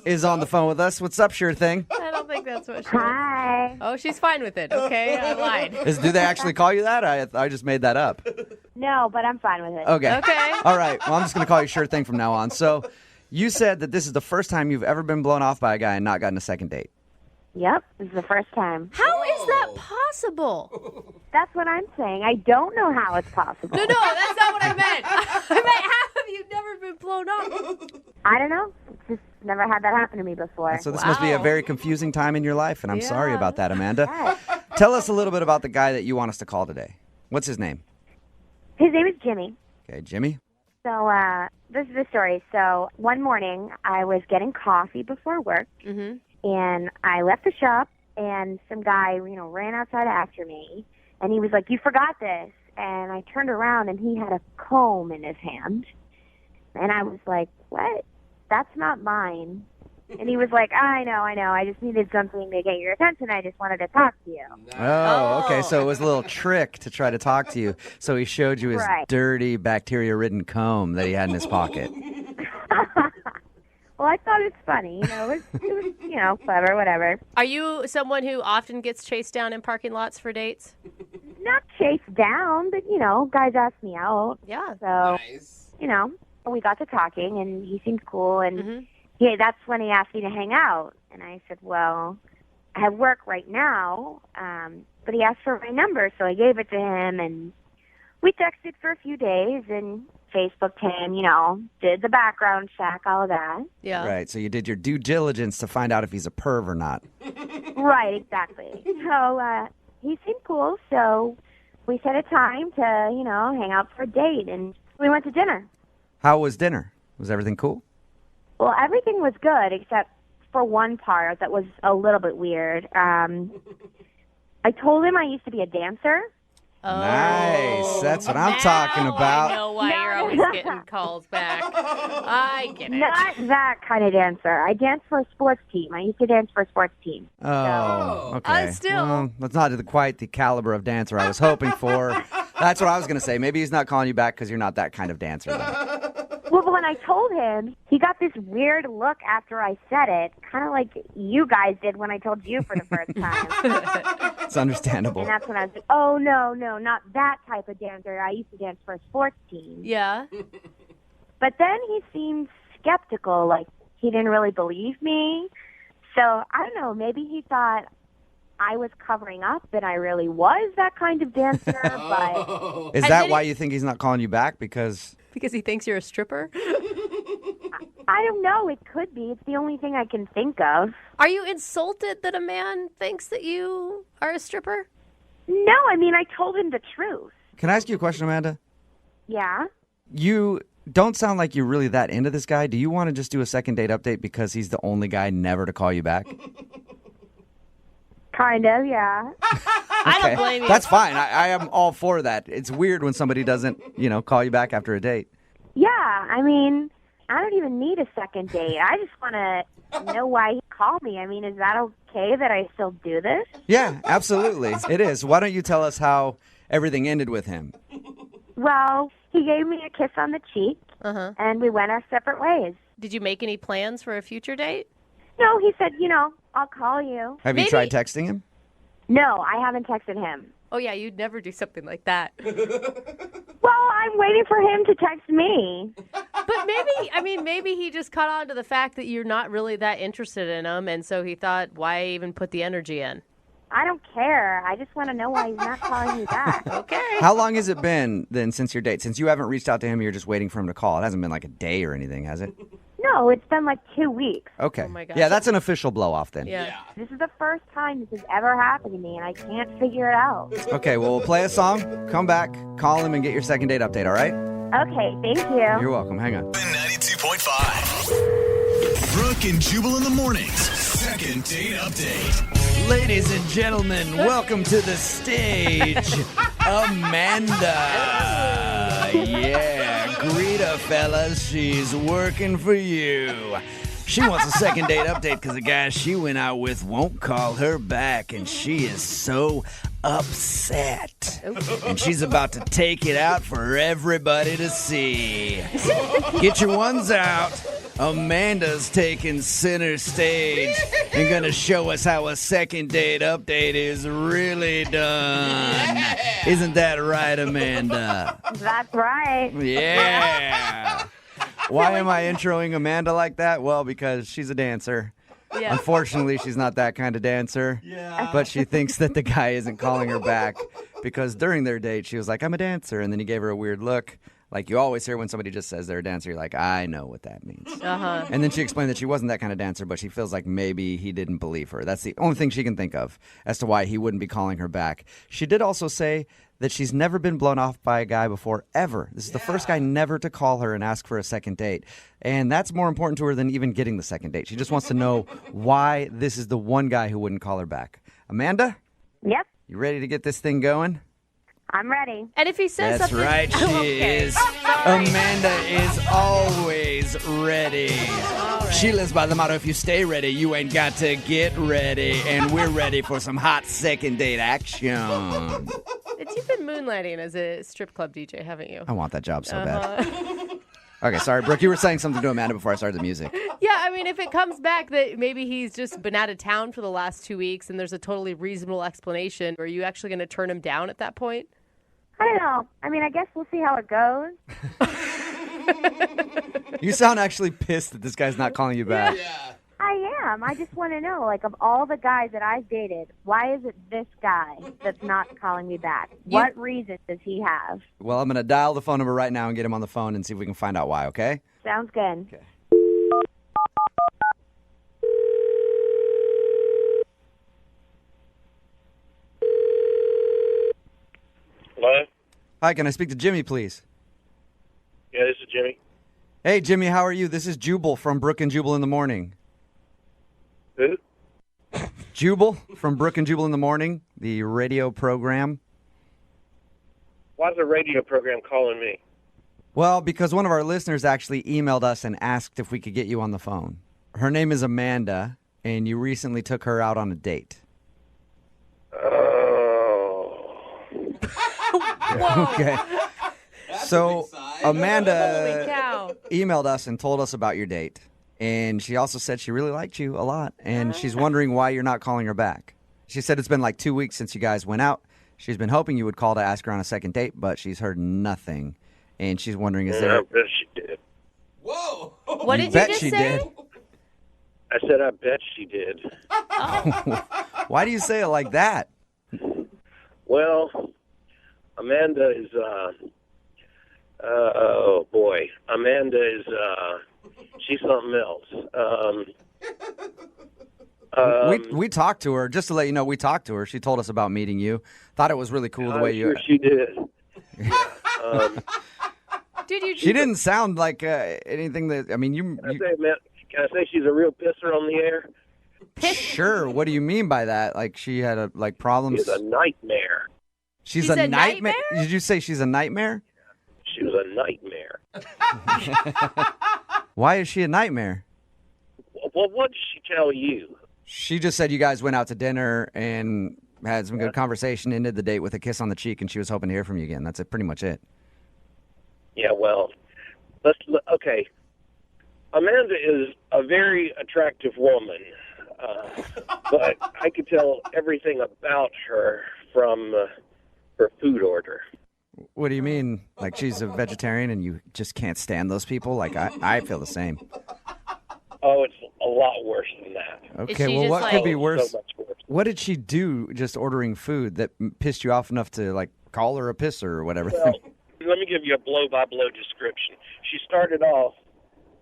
is on the phone with us. What's up, Sure Thing? I don't think that's what she Hi. Oh, she's fine with it. Okay, I lied. Do they actually call you that? I just made that up. No, but I'm fine with it. Okay. Okay. All right. Well, I'm just going to call you Sure Thing from now on. So you said that this is the first time you've ever been blown off by a guy and not gotten a second date. Yep, this is the first time. How is that possible? That's what I'm saying. I don't know how it's possible. No, that's not what I meant. I meant, how have you never been blown off? I don't know. Just never had that happen to me before. So this must be a very confusing time in your life, and I'm sorry Yeah. about that, Amanda. Yes. Tell us a little bit about the guy that you want us to call today. What's his name? His name is Jimmy. Okay, Jimmy. So this is the story. So one morning I was getting coffee before work, and I left the shop, and some guy, ran outside after me, and he was like, "You forgot this." And I turned around, and he had a comb in his hand, and I was like, "What? That's not mine." And he was like, I know. I just needed something to get your attention. I just wanted to talk to you. Oh, okay. So it was a little trick to try to talk to you. So he showed you his Right. dirty, bacteria-ridden comb that he had in his pocket. Well, I thought it's funny. It was clever, whatever. Are you someone who often gets chased down in parking lots for dates? Not chased down, but, guys ask me out. Yeah. So, we got to talking, and he seemed cool, and that's when he asked me to hang out. And I said, well, I have work right now, but he asked for my number, so I gave it to him, and we texted for a few days, and Facebooked him, did the background check, all of that. Yeah. Right. So you did your due diligence to find out if he's a perv or not. Right, exactly. So he seemed cool, so we set a time to, hang out for a date, and we went to dinner. How was dinner? Was everything cool? Well, everything was good except for one part that was a little bit weird. I told him I used to be a dancer. Nice. That's what I'm talking about. I know why you're always getting calls back. I get it. Not that kind of dancer. I danced for a sports team. I used to dance for a sports team. Oh, okay. Still. Well, that's not quite the caliber of dancer I was hoping for. That's what I was going to say. Maybe he's not calling you back because you're not that kind of dancer. Then. Well, but when I told him, he got this weird look after I said it, kind of like you guys did when I told you for the first time. It's understandable. And that's when I was like, oh, no, not that type of dancer. I used to dance for a sports team. Yeah. But then he seemed skeptical, like he didn't really believe me. So, I don't know, maybe he thought I was covering up that I really was that kind of dancer, but... Is that why you think he's not calling you back? Because he thinks you're a stripper? I don't know. It could be. It's the only thing I can think of. Are you insulted that a man thinks that you are a stripper? No, I mean, I told him the truth. Can I ask you a question, Amanda? Yeah? You don't sound like you're really that into this guy. Do you want to just do a second date update because he's the only guy never to call you back? Kind of, yeah. I don't blame you. That's fine. I am all for that. It's weird when somebody doesn't, call you back after a date. Yeah, I mean, I don't even need a second date. I just want to know why he called me. I mean, is that okay that I still do this? Yeah, absolutely. It is. Why don't you tell us how everything ended with him? Well, he gave me a kiss on the cheek, and we went our separate ways. Did you make any plans for a future date? No, he said, I'll call you. Have you tried texting him? No, I haven't texted him. Oh, yeah, you'd never do something like that. Well, I'm waiting for him to text me. But maybe he just caught on to the fact that you're not really that interested in him, and so he thought, why even put the energy in? I don't care. I just want to know why he's not calling me back. Okay. How long has it been then since your date? Since you haven't reached out to him, you're just waiting for him to call. It hasn't been like a day or anything, has it? No, it's been like 2 weeks. Okay. Oh my gosh. Yeah, that's an official blow off then. Yeah. This is the first time this has ever happened to me, and I can't figure it out. Okay, well, we'll play a song, come back, call him, and get your second date update, all right? Okay, thank you. You're welcome. Hang on. 92.5. Brooke and Jubal in the mornings. Second date update. Ladies and gentlemen, welcome to the stage, Amanda. Yeah, greet her, fellas. She's working for you. She wants a second date update because the guy she went out with won't call her back, and she is so upset. And she's about to take it out for everybody to see. Get your ones out. Amanda's taking center stage and gonna show us how a second date update is really done. Isn't that right, Amanda? That's right. Yeah. Why am I introing Amanda like that? Well, because she's a dancer. Yeah. Unfortunately, she's not that kind of dancer. Yeah. But she thinks that the guy isn't calling her back because during their date, she was like, I'm a dancer. And then he gave her a weird look. Like you always hear when somebody just says they're a dancer, you're like, I know what that means. Uh-huh. And then she explained that she wasn't that kind of dancer, but she feels like maybe he didn't believe her. That's the only thing she can think of as to why he wouldn't be calling her back. She did also say that she's never been blown off by a guy before, ever. This is the first guy never to call her and ask for a second date. And that's more important to her than even getting the second date. She just wants to know why this is the one guy who wouldn't call her back. Amanda? Yep, You ready to get this thing going? I'm ready. And if he says That's something... right, she is. Amanda is always ready. She lives by the motto, if you stay ready, you ain't got to get ready. And we're ready for some hot second date action. You've been moonlighting as a strip club DJ, haven't you? I want that job so bad. Okay, sorry, Brooke, you were saying something to Amanda before I started the music. Yeah, I mean, if it comes back that maybe he's just been out of town for the last 2 weeks and there's a totally reasonable explanation, are you actually going to turn him down at that point? I don't know. I mean, I guess we'll see how it goes. You sound actually pissed that this guy's not calling you back. Yeah. I am. I just want to know, like, of all the guys that I've dated, why is it this guy that's not calling me back? What reason does he have? Well, I'm going to dial the phone number right now and get him on the phone and see if we can find out why, okay? Sounds good. Okay. Hello? Hi, can I speak to Jimmy, please? Yeah, this is Jimmy. Hey, Jimmy, how are you? This is Jubal from Brooke and Jubal in the Morning. Who? Jubal from Brooke and Jubal in the Morning, the radio program. Why's the radio program calling me? Well, because one of our listeners actually emailed us and asked if we could get you on the phone. Her name is Amanda, and you recently took her out on a date. Okay. So Amanda emailed us and told us about your date. And she also said she really liked you a lot. And she's wondering why you're not calling her back. She said it's been like 2 weeks since you guys went out. She's been hoping you would call to ask her on a second date, but she's heard nothing. And she's wondering, is there... I bet she did. Whoa! What did you bet just she say? did. I said I bet she did. Why do you say it like that? Well, Amanda is, oh boy. Amanda is, she's something else. We talked to her, just to let you know, we talked to her. She told us about meeting you. Thought it was really cool the way I'm sure she did. She didn't sound like anything that, I mean, Can I say she's a real pisser on the air? Sure. What do you mean by that? Like she had problems? She's a nightmare. She's a nightmare? Did you say she's a nightmare? She was a nightmare. Why is she a nightmare? Well, what did she tell you? She just said you guys went out to dinner and had some good conversation, ended the date with a kiss on the cheek, and she was hoping to hear from you again. That's pretty much it. Yeah, well, okay. Amanda is a very attractive woman, but I could tell everything about her from her food order. What do you mean? Like she's a vegetarian and you just can't stand those people? Like I feel the same. Oh, it's a lot worse than that. Okay, well, what could be worse? So much worse. What did she do just ordering food that pissed you off enough to, like, call her a pisser or whatever? Well, let me give you a blow-by-blow description. She started off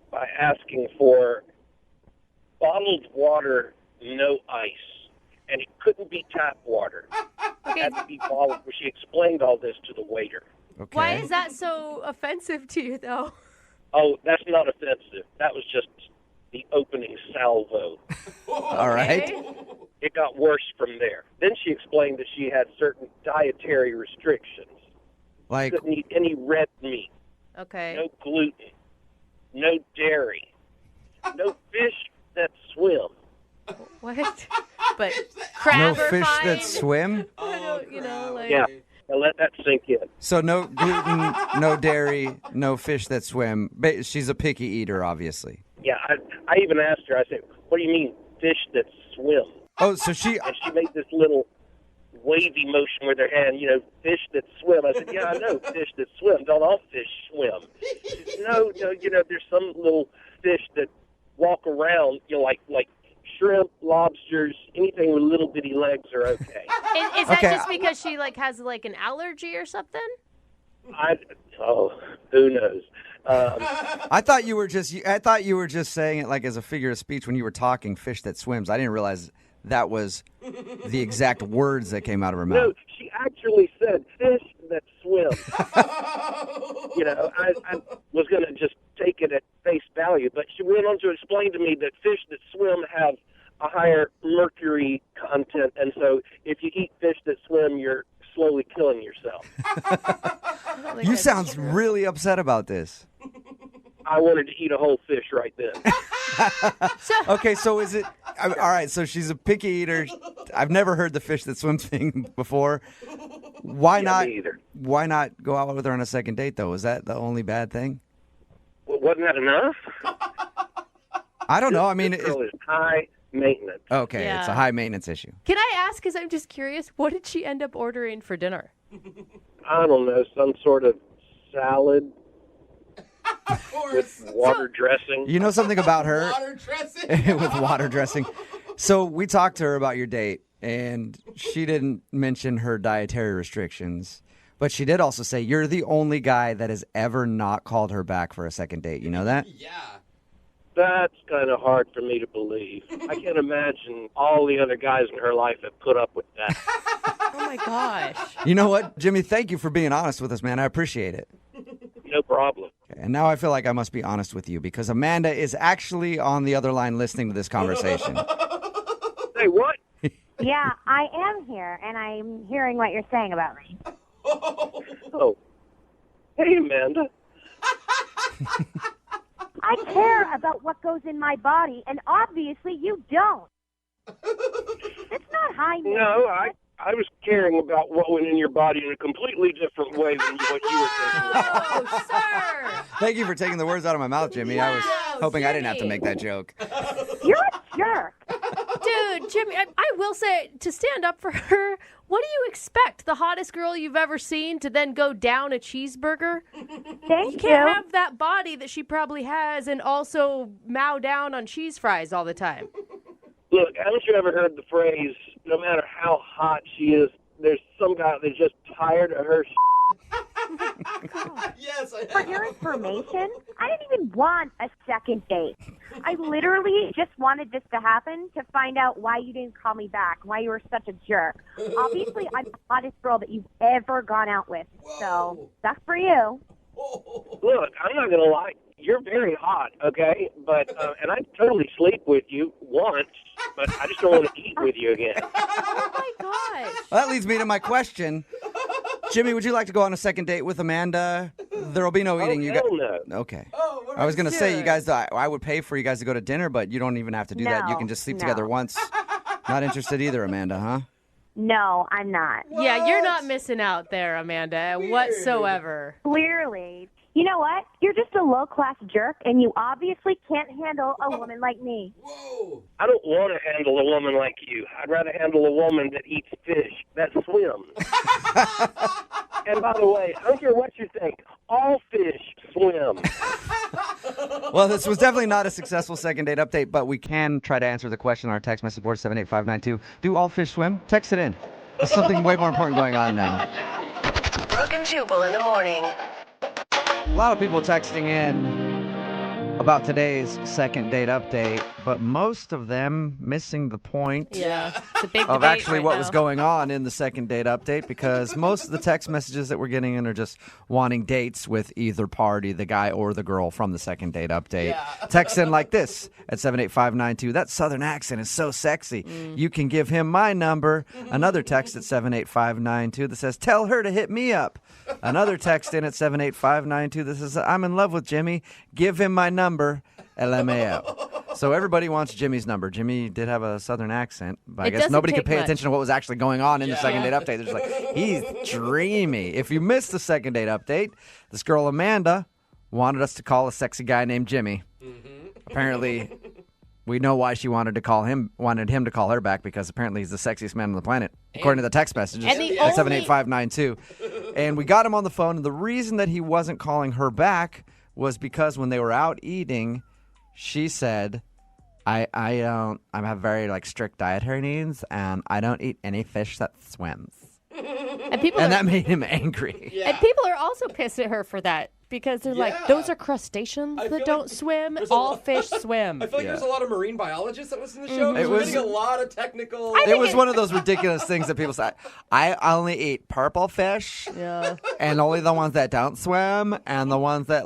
by asking for bottled water, no ice. And it couldn't be tap water. It had to be bottled. She explained all this to the waiter. Okay. Why is that so offensive to you, though? Oh, that's not offensive. That was just the opening salvo. All right. It got worse from there. Then she explained that she had certain dietary restrictions. Like, Couldn't eat any red meat, Okay. no gluten, no dairy, no fish that swim. What? But crab no are fish fine. that swim? I don't, you know, like. Yeah, now let that sink in. So no gluten, no dairy, no fish that swim. She's a picky eater, obviously. Yeah, I even asked her, I said, what do you mean fish that swim? Oh, so she... And she made this little wavy motion with her hand, fish that swim. I said, yeah, I know fish that swim. Don't all fish swim? She said, no, there's some little fish that walk around, like shrimp, lobsters, anything with little bitty legs are okay. Is that just because she has an allergy or something? Who knows? I thought you were just saying it like as a figure of speech when you were talking fish that swims. I didn't realize that was the exact words that came out of her mouth. No, she actually said fish that swim. I was going to just take it at face value, but she went on to explain to me that fish that swim have a higher mercury content, and so if you eat fish that swim, you're slowly killing yourself. You sound really upset about this. I wanted to eat a whole fish right then. Okay, so is it... All right, so she's a picky eater. I've never heard the fish that swim thing before. Why not? Me either. Why not go out with her on a second date, though? Is that the only bad thing? Well, wasn't that enough? I don't know. I mean... This girl is high maintenance. Okay, Yeah. It's a high maintenance issue. Can I ask, because I'm just curious, what did she end up ordering for dinner? I don't know, some sort of salad with water dressing. You know something about her? Water dressing? With water dressing. So we talked to her about your date, and she didn't mention her dietary restrictions. But she did also say you're the only guy that has ever not called her back for a second date. You know that? Yeah. That's kind of hard for me to believe. I can't imagine all the other guys in her life have put up with that. Oh, my gosh. You know what, Jimmy? Thank you for being honest with us, man. I appreciate it. No problem. And now I feel like I must be honest with you because Amanda is actually on the other line listening to this conversation. Say what? Yeah, I am here, and I'm hearing what you're saying about me. Oh. Hey, Amanda. I care about what goes in my body, and obviously you don't. It's not high maintenance. No, I was caring about what went in your body in a completely different way than what you were thinking. Oh, sir. Thank you for taking the words out of my mouth, Jimmy. I was hoping I didn't have to make that joke. You're a jerk. Dude, Jimmy, I will say, to stand up for her, what do you expect? The hottest girl you've ever seen to then go down a cheeseburger? Thank You can't have that body that she probably has and also mow down on cheese fries all the time. Look, haven't you ever heard the phrase, no matter how hot she is, there's some guy that's just tired of her Yes, I For your information, I didn't even want a second date. I literally just wanted this to happen to find out why you didn't call me back, why you were such a jerk. Obviously, I'm the hottest girl that you've ever gone out with, so that's for you. Look, I'm not going to lie. You're very hot, okay? But and I'd totally sleep with you once, but I just don't want to eat with you again. Oh, my gosh. Well, that leads me to my question. Jimmy, would you like to go on a second date with Amanda? There'll be no eating. Hell no. Okay. I was going to say, you guys, I would pay for you guys to go to dinner, but you don't even have to do that. You No, can just sleep no. together once. Not interested either, Amanda, huh? No, I'm not. Yeah, you're not missing out there, Amanda, whatsoever. Clearly. You know what? You're just a low-class jerk, and you obviously can't handle a woman like me. I don't want to handle a woman like you. I'd rather handle a woman that eats fish, that swims. And by the way, I don't care what you think. All fish swim. Well, this was definitely not a successful second date update, but we can try to answer the question on our text message board, 78592. Do all fish swim? Text it in. There's something way more important going on now. Brooke and Jubal in the morning. A lot of people texting in about today's second date update, but most of them missing the point Yeah, it's a big of debate actually right what now. was going on in the second date update, because most of the text messages that we're getting in are just wanting dates with either party, the guy or the girl from the second date update. Text in like this at 78592. That southern accent is so sexy. You can give him my number. Another text at 78592 that says, tell her to hit me up. Another text in at 78592 that says, I'm in love with Jimmy. Give him my number. LMAO. So everybody wants Jimmy's number. Jimmy did have a southern accent, but I It guess doesn't nobody could take pay much. attention to what was actually going on in the second date update. They're just like, he's dreamy. If you missed the second date update, this girl Amanda wanted us to call a sexy guy named Jimmy. Apparently, we know why she wanted him to call her back, because apparently he's the sexiest man on the planet, according to the text messages And the at only- 78592. And we got him on the phone, and the reason that he wasn't calling her back was because when they were out eating, she said, I have very strict dietary needs, and I don't eat any fish that swims. And that made him angry. And people are also pissed at her for that, because they're like, those are crustaceans that don't swim. All fish swim. I feel like there's a lot of marine biologists that listen to the show. It We're was- getting a lot of technical. It was one of those ridiculous things that people say. I only eat purple fish, and only the ones that don't swim, and the ones that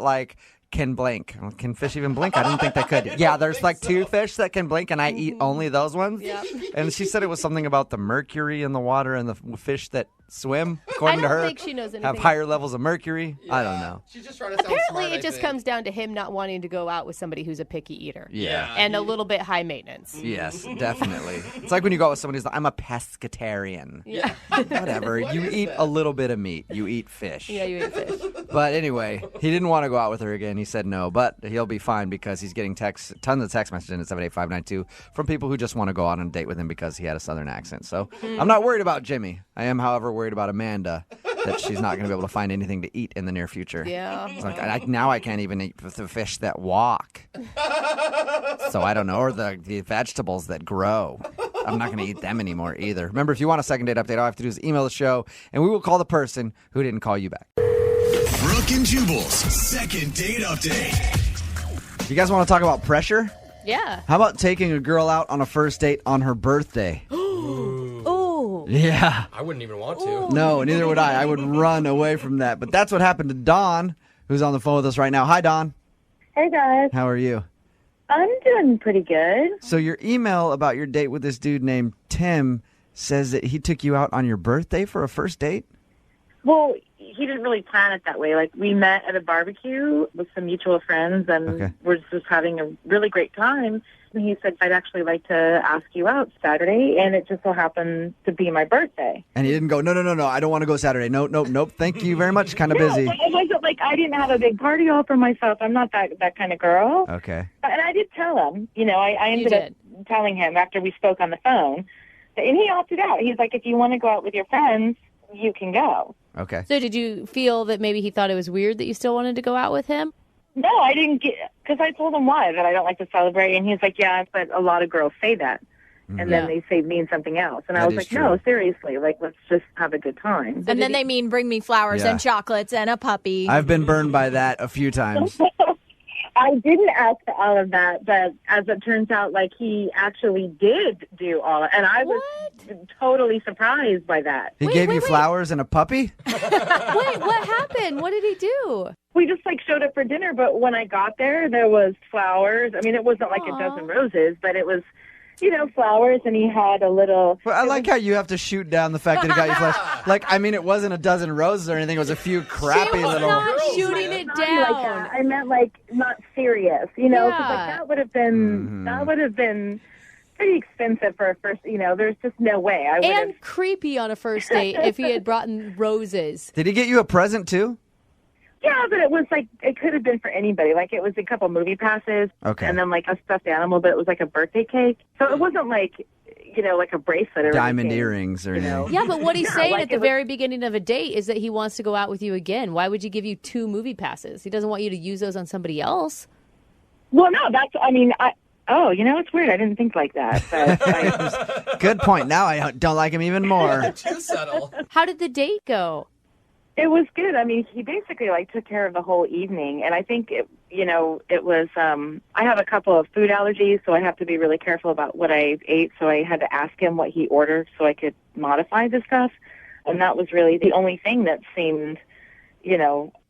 can blink. Can fish even blink? I didn't think they could. Yeah, there's two fish that can blink, and I eat only those ones. Yep. And she said it was something about the mercury in the water, and the fish that swim, according I to don't her, think she knows have anything. higher levels of mercury. I don't know. She's just trying to sound Apparently, smart, it just comes down to him not wanting to go out with somebody who's a picky eater. Yeah. And a little bit high maintenance. Yes, definitely. It's like when you go out with somebody who's like, I'm a pescatarian. Yeah. Whatever. You eat a little bit of meat. You eat fish. Yeah, you eat fish. But anyway, he didn't want to go out with her again. He said no, but he'll be fine because he's getting tons of text messages in at 78592 from people who just want to go out on a date with him because he had a southern accent. So I'm not worried about Jimmy. I am, however, worried about Amanda, that she's not going to be able to find anything to eat in the near future. Yeah. It's like, now I can't even eat the fish that walk. So I don't know, or the vegetables that grow. I'm not going to eat them anymore either. Remember, if you want a second date update, all I have to do is email the show, and we will call the person who didn't call you back. Brooke and Jubal's second date update. You guys want to talk about pressure? Yeah. How about taking a girl out on a first date on her birthday? Ooh. Yeah. I wouldn't even want to. No, neither would I. I would run away from that. But that's what happened to Dawn, who's on the phone with us right now. Hi, Dawn. Hey, guys. How are you? I'm doing pretty good. So your email about your date with this dude named Tim says that he took you out on your birthday for a first date? Well, he didn't really plan it that way. Like, we met at a barbecue with some mutual friends, and we're just having a really great time. And he said, I'd actually like to ask you out Saturday, and it just so happened to be my birthday. And he didn't go, no, I don't want to go Saturday. Nope. Thank you very much. Kind of busy. It wasn't like I didn't have a big party all for myself. I'm not that kind of girl. Okay. And I did tell him, I ended up telling him after we spoke on the phone, and he opted out. He's like, if you want to go out with your friends, you can go. Okay. So did you feel that maybe he thought it was weird that you still wanted to go out with him? No, I didn't get, because I told him why, that I don't like to celebrate. And he's like, yeah, but a lot of girls say that. And then they say mean something else. And I That was is like, true. no, seriously, let's just have a good time. And then they mean bring me flowers Yeah. and chocolates and a puppy. I've been burned by that a few times. I didn't ask for all of that, but as it turns out, he actually did do all and I was totally surprised by that. He gave you flowers and a puppy? Wait, what happened? What did he do? We just showed up for dinner, but when I got there was flowers. I mean, it wasn't like a dozen roses, but it was, flowers, and he had a little... But I like how you have to shoot down the fact that he got you flowers. It wasn't a dozen roses or anything. It was a few crappy little... shooting it Not down. like that. I meant not serious, 'cause, that would have been pretty expensive for a first, there's just no way. I would have... And creepy on a first date if he had brought in roses. Did he get you a present, too? Yeah, but it was it could have been for anybody. It was a couple movie passes. Okay. And then a stuffed animal, but it was a birthday cake. So it wasn't like a bracelet or diamond anything, earrings or anything. Yeah, but what he's saying like at the very beginning of a date is that he wants to go out with you again. Why would you give you 2 movie passes? He doesn't want you to use those on somebody else. Well, no, it's weird. I didn't think like that. But Good point. Now I don't like him even more. Too subtle. How did the date go? it was good. I mean, he basically took care of the whole evening, and I think it was. I have a couple of food allergies, so I have to be really careful about what I ate. So I had to ask him what he ordered so I could modify the stuff, and that was really the only thing that seemed.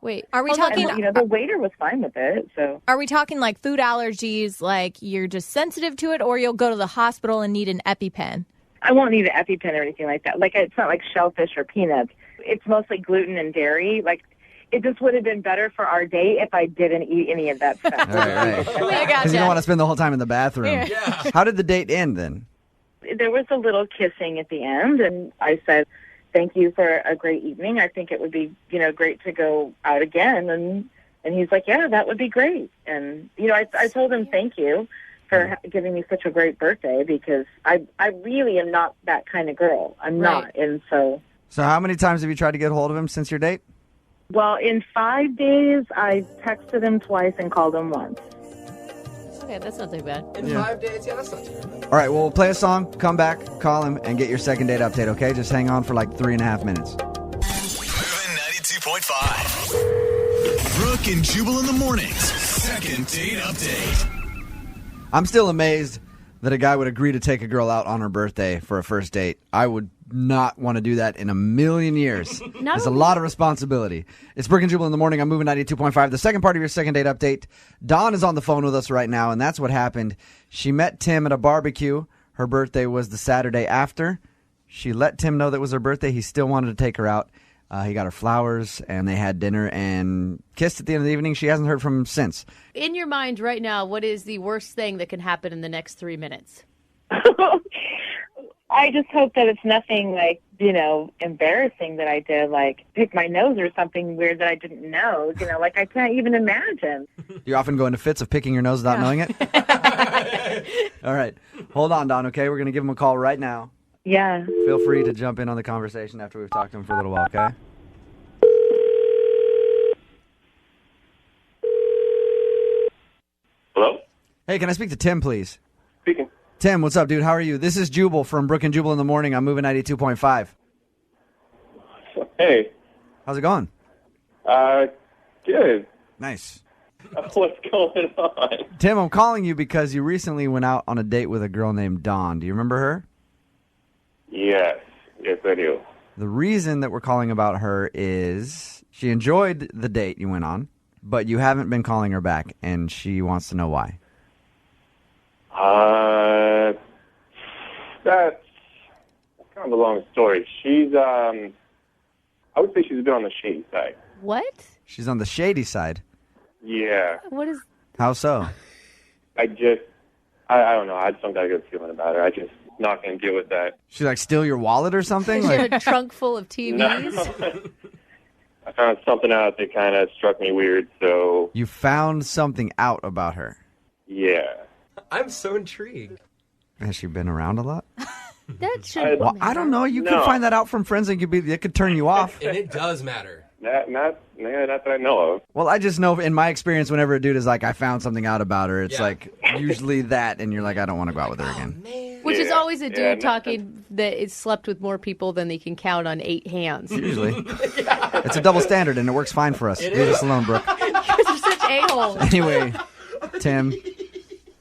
Wait, are we talking? The waiter was fine with it. So, are we talking like food allergies, like you're just sensitive to it, or you'll go to the hospital and need an EpiPen? I won't need an EpiPen or anything like that. Like, it's not like shellfish or peanuts. It's mostly gluten and dairy. Like, it just would have been better for our date if I didn't eat any of that stuff. Right. Because you don't want to spend the whole time in the bathroom. Yeah. How did the date end then? There was a little kissing at the end, and I said, thank you for a great evening. I think it would be, great to go out again. And he's like, yeah, that would be great. And, I told him thank you for giving me such a great birthday, because I really am not that kind of girl. I'm not. And so how many times have you tried to get a hold of him since your date? Well, in 5 days, I texted him twice and called him once. Okay, that's not too bad. In 5 days? Yeah, that's not too bad. All right, well, we'll play a song, come back, call him, and get your second date update, okay? Just hang on for like 3.5 minutes. Moving 92.5. Brooke and Jubal in the mornings. Second date update. I'm still amazed that a guy would agree to take a girl out on her birthday for a first date. I would not want to do that in a million years. It's a lot of responsibility. It's Brooke and Jubal in the morning. I'm moving 92.5. The second part of your second date update. Dawn is on the phone with us right now, and that's what happened. She met Tim at a barbecue. Her birthday was the Saturday after. She let Tim know that was her birthday. He still wanted to take her out. He got her flowers, and they had dinner and kissed at the end of the evening. She hasn't heard from him since. In your mind right now, what is the worst thing that can happen in the next 3 minutes? I just hope that it's nothing like, embarrassing that I did, like pick my nose or something weird that I didn't know. Like I can't even imagine. You often go into fits of picking your nose without knowing it? All right. Hold on, Dawn, okay? We're going to give him a call right now. Yeah. Feel free to jump in on the conversation after we've talked to him for a little while, okay? Hello? Hey, can I speak to Tim, please? Speaking. Tim, what's up, dude? How are you? This is Jubal from Brooke and Jubal in the morning. I'm moving 92.5. Hey. How's it going? Good. Nice. What's going on? Tim, I'm calling you because you recently went out on a date with a girl named Dawn. Do you remember her? Yes, I do. The reason that we're calling about her is she enjoyed the date you went on, but you haven't been calling her back, and she wants to know why. That's kind of a long story. She's, I would say she's a bit on the shady side. What? She's on the shady side. Yeah. What is... How so? I don't know. I just don't got a good feeling about her. I just not going to deal with that. She like steal your wallet or something? She had a trunk full of TVs? No. I found something out that kind of struck me weird, so... You found something out about her? Yeah. I'm so intrigued. Has she been around a lot? That should... Well, I don't know. You could find that out from friends and it could turn you off. And it does matter. Not that I know of. Well, I just know in my experience, whenever a dude is like, I found something out about her, it's like usually that, and you're like, I don't want to go out with her again. Which is always a dude talking that it's slept with more people than they can count on 8 hands. Usually. It's a double standard, and it works fine for us. Leave us alone, Brooke. You guys are such a-holes. Anyway, Tim,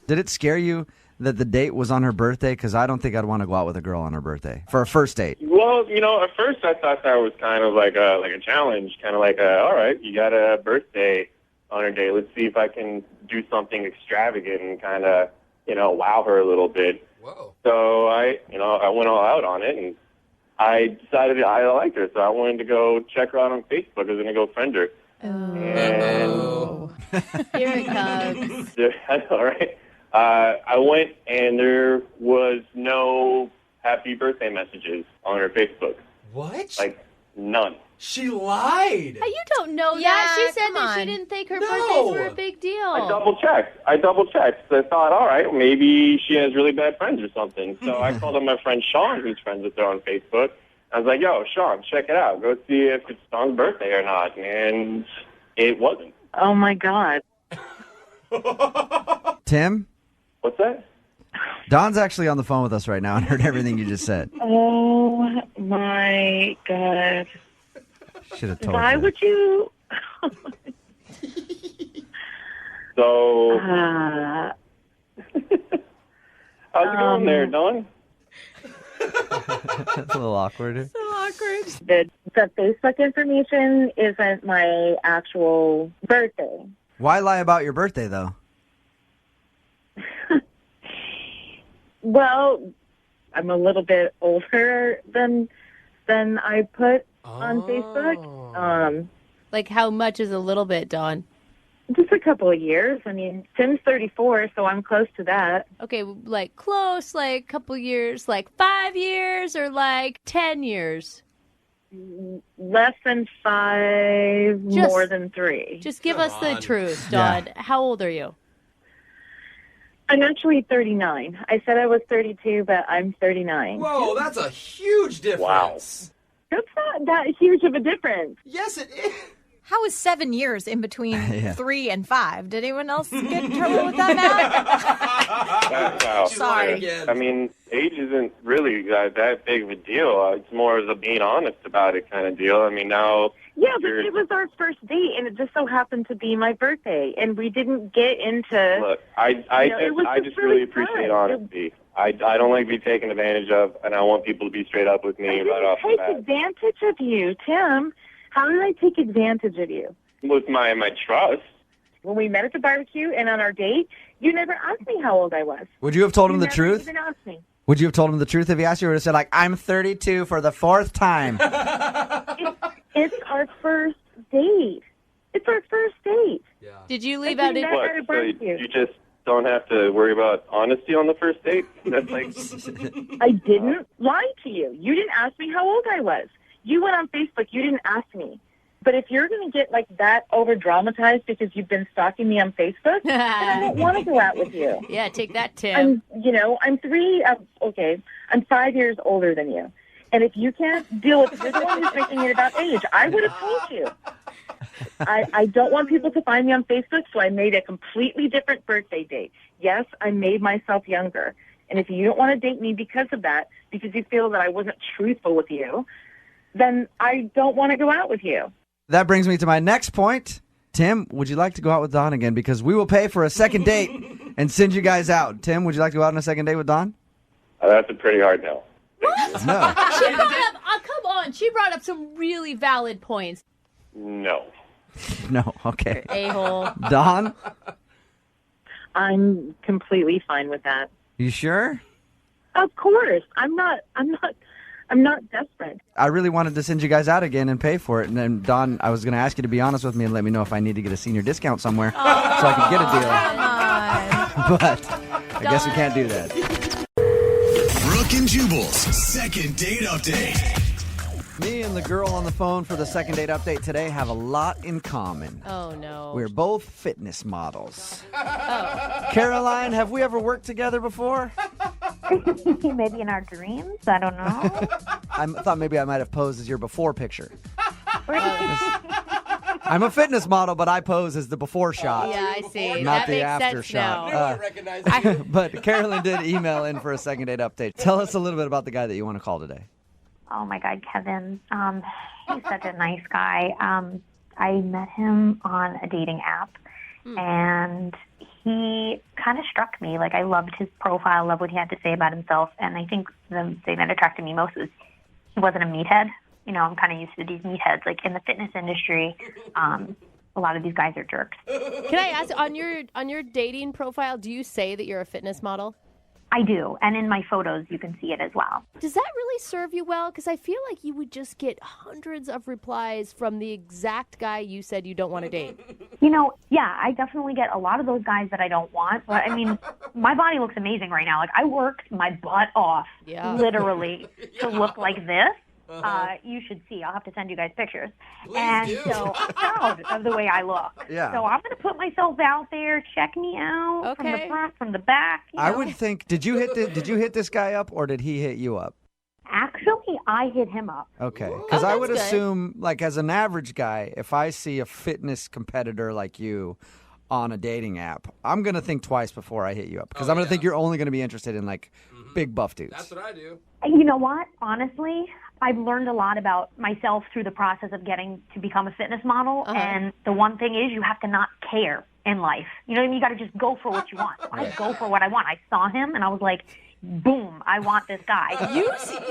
did it scare you that the date was on her birthday? Because I don't think I'd want to go out with a girl on her birthday for a first date. Well, at first I thought that was kind of like a challenge, kind of like, all right, you got a birthday on her day. Let's see if I can do something extravagant and kind of, wow her a little bit. Whoa. So I went all out on it, and I decided I liked her, so I wanted to go check her out on Facebook. I was going to go friend her. Oh. Here it comes. I know, right? I went, and there was no happy birthday messages on her Facebook. What? Like, None. She lied. You don't know Yeah, that. She said come that she on. didn't think her birthdays were a big deal. I double checked. I thought, all right, maybe she has really bad friends or something. So I called up my friend Sean, who's friends with her on Facebook. I was like, yo, Sean, check it out. Go see if it's Dawn's birthday or not. And it wasn't. Oh, my God. Tim? What's that? Don's actually on the phone with us right now and heard everything you just said. Oh, my God. Should have told Why you. would you? So, Uh, how's it going there, Dawn? That's a little awkward. the Facebook information isn't my actual birthday. Why lie about your birthday, though? Well, I'm a little bit older than I put on Facebook. Like, how much is a little bit, Dawn? Just a couple of years. I mean, Tim's 34, so I'm close to that. Okay, like close, like couple years, like 5 years or like 10 years? Less than 5, more than 3. Just give us the truth, Dawn. Yeah. How old are you? I'm actually 39. I said I was 32, but I'm 39. Whoa, that's a huge difference. That's not that huge of a difference. Yes, it is. How is 7 years in between Yeah. 3 and 5? Did anyone else get in trouble with that math? Wow. Sorry. I mean, age isn't really that big of a deal. It's more of a being honest about it kind of deal. I mean, now... Yeah, but it was our first date, and it just so happened to be my birthday, and we didn't get into... Look, I just really appreciate honesty. I don't like to be taken advantage of, and I want people to be straight up with me right off the Take bat. advantage of you, Tim. How did I take advantage of you? With my trust. When we met at the barbecue and on our date, you never asked me how old I was. Would you have told him You the never truth? even asked me. Would you have told him the truth if he asked you? Or would have said, like, I'm 32 for the 4th time? It's our first date. It's our first date. Did you leave Like, out we met at a So barbecue. you just don't have to worry about honesty on the first date? That's like... I didn't lie to you. You didn't ask me how old I was. You went on Facebook. You didn't ask me. But if you're going to get like that over dramatized because you've been stalking me on Facebook, then I don't want to go out with you. Yeah, take that, Tim. I'm 5 years older than you. And if you can't deal with, you're the one who's making it about age. I would have told you. I don't want people to find me on Facebook, so I made a completely different birthday date. Yes, I made myself younger. And if you don't want to date me because of that, because you feel that I wasn't truthful with you, then I don't want to go out with you. That brings me to my next point. Tim, would you like to go out with Dawn again? Because we will pay for a second date and send you guys out. Tim, would you like to go out on a second date with Dawn? That's a pretty hard no. No. She brought up, come on, she brought up some really valid points. No. No, okay. A-hole. Dawn, I'm completely fine with that. you sure? Of course. I'm not desperate. I really wanted to send you guys out again and pay for it. And then, Dawn, I was going to ask you to be honest with me and let me know if I need to get a senior discount somewhere so I could get a deal. But I guess we can't do that. Brooke and Jubal's second date update. Me and the girl on the phone for the second date update today have a lot in common. Oh, no. We're both fitness models. Caroline, have we ever worked together before? Maybe in our dreams. I don't know. I thought maybe I might have posed as your before picture. I'm a fitness model, but I pose as the before shot. Yeah, I see. Not that the makes after sense shot. now. But Carolyn did email in for a second date update. Tell us a little bit about the guy that you want to call today. Oh my God, Kevin. He's such a nice guy. I met him on a dating app, and he kind of struck me. Like, I loved his profile, loved what he had to say about himself, and I think the thing that attracted me most was he wasn't a meathead. You know, I'm kind of used to these meatheads. Like, in the fitness industry, a lot of these guys are jerks. Can I ask, on your dating profile, do you say that you're a fitness model? I do, and in my photos, you can see it as well. Does that really serve you well? Because I feel like you would just get hundreds of replies from the exact guy you said you don't want to date. You know, yeah, I definitely get a lot of those guys that I don't want. But, I mean, my body looks amazing right now. Like, I worked my butt off, literally, to look like this. You should see. I'll have to send you guys pictures. Please do. So I'm proud of the way I look. Yeah. So I'm going to put myself out there. Check me out from the front, from the back. I would think. Did you hit this guy up, or did he hit you up? Actually, I hit him up. Okay, because I would that's good. assume, like, as an average guy, if I see a fitness competitor like you on a dating app, I'm gonna think twice before I hit you up because I'm gonna think you're only gonna be interested in like big buff dudes. That's what I do. You know what? Honestly, I've learned a lot about myself through the process of getting to become a fitness model. And the one thing is you have to not care in life. You know what I mean? You got to just go for what you want. I go for what I want. I saw him and I was like, boom, I want this guy.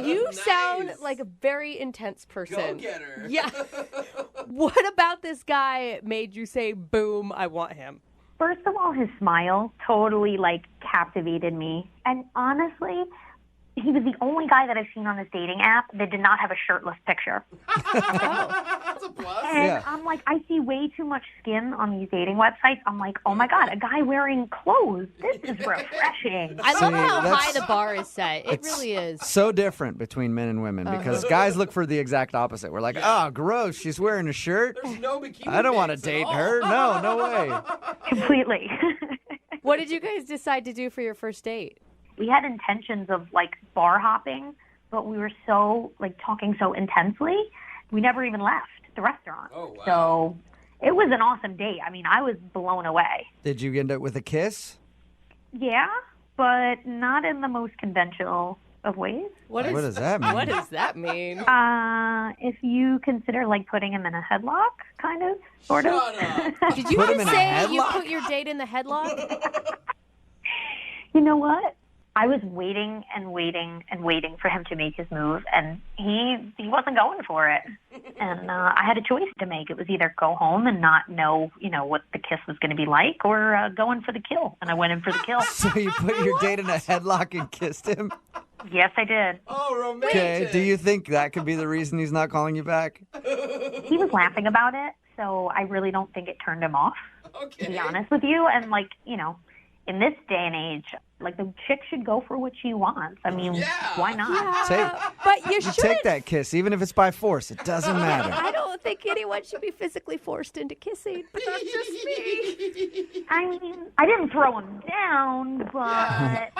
You sound like a very intense person. Go-getter. Yeah. What about this guy made you say, boom, I want him? First of all, his smile totally, like, captivated me. And honestly, he was the only guy that I've seen on this dating app that did not have a shirtless picture. That's a plus. And I'm like, I see way too much skin on these dating websites. I'm like, oh my God, a guy wearing clothes. This is refreshing. I love how that's- high the bar is set. It It's really is. So different between men and women because guys look for the exact opposite. We're like, oh, gross, she's wearing a shirt. There's no bikini I don't want to pics at date all. her. No way. Completely. What did you guys decide to do for your first date? We had intentions of, like, bar hopping, but we were so, like, talking so intensely, we never even left the restaurant. Oh, wow. So it was an awesome date. I mean, I was blown away. Did you end up with a kiss? Yeah, but not in the most conventional of ways. What does that mean? What does that mean? If you consider, like, putting him in a headlock, kind of, sort of. Did you Put him just in a say you headlock? put your date in the headlock? You know what? I was waiting and waiting and waiting for him to make his move, and he wasn't going for it. And I had a choice to make. It was either go home and not know, what the kiss was going to be like, or go in for the kill. And I went in for the kill. So you put your date in a headlock and kissed him? Yes, I did. Oh, romantic. Okay. Do you think that could be the reason he's not calling you back? He was laughing about it, so I really don't think it turned him off, to be honest with you. And, like, in this day and age, like, the chick should go for what she wants. I mean, why not? But you You should. take that kiss, even if it's by force. It doesn't matter. I don't think anyone should be physically forced into kissing, but that's just me. I mean, I didn't throw him down, but,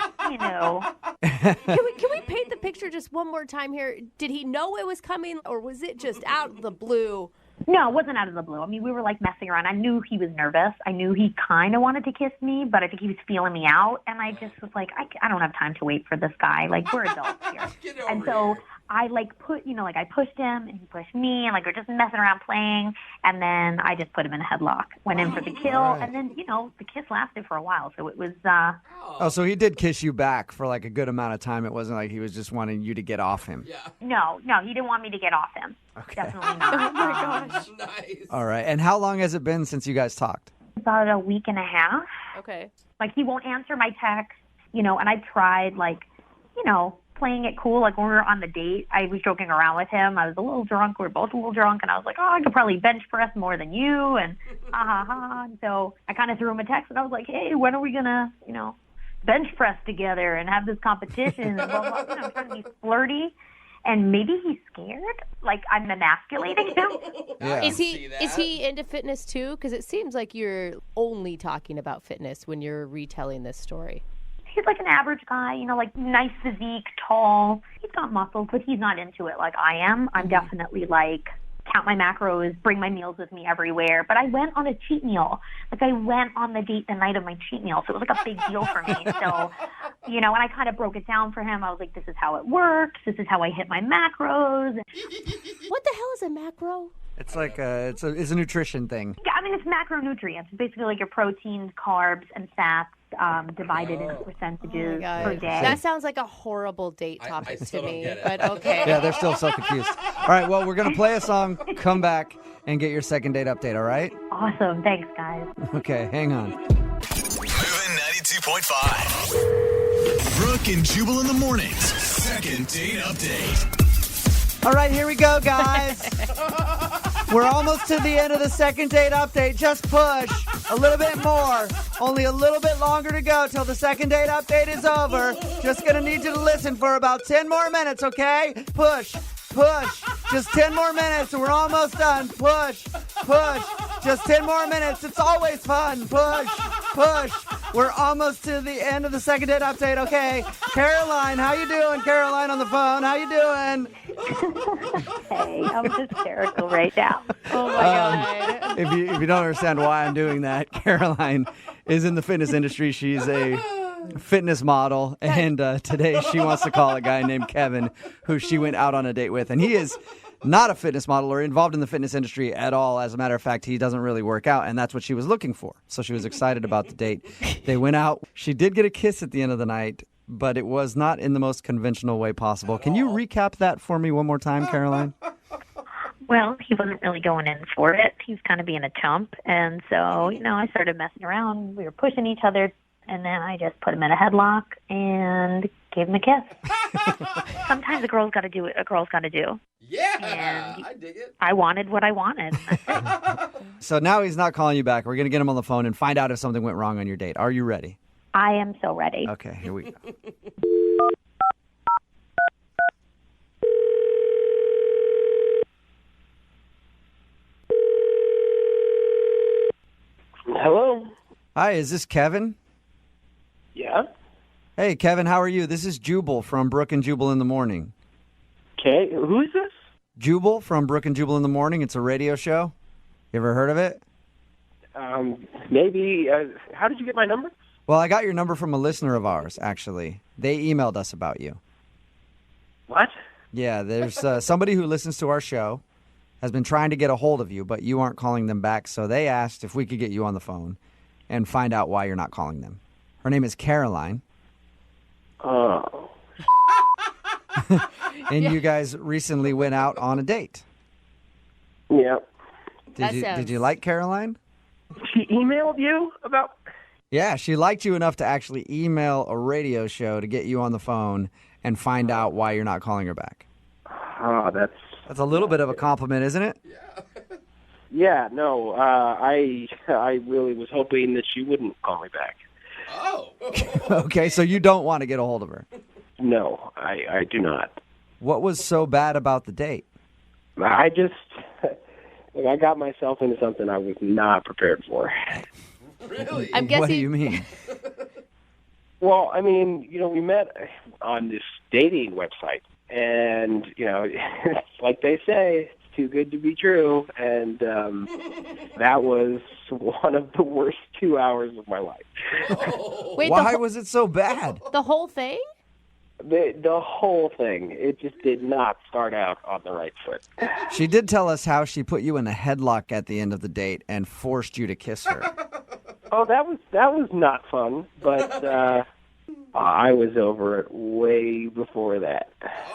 Can we paint the picture just one more time here? Did he know it was coming, or was it just out of the blue? No, it wasn't out of the blue. I mean, we were, like, messing around. I knew he was nervous. I knew he kind of wanted to kiss me, but I think he was feeling me out. And I just was like, I don't have time to wait for this guy. Like, we're adults here. And so I, like, I pushed him, and he pushed me, and, like, we're just messing around playing. And then I just put him in a headlock, went in for the kill. Right. And then, the kiss lasted for a while. So it was, Oh, so he did kiss you back for like a good amount of time. It wasn't like he was just wanting you to get off him. no, he didn't want me to get off him. Okay. Definitely not. Oh my gosh. Nice. All right. And how long has it been since you guys talked? About a week and a half. Okay. Like, he won't answer my text, and I tried, like, playing it cool. Like, when we were on the date, I was joking around with him. I was a little drunk. We were both a little drunk, and I was like, I could probably bench press more than you, and ha. And so I kind of threw him a text, and I was like, hey, when are we going to, bench press together and have this competition? And blah, blah, I'm trying to be flirty. And maybe he's scared, like I'm emasculating him. Yeah. Is he into fitness too? Because it seems like you're only talking about fitness when you're retelling this story. He's like an average guy, like nice physique, tall. He's got muscles, but he's not into it like I am. I'm definitely like count my macros, bring my meals with me everywhere. But I went on a cheat meal. Like, I went on the date the night of my cheat meal. So it was like a big deal for me. So, and I kind of broke it down for him. I was like, this is how it works. This is how I hit my macros. What the hell is a macro? It's like it's a nutrition thing. Yeah, I mean, it's macronutrients. It's basically like your proteins, carbs, and fats divided into percentages per day. That sounds like a horrible date topic to me, but okay. Yeah, they're still so confused. All right, well, we're going to play a song, come back, and get your second date update, all right? Awesome. Thanks, guys. Okay, hang on. Moving 92.5. Brooke and Jubal in the mornings. Second date update. All right, here we go, guys. We're almost to the end of the second date update. Just push a little bit more. Only a little bit longer to go till the second date update is over. Just going to need you to listen for about 10 more minutes, okay? Push. push. Just 10 more minutes and we're almost done. Push, push. Just 10 more minutes. It's always fun. Push, push. We're almost to the end of the second date update. Okay, Caroline, how you doing? Caroline on the phone, how you doing? Hey, I'm hysterical right now. Oh my God. If you don't understand why I'm doing that, Caroline is in the fitness industry. She's a fitness model, and today she wants to call a guy named Kevin, who she went out on a date with, and he is not a fitness model or involved in the fitness industry at all. As a matter of fact, he doesn't really work out, and that's what she was looking for. So she was excited about the date. They went out. She did get a kiss at the end of the night, but it was not in the most conventional way possible. Can you recap that for me one more time, Caroline? Well, he wasn't really going in for it. He was kind of being a chump. And so, I started messing around. We were pushing each other. And then I just put him in a headlock and gave him a kiss. Sometimes a girl's got to do what a girl's got to do. Yeah, I dig it. I wanted what I wanted. So now he's not calling you back. We're going to get him on the phone and find out if something went wrong on your date. Are you ready? I am so ready. Okay, here we go. Hello? Hi, is this Kevin? Yeah? Hey, Kevin, how are you? This is Jubal from Brooke and Jubal in the Morning. Okay, who is this? Jubal from Brooke and Jubal in the Morning. It's a radio show. You ever heard of it? Maybe. How did you get my number? Well, I got your number from a listener of ours, actually. They emailed us about you. What? Yeah, there's somebody who listens to our show, has been trying to get a hold of you, but you aren't calling them back, so they asked if we could get you on the phone and find out why you're not calling them. Her name is Caroline. Oh. And you guys recently went out on a date. Yeah. Did you like Caroline? She emailed you about... Yeah, she liked you enough to actually email a radio show to get you on the phone and find out why you're not calling her back. Oh, That's a little bit of a compliment, isn't it? Yeah, no, I really was hoping that she wouldn't call me back. Oh. Okay, so you don't want to get a hold of her. No, I do not. What was so bad about the date? I got myself into something I was not prepared for. Really? I'm guessing. What do you mean? Well, I mean, we met on this dating website, and, like they say, it's too good to be true, and that was one of the worst 2 hours of my life. Wait, why was it so bad? The whole thing? The whole thing, it just did not start out on the right foot. She did tell us how she put you in a headlock at the end of the date and forced you to kiss her. Oh, that was not fun, but I was over it way before that.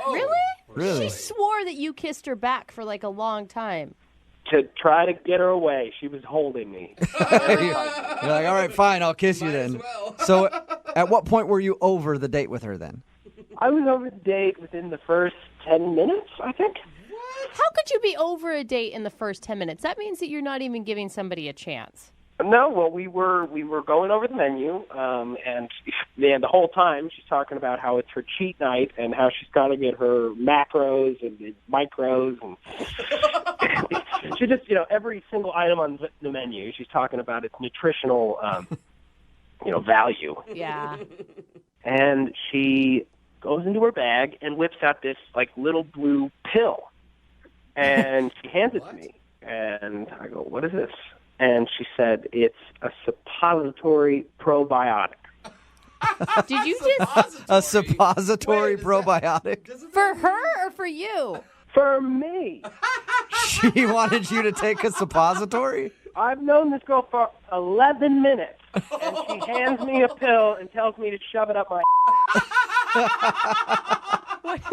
Really? Really? She swore that you kissed her back for like a long time. To try to get her away, she was holding me. You're like, all right, fine, I'll kiss you then. So at what point were you over the date with her then? I was over the date within the first 10 minutes, I think. How could you be over a date in the first 10 minutes? That means that you're not even giving somebody a chance. No, well, we were going over the menu, and the whole time she's talking about how it's her cheat night and how she's got to get her macros and micros, and she just, every single item on the menu, she's talking about its nutritional, value. Yeah. And she goes into her bag and whips out this little blue pill, and she hands it to me, and I go, "What is this?" And she said, "It's a suppository probiotic." Did you just... A suppository probiotic? For her or for you? For me. She wanted you to take a suppository? I've known this girl for 11 minutes, and she hands me a pill and tells me to shove it up my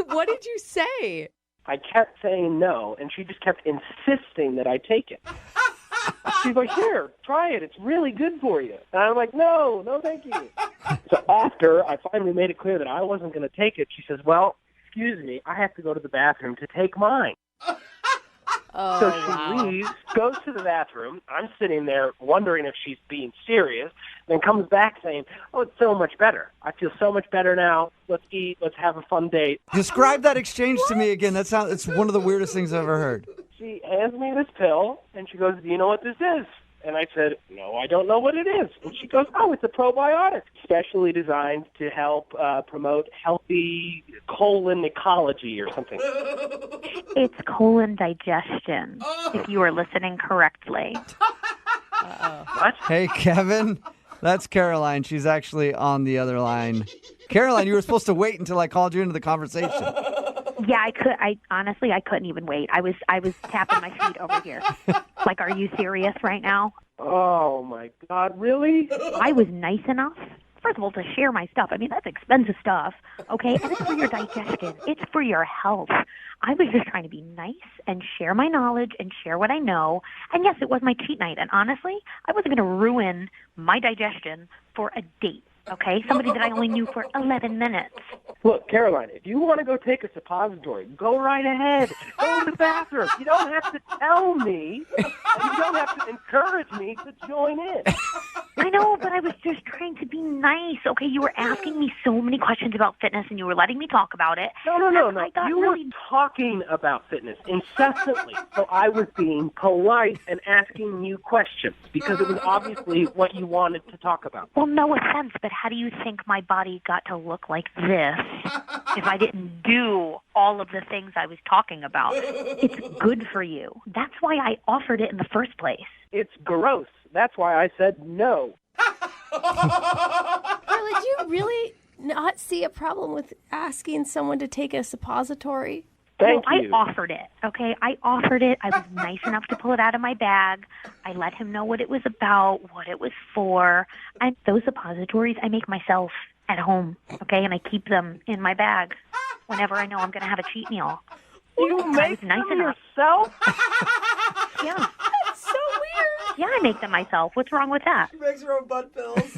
What did you say? I kept saying no, and she just kept insisting that I take it. She's like, "Here, try it. It's really good for you." And I'm like, no, thank you. So after I finally made it clear that I wasn't going to take it, she says, "Well, excuse me, I have to go to the bathroom to take mine." Oh, So she leaves, goes to the bathroom. I'm sitting there wondering if she's being serious, then comes back saying, "Oh, it's so much better. I feel so much better now. Let's eat. Let's have a fun date." Describe that exchange to me again. It's one of the weirdest things I've ever heard. She hands me this pill, and she goes, "Do you know what this is?" And I said, "No, I don't know what it is." And she goes, "Oh, it's a probiotic, specially designed to help promote healthy colon ecology or something." It's colon digestion, if you are listening correctly. What? Hey, Kevin. That's Caroline. She's actually on the other line. Caroline, you were supposed to wait until I called you into the conversation. Yeah, I honestly couldn't even wait. I was tapping my feet over here. Like, are you serious right now? Oh my God, really? I was nice enough, first of all, to share my stuff. I mean, that's expensive stuff, okay? And it's for your digestion. It's for your health. I was just trying to be nice and share my knowledge and share what I know. And yes, it was my cheat night. And honestly, I wasn't going to ruin my digestion for a date. Okay, somebody that I only knew for 11 minutes. Look, Caroline, if you want to go take a suppository, go right ahead. Go in the bathroom. You don't have to tell me, and you don't have to encourage me to join in. I know, but I was just trying to be nice. Okay, you were asking me so many questions about fitness, and you were letting me talk about it. No. You were talking about fitness incessantly, so I was being polite and asking you questions because it was obviously what you wanted to talk about. Well, no offense, but how do you think my body got to look like this if I didn't do all of the things I was talking about? It's good for you. That's why I offered it in the first place. It's gross. That's why I said no. Carla, do you really not see a problem with asking someone to take a suppository? Thank I you. offered it, okay? I offered it. I was nice enough to pull it out of my bag. I let him know what it was about, what it was for. And those suppositories I make myself at home, okay? And I keep them in my bag whenever I know I'm going to have a cheat meal. You make them yourself? Yeah. That's so weird. Yeah, I make them myself. What's wrong with that? She makes her own butt pills.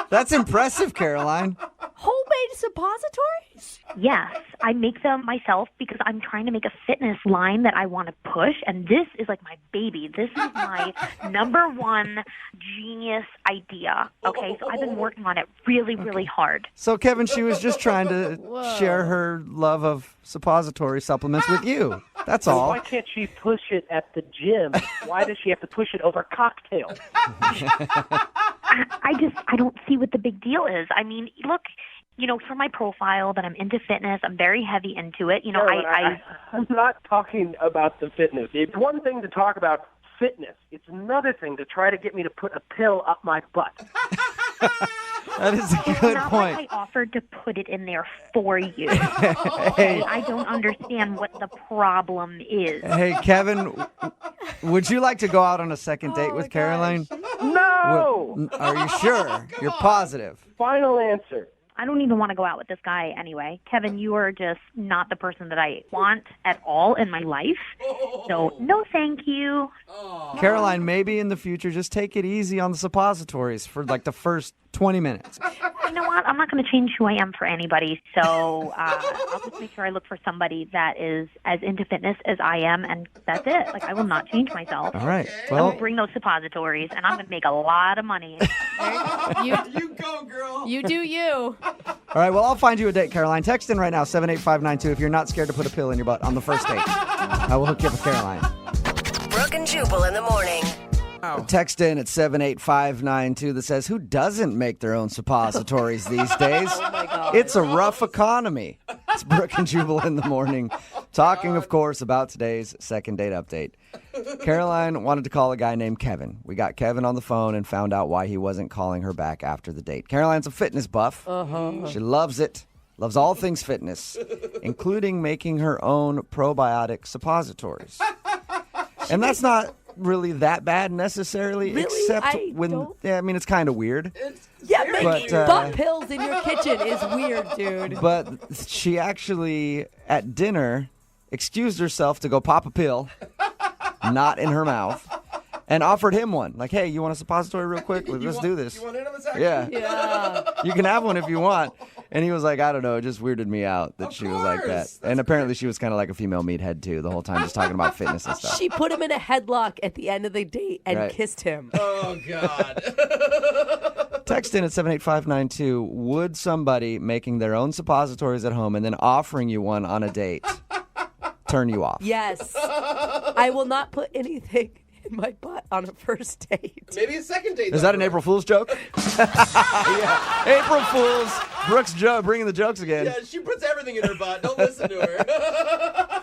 That's impressive, Caroline. Homemade suppositories? Yes, I make them myself because I'm trying to make a fitness line that I want to push, and this is like my baby. This is my number one genius idea, okay? So I've been working on it really, really hard. So, Kevin, she was just trying to share her love of suppository supplements with you. That's all. Why can't she push it at the gym? Why does she have to push it over cocktails? I don't see what the big deal is. I mean, look, you know, for my profile that I'm into fitness, I'm very heavy into it. You know, I'm not talking about the fitness. It's one thing to talk about fitness. It's another thing to try to get me to put a pill up my butt. That is a It's good not point. like I offered to put it in there for you. Hey. I don't understand what the problem is. Hey, Kevin, would you like to go out on a second date with Caroline? No! Are you sure? You're positive? Final answer. I don't even want to go out with this guy anyway. Kevin, you are just not the person that I want at all in my life. So, no thank you. Caroline, maybe in the future, just take it easy on the suppositories for like the first 20 minutes. You know what? I'm not going to change who I am for anybody. So I'll just make sure I look for somebody that is as into fitness as I am, and that's it. Like, I will not change myself. All right. I Well, will bring those suppositories, and I'm going to make a lot of money. You go, girl. You do you. all right. Well, I'll find you a date, Caroline. Text in right now, 78592, if you're not scared to put a pill in your butt on the first date. I will hook you up with Caroline. Brooke and Jubal in the morning. Text in at 78592 that says, who doesn't make their own suppositories these days? Oh my God. It's a rough economy. It's Brooke and Jubal in the morning. Talking, of course, about today's second date update. Caroline wanted to call a guy named Kevin. We got Kevin on the phone and found out why he wasn't calling her back after the date. Caroline's a fitness buff. She loves it. Loves all things fitness, including making her own probiotic suppositories. And that's not really that bad necessarily, except I when don't- I mean, it's kind of weird. Yeah, making But, butt pills in your kitchen is weird, dude. But she actually at dinner excused herself to go pop a pill, not in her mouth, and offered him one. Like, hey, you want a suppository real quick? Let's do this. You want in on this action? Yeah. Yeah. You can have one if you want. And he was like, I don't know, it just weirded me out that she was like that. And apparently she was kind of like a female meathead, too, the whole time, just talking about fitness and stuff. She put him in a headlock at the end of the date and kissed him. Oh, God. Text in at 78592. Would somebody making their own suppositories at home and then offering you one on a date turn you off? Yes. I will not put anything in my butt on a first date. Maybe a second date. Is that an April Fool's joke? Yeah. April Fool's. Brooke's bringing the jokes again. Yeah, she puts everything in her butt. Don't listen to her.